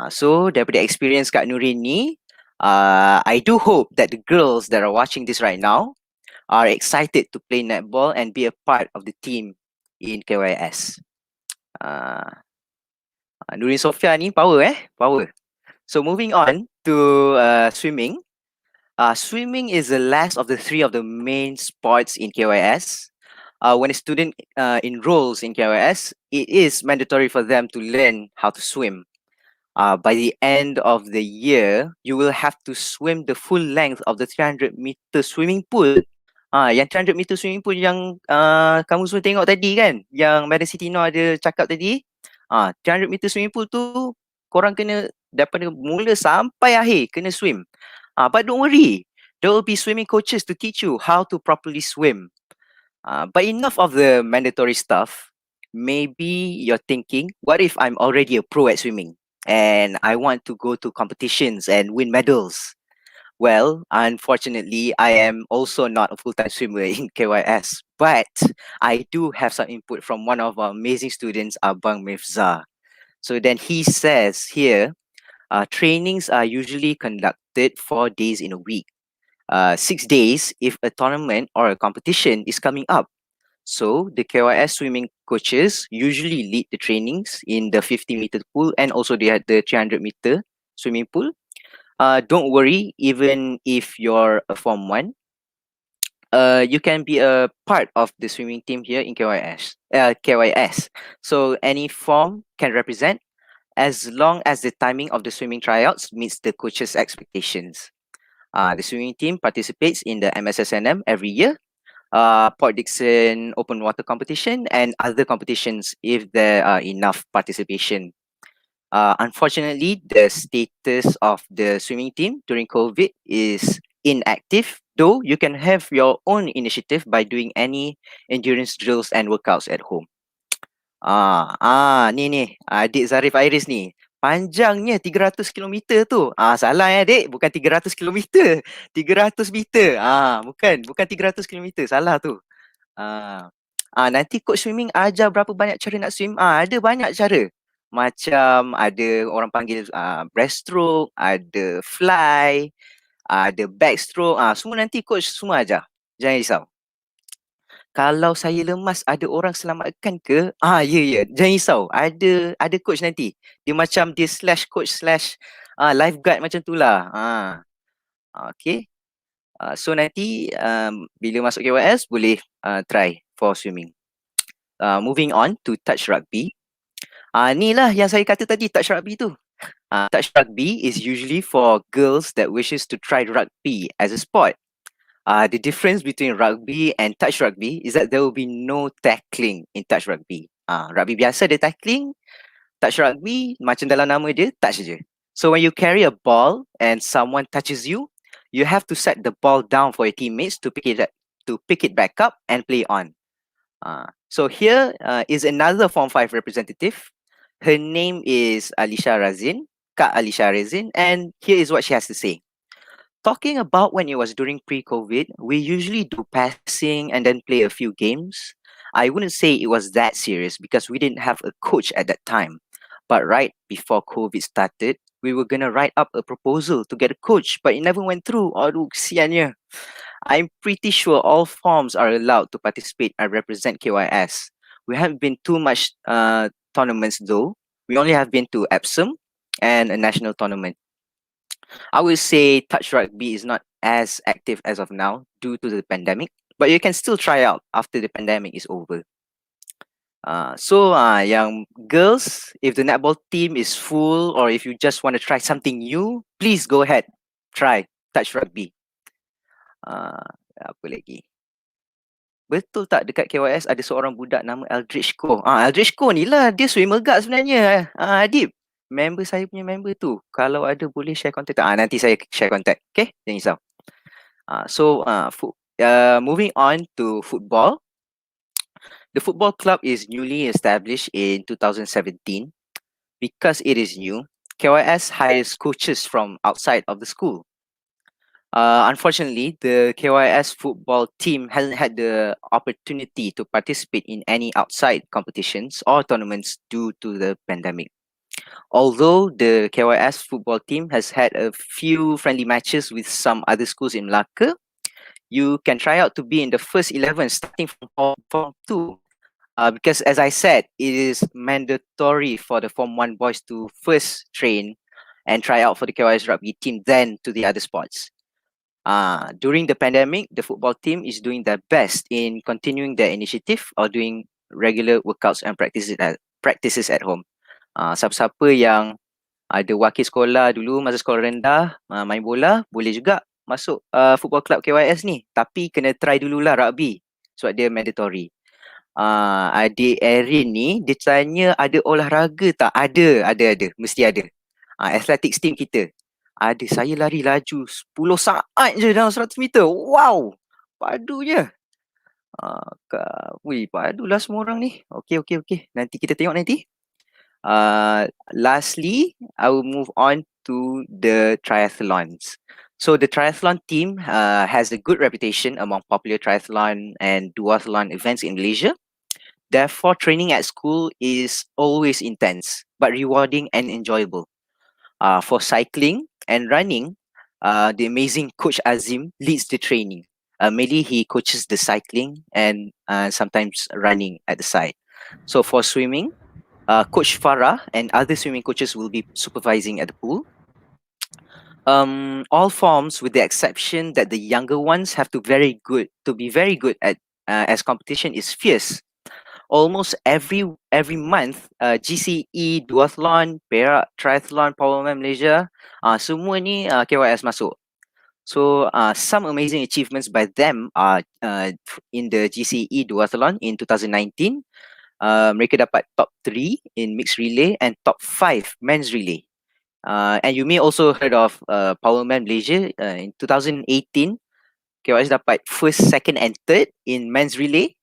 So daripada experience Kak Nurin ni, I do hope that the girls that are watching this right now are excited to play netball and be a part of the team in KYS. Nurin Sofia ni power power. So moving on to swimming. Swimming is the last of the three of the main sports in KYS. When a student enrolls in KYS, it is mandatory for them to learn how to swim. By the end of the year, you will have to swim the full length of the 300-meter swimming pool. Yang 300-meter swimming pool yang kamu semua tengok tadi kan, yang Madam Siti Noh ada cakap tadi. 300-meter swimming pool tu, korang kena daripada mula sampai akhir kena swim. But don't worry, there will be swimming coaches to teach you how to properly swim. But enough of the mandatory stuff. Maybe you're thinking, what if I'm already a pro at swimming? and I want to go to competitions and win medals. Well, unfortunately, I am also not a full-time swimmer in KYS, but I do have some input from one of our amazing students, Abang Mifza. So then he says here, trainings are usually conducted 4 days in a week. 6 days if a tournament or a competition is coming up. So the KYS swimming coaches usually lead the trainings in the 50-meter pool, and also they had the 300-meter swimming pool. Don't worry, even if you're a Form 1, you can be a part of the swimming team here in KYS. So any form can represent, as long as the timing of the swimming tryouts meets the coach's expectations. The swimming team participates in the MSSNM every year, Port Dickson open water competition, and other competitions if there are enough participation. Unfortunately, the status of the swimming team during COVID is inactive, though you can have your own initiative by doing any endurance drills and workouts at home. Ni adik Zarif Iris ni. Panjangnya 300 kilometer tu. Salah ya adik, bukan 300 kilometer. 300 meter. Bukan 300 kilometer. Salah tu. Nanti coach swimming ajar berapa banyak cara nak swim. Ada banyak cara. Macam ada orang panggil breaststroke, ada fly, ada backstroke. Semua nanti coach semua ajar. Jangan risau. Kalau saya lemas, ada orang selamatkan ke? Ya. Jangan risau. Ada coach nanti. Dia macam dia /coach/ lifeguard macam tu lah. Okay. So nanti bila masuk KYS boleh try for swimming. Moving on to touch rugby. Ni lah yang saya kata tadi, touch rugby tu. Touch rugby is usually for girls that wishes to try rugby as a sport. The difference between rugby and touch rugby is that there will be no tackling in touch rugby. Rugby biasa ada tackling, touch rugby macam dalam nama dia, touch je. So when you carry a ball and someone touches you, you have to set the ball down for your teammates to pick it back up and play on. So here is another Form 5 representative. Her name is Alisha Razin, Kak Alisha Razin, and here is what she has to say. Talking about when it was during pre-COVID, we usually do passing and then play a few games. I wouldn't say it was that serious because we didn't have a coach at that time. But right before COVID started, we were going to write up a proposal to get a coach, but it never went through. Aduh, kesiannya. I'm pretty sure all forms are allowed to participate and represent KYS. We haven't been too much tournaments though. We only have been to Epsom and a national tournament. I would say touch rugby is not as active as of now due to the pandemic, but you can still try out after the pandemic is over. So young girls, if the netball team is full or if you just want to try something new, please go ahead, try touch rugby. Apa lagi? Betul tak dekat KYS ada seorang budak nama Eldridge Ko? Eldridge Ko ni lah, dia swimmer guard sebenarnya. Adib, member saya punya member tu. Kalau ada boleh share contact. Nanti saya share contact. Okay, jangan risau. So moving on to football. The football club is newly established in 2017. Because it is new, KYS hires coaches from outside of the school. Unfortunately, the KYS football team hasn't had the opportunity to participate in any outside competitions or tournaments due to the pandemic. Although the KYS football team has had a few friendly matches with some other schools in Malacca, you can try out to be in the first 11 starting from Form 2. Because as I said, it is mandatory for the Form 1 boys to first train and try out for the KYS rugby team, then to the other sports. During the pandemic, the football team is doing their best in continuing their initiative or doing regular workouts and practices at home. Siapa-siapa yang ada wakil sekolah dulu masa sekolah rendah main bola, boleh juga masuk football club KYS ni. Tapi kena try dululah rugby sebab dia mandatory. Adik Erin ni, dia tanya ada olahraga tak? Ada. Mesti ada. Athletics team kita. Ada, saya lari laju 10 saat je dalam 100 meter. Wow! Padunya. Padulah semua orang ni. Okey. Nanti kita tengok nanti. Lastly, I will move on to the triathlons. So the triathlon team has a good reputation among popular triathlon and duathlon events in Malaysia. Therefore, training at school is always intense, but rewarding and enjoyable. For cycling and running, the amazing Coach Azim leads the training. Mainly, he coaches the cycling and sometimes running at the side. So for swimming, Coach Farah and other swimming coaches will be supervising at the pool. All forms, with the exception that the younger ones have to be very good at, as competition is fierce. Almost every month, GCE, Duathlon, Perak, Triathlon, Powerman Malaysia, semua ni KYS masuk. So some amazing achievements by them are in the GCE Duathlon in 2019. Mereka dapat top 3 in mixed relay and top 5 men's relay. And you may also heard of Powerman Malaysia in 2018. KYS dapat first, second and third in men's relay.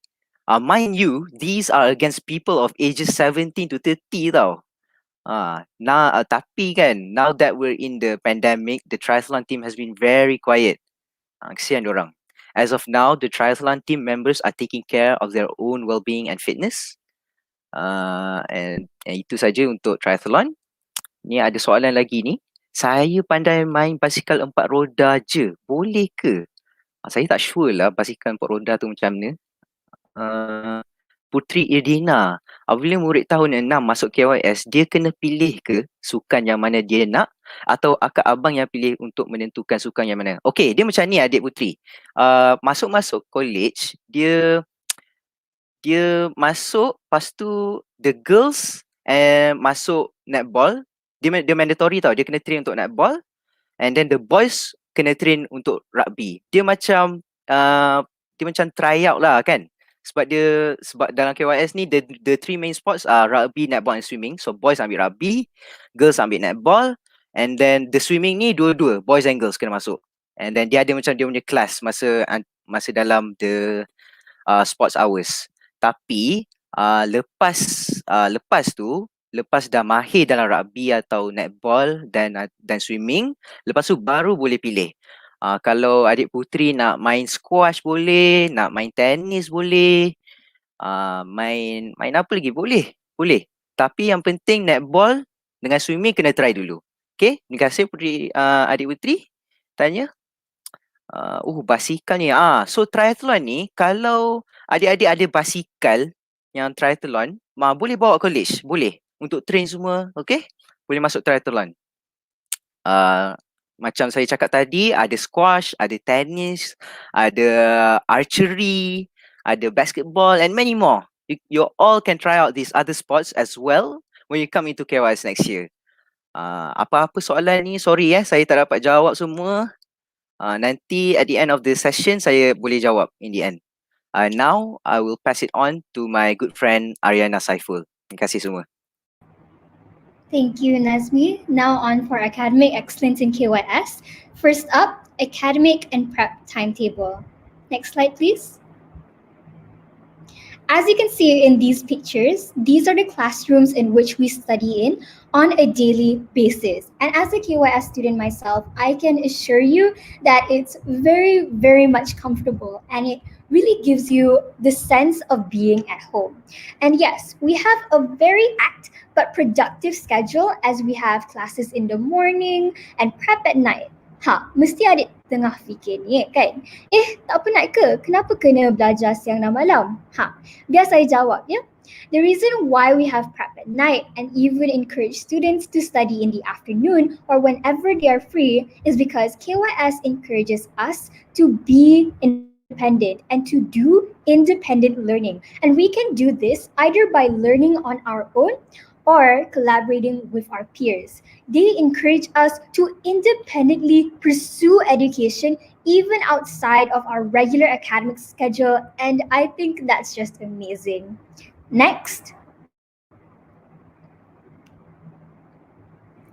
Mind you, these are against people of ages 17 to 30 tau. Tapi kan, now that we're in the pandemic, the triathlon team has been very quiet. Kesian diorang. As of now, the triathlon team members are taking care of their own well-being and fitness. And itu saja untuk triathlon. Ni ada soalan lagi ni. Saya pandai main basikal 4 roda je. Boleh ke? Saya tak sure lah basikal 4 roda tu macam mana. Putri Irdina, apabila murid tahun 6 masuk KYS, dia kena pilih ke sukan yang mana dia nak atau akak abang yang pilih untuk menentukan sukan yang mana? Okey, dia macam ni adik Putri. Masuk-masuk college, dia masuk, lepas tu the girls masuk netball. Dia mandatory tau, dia kena train untuk netball. And then the boys kena train untuk rugby. Dia macam try out lah kan. Sebab dalam KYS ni the three main sports are rugby, netball and swimming. So boys ambil rugby, girls ambil netball, and then the swimming ni dua-dua, boys and girls kena masuk. And then dia ada macam dia punya kelas masa dalam the sports hours. Tapi lepas dah mahir dalam rugby atau netball dan swimming, lepas tu baru boleh pilih. Kalau adik Putri nak main squash boleh, nak main tenis boleh, main apa lagi boleh. Tapi yang penting netball dengan swimming kena try dulu. Okay, terima kasih Putri, adik Putri tanya. Basikal ni. So triathlon ni, kalau adik-adik ada basikal yang triathlon, boleh bawa college, boleh untuk train semua. Okay, boleh masuk triathlon. Macam saya cakap tadi, ada squash, ada tennis, ada archery, ada basketball and many more. You all can try out these other sports as well when you come into KYS next year. Apa-apa soalan ni, sorry saya tak dapat jawab semua. Nanti at the end of the session, saya boleh jawab in the end. Now, I will pass it on to my good friend Ariana Saiful. Terima kasih semua. Thank you, Nazmi. Now on for academic excellence in KYS. First up, academic and prep timetable. Next slide, please. As you can see in these pictures, these are the classrooms in which we study in on a daily basis. And as a KYS student myself, I can assure you that it's very, very much comfortable and it really gives you the sense of being at home. And yes, we have a very packed but productive schedule as we have classes in the morning and prep at night. Mesti adik tengah fikir ni kan? Tak penat ke? Kenapa kena belajar siang dan malam? Biar saya jawab ya. The reason why we have prep at night and even encourage students to study in the afternoon or whenever they are free is because KYS encourages us to be independent and to do independent learning. And we can do this either by learning on our own or collaborating with our peers. They encourage us to independently pursue education even outside of our regular academic schedule, and I think that's just amazing. Next,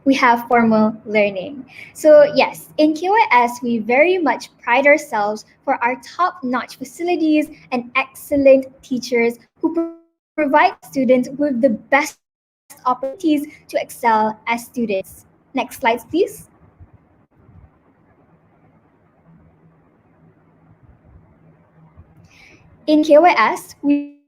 we have formal learning. So yes, in KYS, we very much pride ourselves for our top-notch facilities and excellent teachers who provide students with the best opportunities to excel as students. Next slides, please. In KYS, we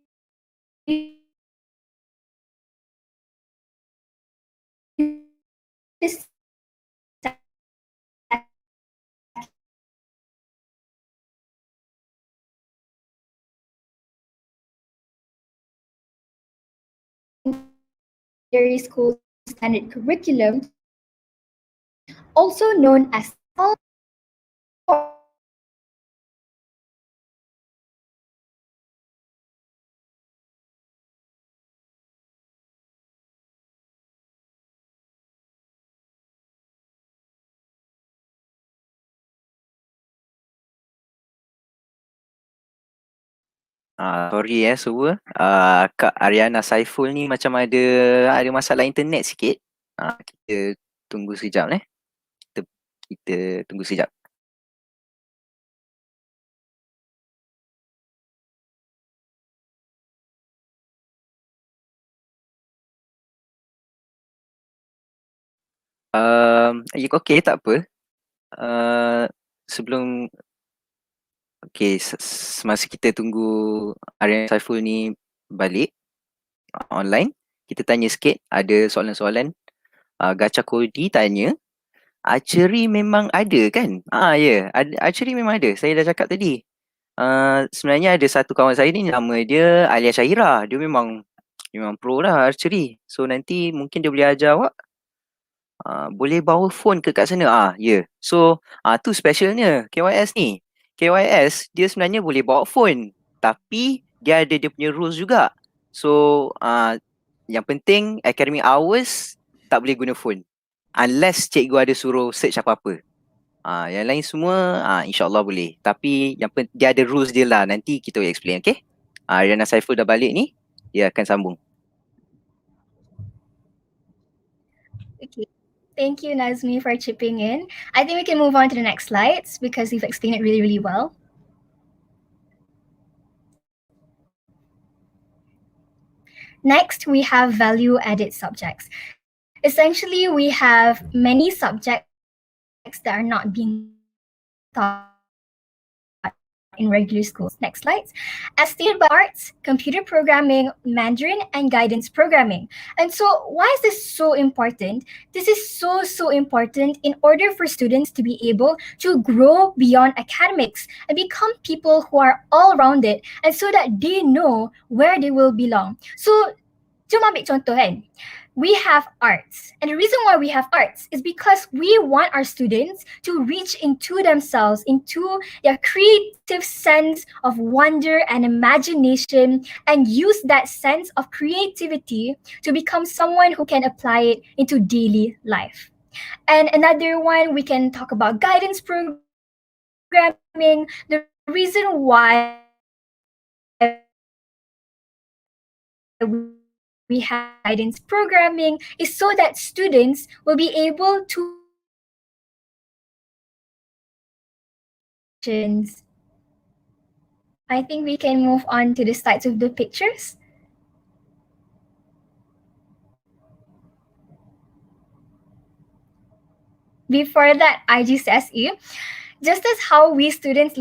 secondary school standard curriculum, also known as Sorry semua. Kak Ariana Saiful ni macam ada masalah internet sikit. Kita tunggu sekejap kita tunggu sekejap. Okay, tak apa. Sebelum semasa kita tunggu Ariana Saiful ni balik online, kita tanya sikit, ada soalan-soalan. Gacha Kodi tanya, archery memang ada kan? Ya, archery memang ada. Saya dah cakap tadi. Sebenarnya ada satu kawan saya ni, nama dia Alia Syahira. Dia memang pro lah archery. So nanti mungkin dia boleh ajar awak. Boleh bawa phone ke kat sana? Ya. So tu specialnya KYS ni. KYS dia sebenarnya boleh bawa phone, tapi dia ada dia punya rules juga. So yang penting academic hours tak boleh guna phone, unless cikgu ada suruh search apa-apa. Yang lain semua insyaAllah boleh. Tapi dia ada rules dia lah. Nanti kita boleh explain, okay? Ariana Saiful dah balik ni, dia akan sambung. Okay. Thank you, Nazmi, for chipping in. I think we can move on to the next slides because you've explained it really, really well. Next, we have value-added subjects. Essentially, we have many subjects that are not being taught in regular schools. Next slides. As stated by arts, computer programming, Mandarin, and guidance programming. And so why is this so important? This is so important in order for students to be able to grow beyond academics and become people who are all-rounded, and so that they know where they will belong. So, cuma ambil contoh kan. We have arts, and the reason why we have arts is because we want our students to reach into themselves, into their creative sense of wonder and imagination, and use that sense of creativity to become someone who can apply it into daily life. And another one, we can talk about guidance programming. The reason why we have guidance programming is so that students will be able to I think we can move on to the slides of the pictures. Before that, IGCSE, just as how we students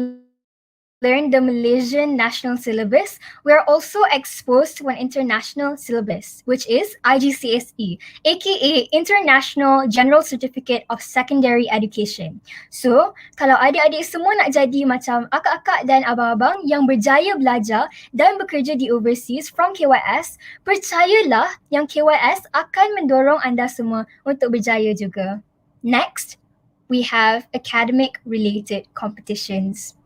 learn the Malaysian national syllabus, we are also exposed to an international syllabus, which is IGCSE, aka International General Certificate of Secondary Education. So, kalau adik-adik semua nak jadi macam akak-akak dan abang-abang yang berjaya belajar dan bekerja di overseas from KYS, percayalah yang KYS akan mendorong anda semua untuk berjaya juga. Next, we have academic-related competitions.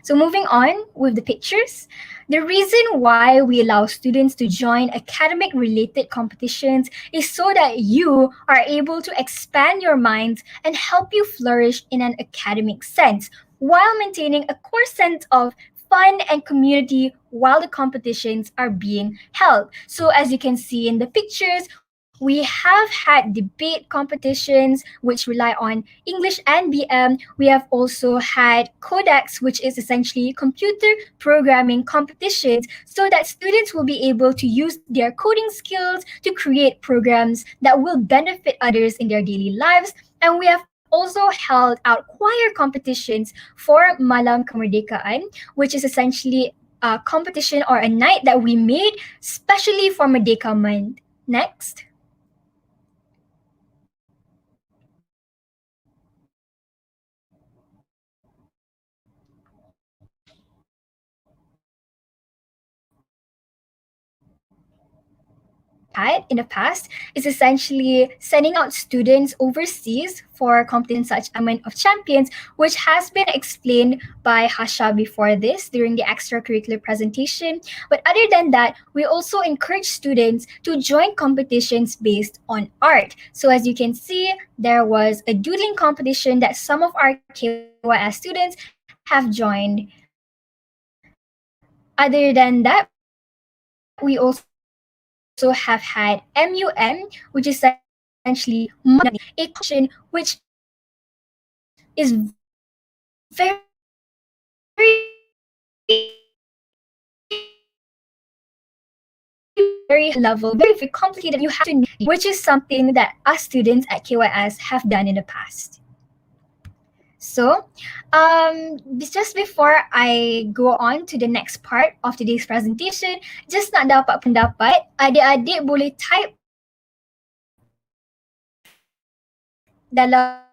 So moving on with the pictures, the reason why we allow students to join academic-related competitions is so that you are able to expand your minds and help you flourish in an academic sense while maintaining a core sense of fun and community while the competitions are being held. So as you can see in the pictures, We have had debate competitions which rely on English and BM. We have also had codex, which is essentially computer programming competitions, so that students will be able to use their coding skills to create programs that will benefit others in their daily lives. And we have also held out choir competitions for Malam Kemerdekaan, which is essentially a competition or a night that we made specially for Merdeka Month. Next. Had in the past is essentially sending out students overseas for competitions such as Tournament of Champions, which has been explained by Hasha before this during the extracurricular presentation. But other than that, we also encourage students to join competitions based on art. So as you can see, there was a doodling competition that some of our KYS students have joined. Other than that, we also have had MUM, which is essentially modeling, a competition which is very level, very complicated. You have to, which is something that us students at KYS have done in the past. So, just before I go on to the next part of today's presentation, just nak dapat pendapat, adik-adik boleh type dalam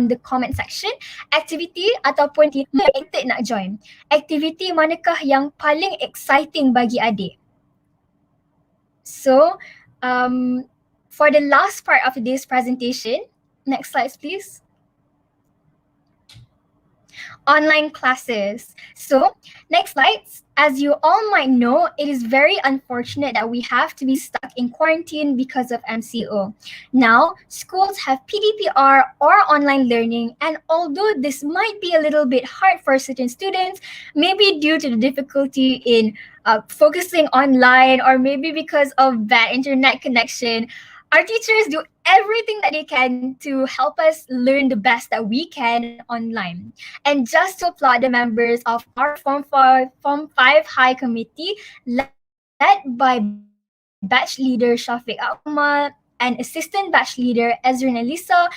the comment section aktiviti ataupun excited nak join. Aktiviti manakah yang paling exciting bagi adik? So, for the last part of today's presentation, next slide please. Online classes. So, next slides. As you all might know, it is very unfortunate that we have to be stuck in quarantine because of MCO. Now, schools have PDPR or online learning, and although this might be a little bit hard for certain students, maybe due to the difficulty in focusing online or maybe because of bad internet connection, our teachers do everything that they can to help us learn the best that we can online. And just to applaud the members of our Form 5 High Committee, led by Batch Leader Shafiq Akmal and Assistant Batch Leader Ezrin Elisa,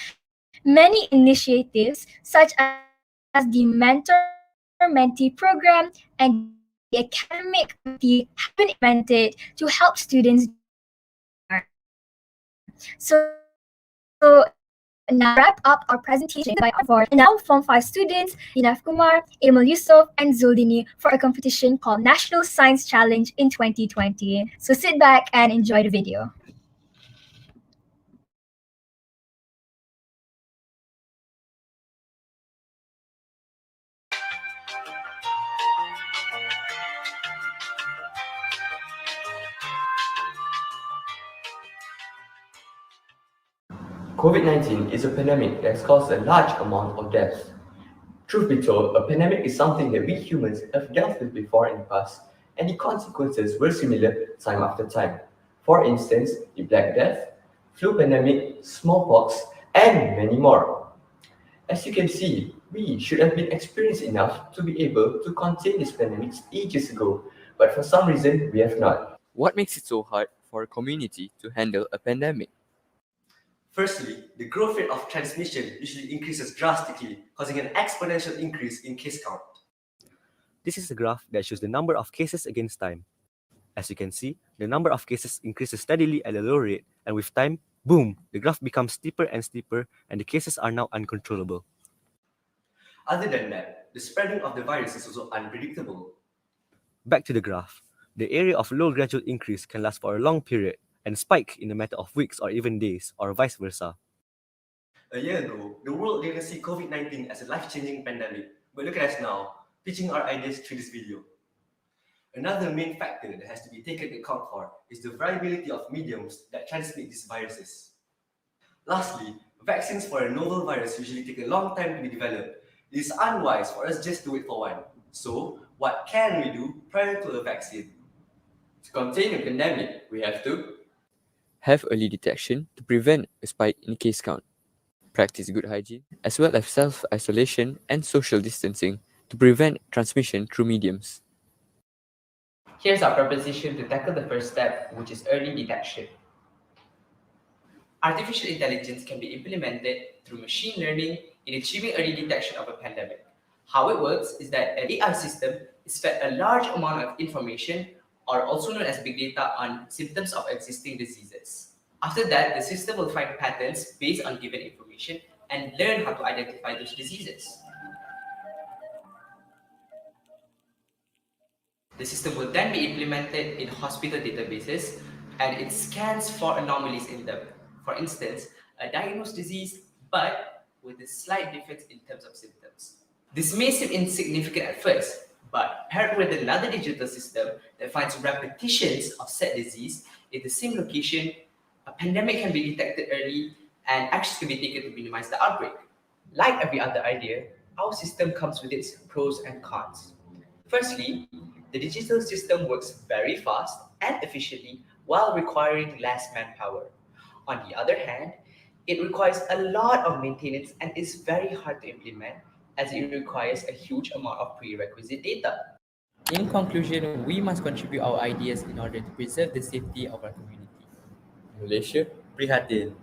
many initiatives such as the Mentor-Mentee Program and the Academic Committee have been implemented to help students during this time. So now to wrap up our presentation by for now Form 5 students, Inaf Kumar, Emil Yusuf, and Zuldini for a competition called National Science Challenge in 2020. So sit back and enjoy the video. COVID-19 is a pandemic that's caused a large amount of deaths. Truth be told, a pandemic is something that we humans have dealt with before in the past, and the consequences were similar time after time. For instance, the Black Death, flu pandemic, smallpox, and many more. As you can see, we should have been experienced enough to be able to contain these pandemics ages ago, but for some reason we have not. What makes it so hard for a community to handle a pandemic? Firstly, the growth rate of transmission usually increases drastically, causing an exponential increase in case count. This is a graph that shows the number of cases against time. As you can see, the number of cases increases steadily at a low rate, and with time, boom, the graph becomes steeper and steeper, and the cases are now uncontrollable. Other than that, the spreading of the virus is also unpredictable. Back to the graph. The area of low gradual increase can last for a long period and spike in a matter of weeks or even days, or vice versa. A year ago, the world didn't see COVID-19 as a life-changing pandemic, but look at us now, pitching our ideas through this video. Another main factor that has to be taken into account for is the variability of mediums that transmit these viruses. Lastly, vaccines for a novel virus usually take a long time to be developed. It is unwise for us just to wait for one. So, what can we do prior to a vaccine? To contain a pandemic, we have to Have early detection to prevent a spike in case count. Practice good hygiene, as well as self-isolation and social distancing to prevent transmission through mediums. Here's our proposition to tackle the first step, which is early detection. Artificial intelligence can be implemented through machine learning in achieving early detection of a pandemic. How it works is that an AI system is fed a large amount of information, or also known as big data, on symptoms of existing diseases. After that, the system will find patterns based on given information and learn how to identify those diseases. The system will then be implemented in hospital databases, and it scans for anomalies in them. For instance, a diagnosed disease, but with a slight difference in terms of symptoms. This may seem insignificant at first, but paired with another digital system that finds repetitions of said disease in the same location, a pandemic can be detected early and actions can be taken to minimize the outbreak. Like every other idea, our system comes with its pros and cons. Firstly, the digital system works very fast and efficiently while requiring less manpower. On the other hand, it requires a lot of maintenance and is very hard to implement as it requires a huge amount of prerequisite data. In conclusion, we must contribute our ideas in order to preserve the safety of our community. Malaysia, prihatin.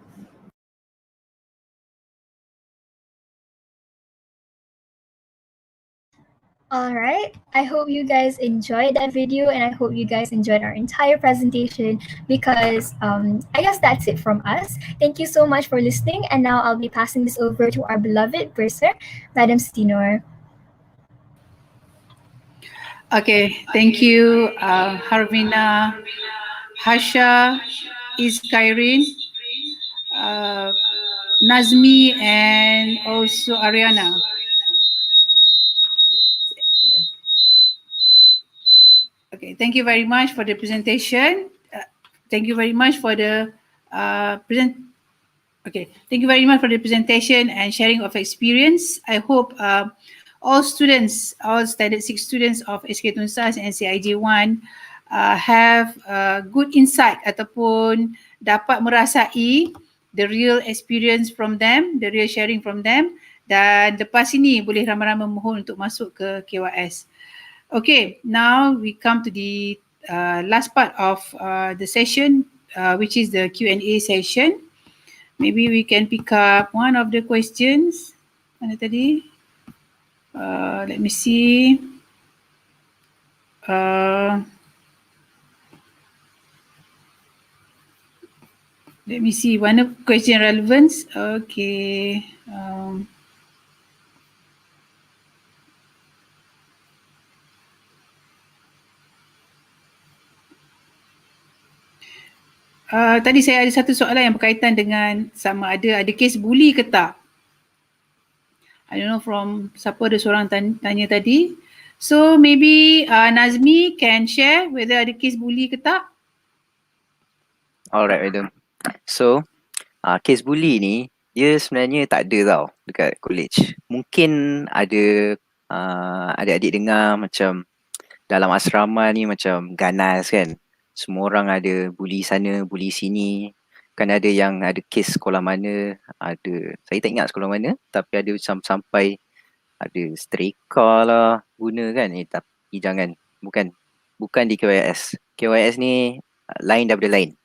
All right. I hope you guys enjoyed that video, and I hope you guys enjoyed our entire presentation, because I guess that's it from us. Thank you so much for listening. And now I'll be passing this over to our beloved bursar, Madam Stinor. Okay, thank you, Harvina, Hasha, Iskairin, Nazmi, and also Ariana. Okay, thank you very much for the presentation. Thank you very much for the thank you very much for the presentation and sharing of experience. I hope all students, all Standard 6 students of SK Tunsas and CIJ1 have good insight ataupun dapat merasai the real experience from them, the real sharing from them, dan lepas ini boleh ramai-ramai mohon untuk masuk ke KYS. Okay, now we come to the last part of the session, which is the Q&A session. Maybe we can pick up one of the questions. Mana tadi? Let me see. Let me see. One of question relevance. Okay. Tadi saya ada satu soalan yang berkaitan dengan sama ada kes bully ke tak. I don't know from siapa ada seorang tanya tadi. So maybe Nazmi can share whether ada kes bully ke tak. Alright, madam. So, kes bully ni dia sebenarnya tak ada tau dekat college. Mungkin ada adik-adik dengar macam dalam asrama ni macam ganas kan. Semua orang ada bully sana, bully sini. Kan ada yang ada kes sekolah mana, ada, saya tak ingat sekolah mana, tapi ada macam sampai ada streka lah guna kan. Tapi jangan, bukan di KYS. KYS ni lain daripada lain.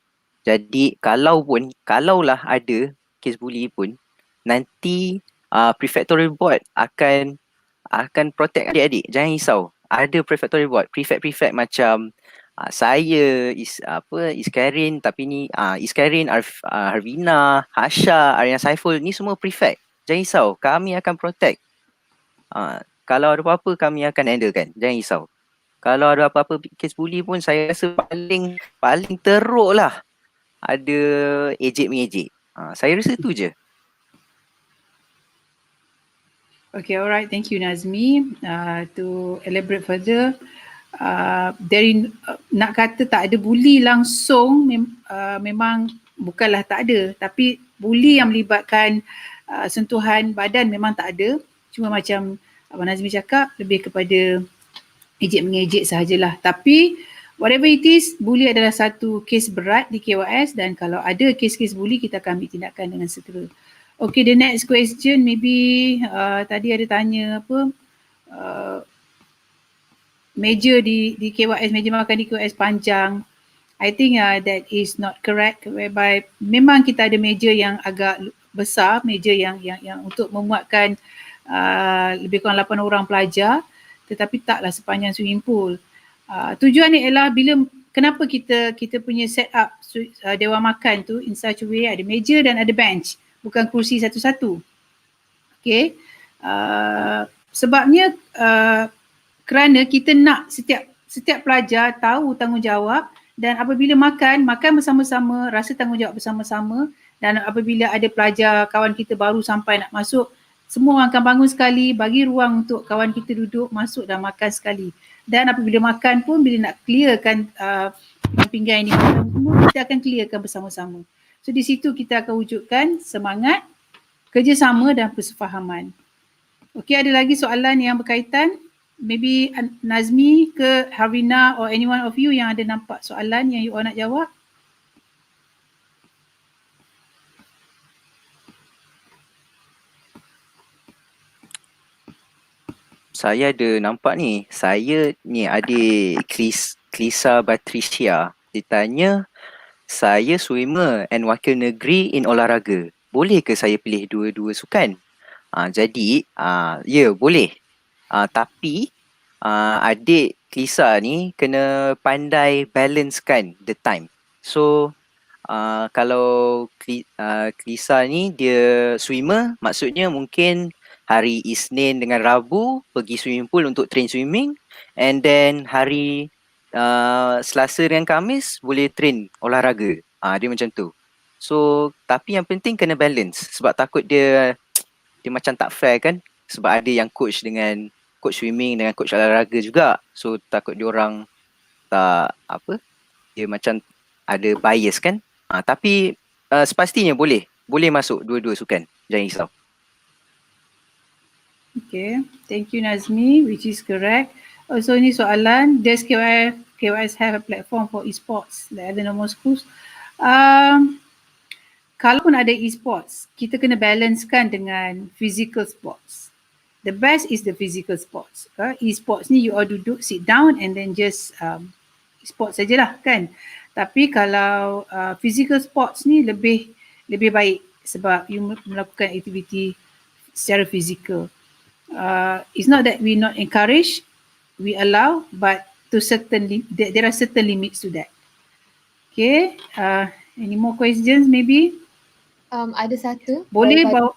Jadi kalaulah ada kes bully pun, nanti prefectorial board akan protect adik-adik. Jangan risau. Ada prefectorial board, prefect macam saya Iskairin, tapi ni Iskairin, Harvina, Hasha, Ariana Saiful, ni semua prefect. Jangan risau, kami akan protect. Kalau ada apa-apa kami akan handle kan. Jangan risau. Kalau ada apa-apa kes bully pun saya rasa paling teruk lah ada ejek-mengejek. Saya rasa tu je. Okay, alright. Thank you, Nazmi. To elaborate further, dari nak kata tak ada bully langsung, memang bukanlah tak ada. Tapi bully yang melibatkan sentuhan badan memang tak ada. Cuma macam Abang Nazmi cakap, lebih kepada ejek-mengejek sahajalah. Tapi Whatever it is, bully adalah satu kes berat di KYS dan kalau ada kes-kes bully kita akan ambil tindakan dengan segera. Okay, the next question maybe tadi ada tanya apa meja di KYS, meja makan di KYS panjang. I think that is not correct, whereby memang kita ada meja yang agak besar, meja yang untuk memuatkan lebih kurang 8 orang pelajar, tetapi taklah sepanjang swimming pool. Tujuannya ialah kenapa kita punya set up dewan makan tu in such a way, ada meja dan ada bench, bukan kursi satu-satu. Okay. Sebabnya kerana kita nak setiap pelajar tahu tanggungjawab dan apabila makan bersama-sama, rasa tanggungjawab bersama-sama, dan apabila ada pelajar kawan kita baru sampai nak masuk, semua orang akan bangun sekali, bagi ruang untuk kawan kita duduk, masuk dan makan sekali. Dan apabila makan pun bila nak clearkan pinggan ini semua, kita akan clearkan bersama-sama. So di situ kita akan wujudkan semangat kerjasama dan persefahaman. Okey, ada lagi soalan yang berkaitan? Maybe Nazmi ke Harina or anyone of you yang ada nampak soalan yang you all nak jawab? Saya ada nampak ni. Saya ni adik Klisa Patricia. Dia tanya, saya swimmer and wakil negeri in olahraga. Boleh ke saya pilih dua-dua sukan? Jadi, ya boleh. Tapi adik Klisa ni kena pandai balancekan the time. So kalau Klisa ni dia swimmer, maksudnya mungkin hari Isnin dengan Rabu pergi swimming pool untuk train swimming, and then hari Selasa dengan Khamis boleh train olahraga. Dia macam tu. So tapi yang penting kena balance, sebab takut dia macam tak fair kan, sebab ada yang coach swimming dengan coach olahraga juga. So takut diorang tak dia macam ada bias kan. Tapi sepastinya boleh masuk dua-dua sukan. Jangan risau. Okay, thank you Nazmi, which is correct. Also ni soalan, does KYS have a platform for esports like other normal schools? Kalaupun ada esports, kita kena balancekan dengan physical sports. The best is the physical sports. E-sports ni you all duduk, sit down and then just sports sajalah kan. Tapi kalau physical sports ni lebih baik sebab you melakukan aktiviti secara fizikal. It's not that we not encourage, we allow, but to there are certain limits to that. Okay, any more questions maybe? Ada satu. Boleh bawa.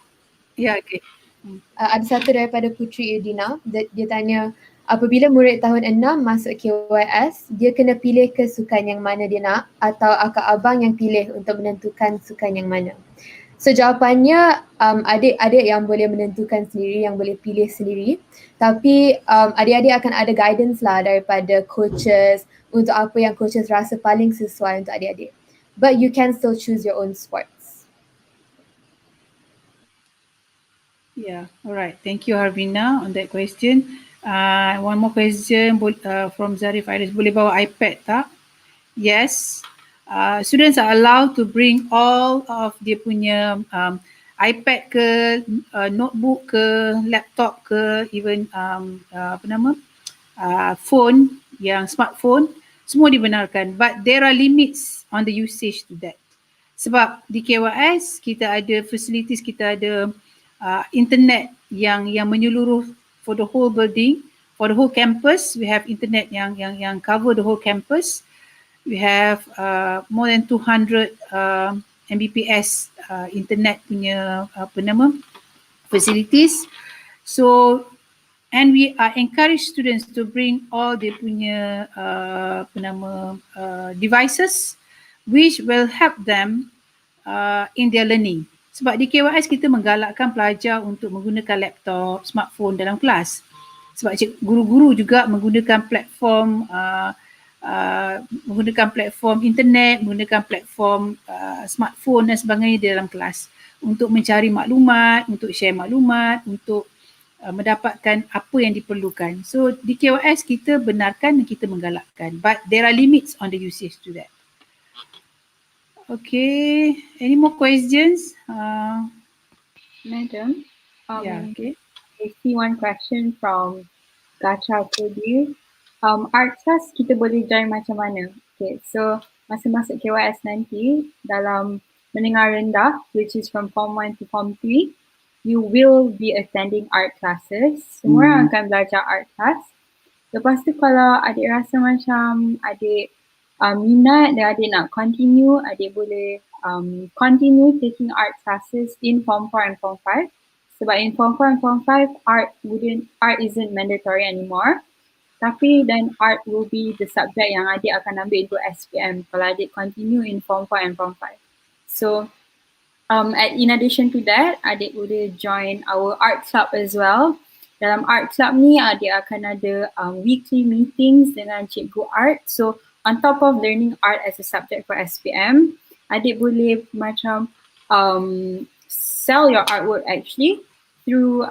Ya, okay. Ada satu daripada Putri Edina. Dia tanya, apabila murid tahun 6 masuk KYS, dia kena pilih ke sukan yang mana dia nak atau akak abang yang pilih untuk menentukan sukan yang mana? So jawapannya, adik-adik yang boleh menentukan sendiri, yang boleh pilih sendiri. Tapi adik-adik akan ada guidance lah daripada coaches untuk apa yang coaches rasa paling sesuai untuk adik-adik. But you can still choose your own sports. Yeah, alright. Thank you Harvina on that question. One more question from Zarif Iris. Boleh bawa iPad tak? Yes. Students are allowed to bring all of dia punya iPad ke, notebook ke, laptop ke, even phone, yang smartphone, semua dibenarkan. But there are limits on the usage to that. Sebab di KYS kita ada facilities, kita ada internet yang menyeluruh for the whole building, for the whole campus. We have internet yang cover the whole campus. We have more than 200 Mbps internet punya facilities. So and we encourage students to bring all their punya devices which will help them in their learning. Sebab di KYS kita menggalakkan pelajar untuk menggunakan laptop, smartphone dalam kelas. Sebab guru-guru juga menggunakan platform internet, menggunakan platform smartphone dan sebagainya di dalam kelas untuk mencari maklumat, untuk share maklumat, untuk mendapatkan apa yang diperlukan. So di KYS kita benarkan dan kita menggalakkan, but there are limits on the usage to that. Okay, any more questions? Madam, Yeah, okay. I see one question from Gacha Tuju. Art class kita boleh join macam mana? Okay, so masa masuk KYS nanti dalam menengah rendah, which is from Form 1 to Form 3, you will be attending art classes. Semua orang akan belajar art class. Lepas tu kalau adik rasa macam adik minat dan adik nak continue, adik boleh continue taking art classes in Form 4 and Form 5. Sebab in Form 4 and Form 5, art isn't mandatory anymore. Tapi then art will be the subject yang adik akan ambil untuk SPM kalau adik continue in Form 4 and Form 5. So in addition to that, adik boleh join our art club as well. Dalam art club ni adik akan ada weekly meetings dengan cikgu art. So on top of learning art as a subject for SPM, adik boleh macam sell your artwork actually through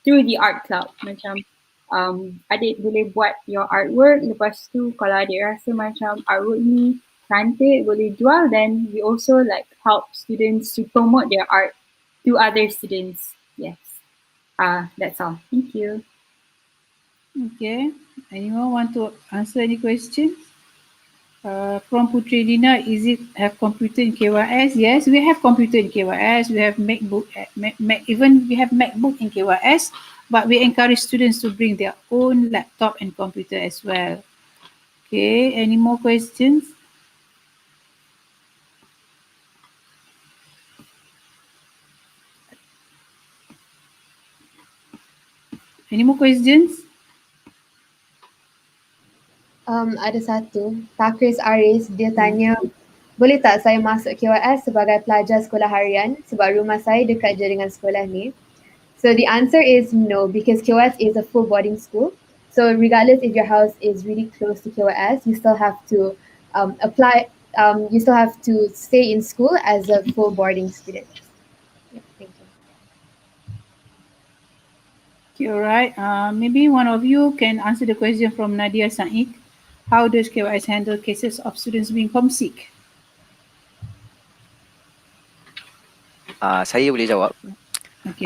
the art club. Macam adik boleh buat your artwork, lepas tu kalau adik rasa macam artwork ni cantik boleh jual, then we also like help students to promote their art to other students. Yes. That's all. Thank you. Okay. Anyone want to answer any questions? From Putri Lina, is it have computer in KYS? Yes, we have computer in KYS. We have MacBook, even we have MacBook in KYS, but we encourage students to bring their own laptop and computer as well. Okay, any more questions? Any more questions? Ada satu, Takris Aris, dia tanya, boleh tak saya masuk KYS sebagai pelajar sekolah harian sebab rumah saya dekat je dengan sekolah ni? So the answer is no, because KYS is a full boarding school. So regardless if your house is really close to KYS, you still have to you still have to stay in school as a full boarding student. Yeah, thank you. Okay, all right. Maybe one of you can answer the question from Nadia Said. How does KYS handle cases of students being homesick? Saya boleh jawab. Okay.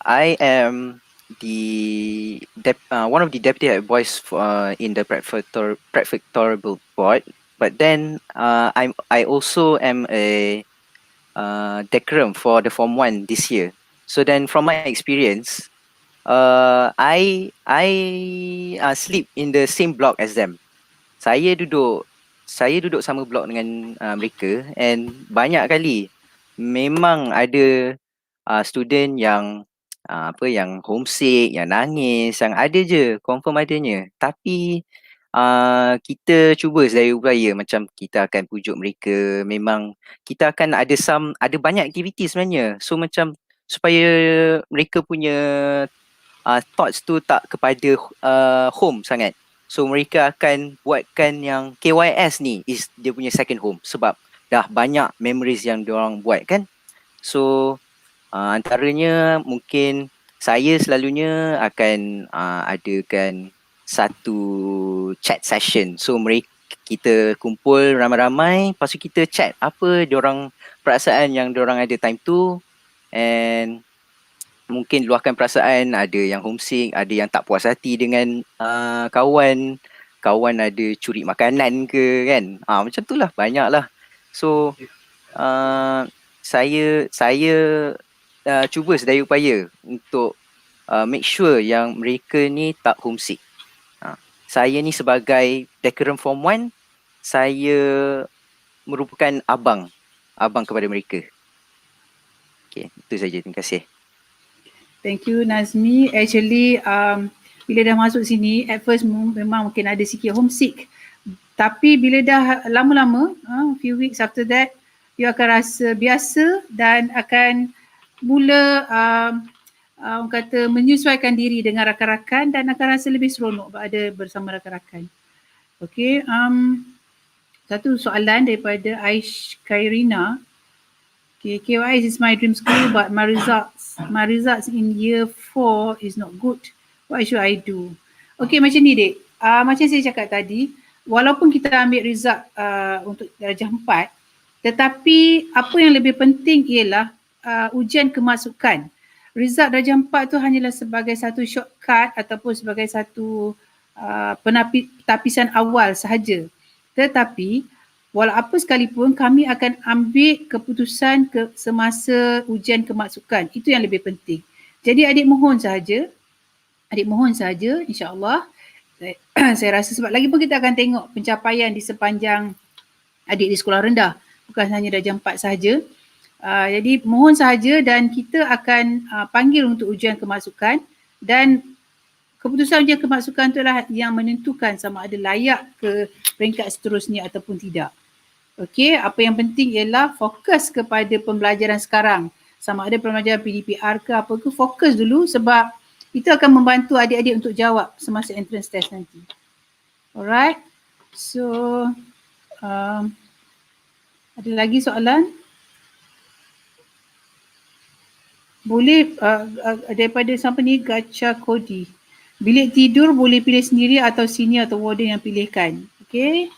I am one of the deputy head boys in the prefectorial board, but then I also am a decorum for the Form 1 this year. So then from my experience, I sleep in the same block as them. Saya duduk sama blok dengan mereka, and banyak kali memang ada student yang yang homesick, yang nangis, yang ada je, confirm adanya. Tapi kita cuba sedaya upaya, macam kita akan pujuk mereka, memang kita akan ada banyak aktiviti sebenarnya. So macam supaya mereka punya thoughts tu tak kepada home sangat. So mereka akan buatkan yang KYS ni is dia punya second home sebab dah banyak memories yang diorang buat kan. So antaranya mungkin saya selalunya akan adakan satu chat session. So kita kumpul ramai-ramai, lepas tu kita chat apa diorang perasaan yang diorang ada time tu, and mungkin luahkan perasaan, ada yang homesick, ada yang tak puas hati dengan kawan ada curi makanan ke kan, macam tu lah, banyak lah. So saya cuba sedaya upaya untuk make sure yang mereka ni tak homesick. Saya ni sebagai decorum Form 1, saya merupakan abang kepada mereka. Okay, itu saja, terima kasih. Thank you Nazmi. Actually bila dah masuk sini, at first memang mungkin ada sikit homesick. Tapi bila dah lama-lama, few weeks after that, you akan rasa biasa dan akan mula orang kata menyesuaikan diri dengan rakan-rakan dan akan rasa lebih seronok berada bersama rakan-rakan. Okay, satu soalan daripada Aish Kairina. Okay, KYS is my dream school, but my results in year 4 is not good. What should I do? Okay, macam ni dek. Macam saya cakap tadi, walaupun kita ambil result untuk darjah 4, tetapi apa yang lebih penting ialah ujian kemasukan. Result darjah 4 tu hanyalah sebagai satu shortcut ataupun sebagai satu tapisan awal sahaja. Tetapi walau apa sekalipun kami akan ambil keputusan semasa ujian kemasukan. Itu yang lebih penting. Jadi adik mohon sahaja insya-Allah saya rasa sebab lagi pun kita akan tengok pencapaian di sepanjang adik di sekolah rendah, bukan hanya darjah 4 sahaja. Jadi mohon sahaja dan kita akan panggil untuk ujian kemasukan dan keputusan ujian kemasukan itulah yang menentukan sama ada layak ke peringkat seterusnya ataupun tidak. Okey, apa yang penting ialah fokus kepada pembelajaran sekarang. Sama ada pembelajaran PDPR ke apa ke, fokus dulu sebab itu akan membantu adik-adik untuk jawab semasa entrance test nanti. Alright. So, ada lagi soalan? Boleh daripada siapa ni, Gacha Kodi. Bilik tidur boleh pilih sendiri atau senior atau warden yang pilihkan. Okay.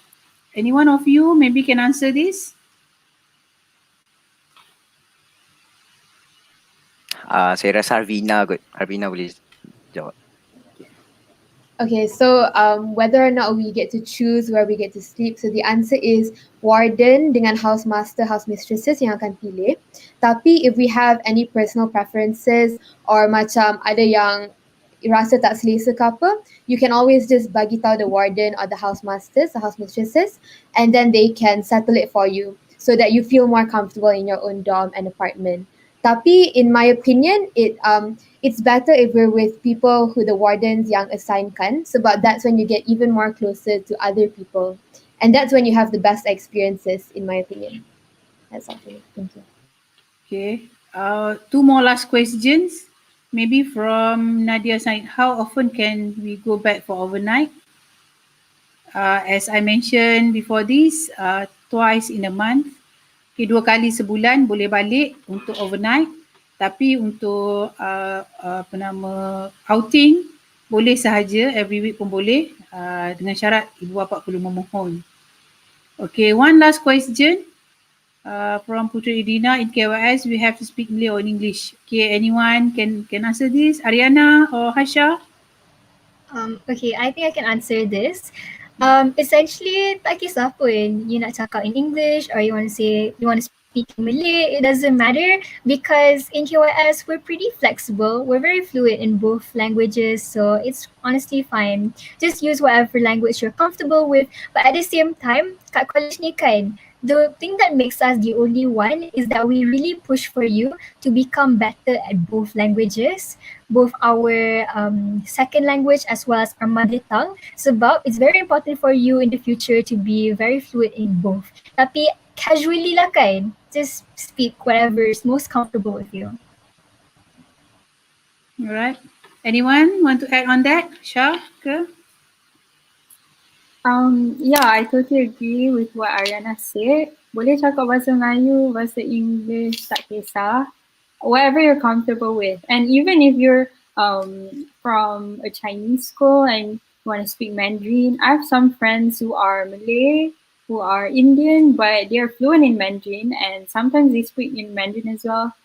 Any one of you maybe can answer this? Saya rasa Arvina kot. Arvina boleh jawab. Okay, so whether or not we get to choose where we get to sleep, so the answer is warden dengan housemaster, housemistresses yang akan pilih. Tapi if we have any personal preferences or macam ada yang rasa tak selesa ke apa, you can always just bagi tahu the warden or the housemasters, the housemistresses, and then they can settle it for you so that you feel more comfortable in your own dorm and apartment. Tapi in my opinion, it's better if we're with people who the wardens yang assignkan sebab that's when you get even more closer to other people. And that's when you have the best experiences, in my opinion. That's all for me. Thank you. Okay. Two more last questions. Maybe from Nadia Said. How often can we go back for overnight? As I mentioned before this, twice in a month. Okay, 2 kali sebulan boleh balik untuk overnight. Tapi untuk outing boleh sahaja, every week pun boleh, dengan syarat ibu bapa perlu memohon. Okay, one last question. From Putri Idina, in KYS we have to speak Malay or in English. Okay, anyone can answer this? Ariana or Hasha? Okay, I think I can answer this. Essentially, tak kisah pun you nak cakap in English or you want to speak in Malay, it doesn't matter because in KYS we're pretty flexible. We're very fluid in both languages, so it's honestly fine. Just use whatever language you're comfortable with. But at the same time, kat college ni kan, the thing that makes us the only one is that we really push for you to become better at both languages, both our second language as well as our mother tongue. Sebab it's very important for you in the future to be very fluid in both. Tapi casually lah kan, just speak whatever is most comfortable with you. Alright. Anyone want to add on that? Shah ke? Yeah, I totally agree with what Ariana said. Boleh cakap bahasa Melayu, bahasa English, tak kisah. Whatever you're comfortable with. And even if you're from a Chinese school and you want to speak Mandarin, I have some friends who are Malay, who are Indian, but they're fluent in Mandarin and sometimes they speak in Mandarin as well.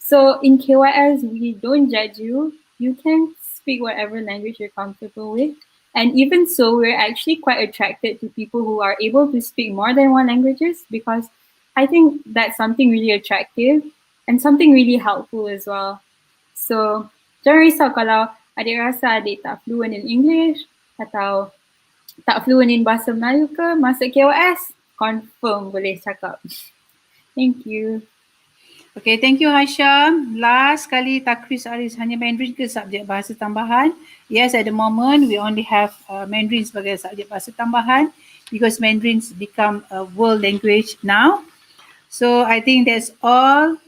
So in KYS, we don't judge you. You can speak whatever language you're comfortable with. And even so, we're actually quite attracted to people who are able to speak more than one languages because I think that's something really attractive and something really helpful as well. So jangan risau kalau adik rasa adik tak fluent in English atau tak fluent in bahasa Melayu ke, masuk KYS, confirm boleh cakap. Thank you. Okay, thank you Hasha. Last kali Takris Aris, hanya Mandarin ke subjek bahasa tambahan? Yes, at the moment we only have Mandarin sebagai subjek bahasa tambahan because Mandarin's become a world language now. So I think that's all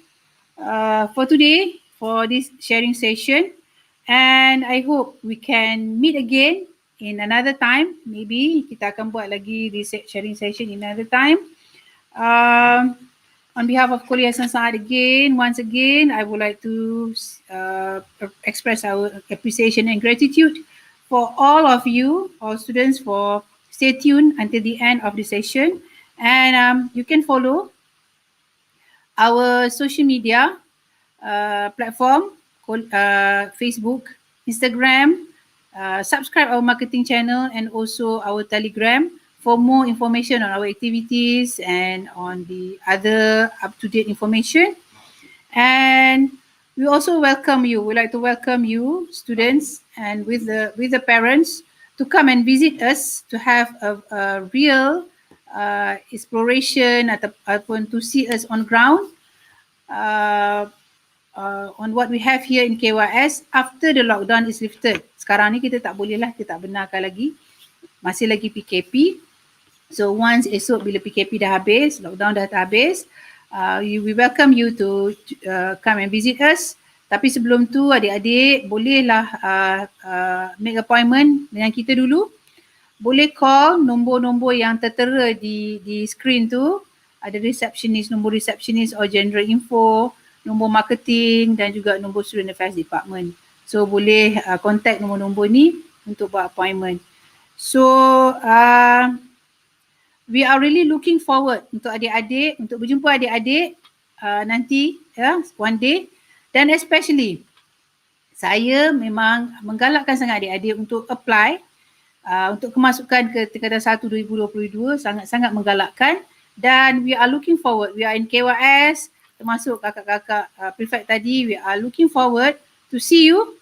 for today for this sharing session, and I hope we can meet again in another time. Maybe kita akan buat lagi this sharing session in another time. On behalf of Kuliah Sansad again, once again, I would like to express our appreciation and gratitude for all of you, all students, for stay tuned until the end of the session. And you can follow our social media platform, Facebook, Instagram, subscribe our marketing channel and also our Telegram for more information on our activities and on the other up-to-date information. And we also welcome you. We'd like to welcome you, students, and with the parents to come and visit us to have a real exploration ataupun to see us on ground on what we have here in KYS after the lockdown is lifted. Sekarang ni kita tak boleh lah, kita tak benarkan lagi. Masih lagi PKP. So once esok bila PKP dah habis, lockdown dah habis, we welcome you to come and visit us. Tapi sebelum tu adik-adik bolehlah make appointment dengan kita dulu. Boleh call nombor-nombor yang tertera di screen tu. Ada receptionist, nombor receptionist or general info, nombor marketing dan juga nombor student affairs department. So boleh contact nombor-nombor ni untuk buat appointment. So we are really looking forward untuk adik-adik, untuk berjumpa adik-adik nanti one day. Dan especially saya memang menggalakkan sangat adik-adik untuk apply untuk kemasukan ke tingkatan 1 2022, sangat-sangat menggalakkan. Dan we are looking forward, we are in KYS, termasuk kakak-kakak prefect tadi, we are looking forward to see you,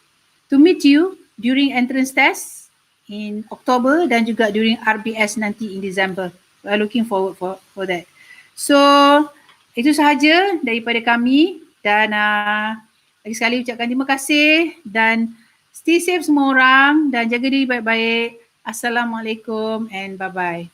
to meet you during entrance test in October dan juga during RBS nanti in December. We are looking forward for that. So itu sahaja daripada kami dan lagi sekali ucapkan terima kasih dan stay safe semua orang dan jaga diri baik-baik. Assalamualaikum and bye-bye.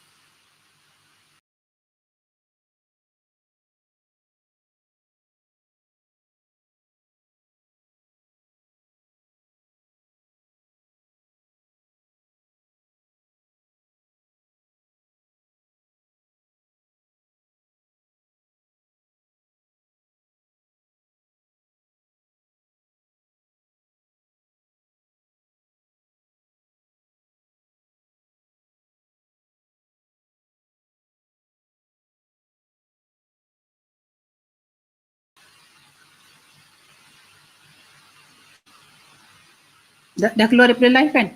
Dah keluar daripada live kan?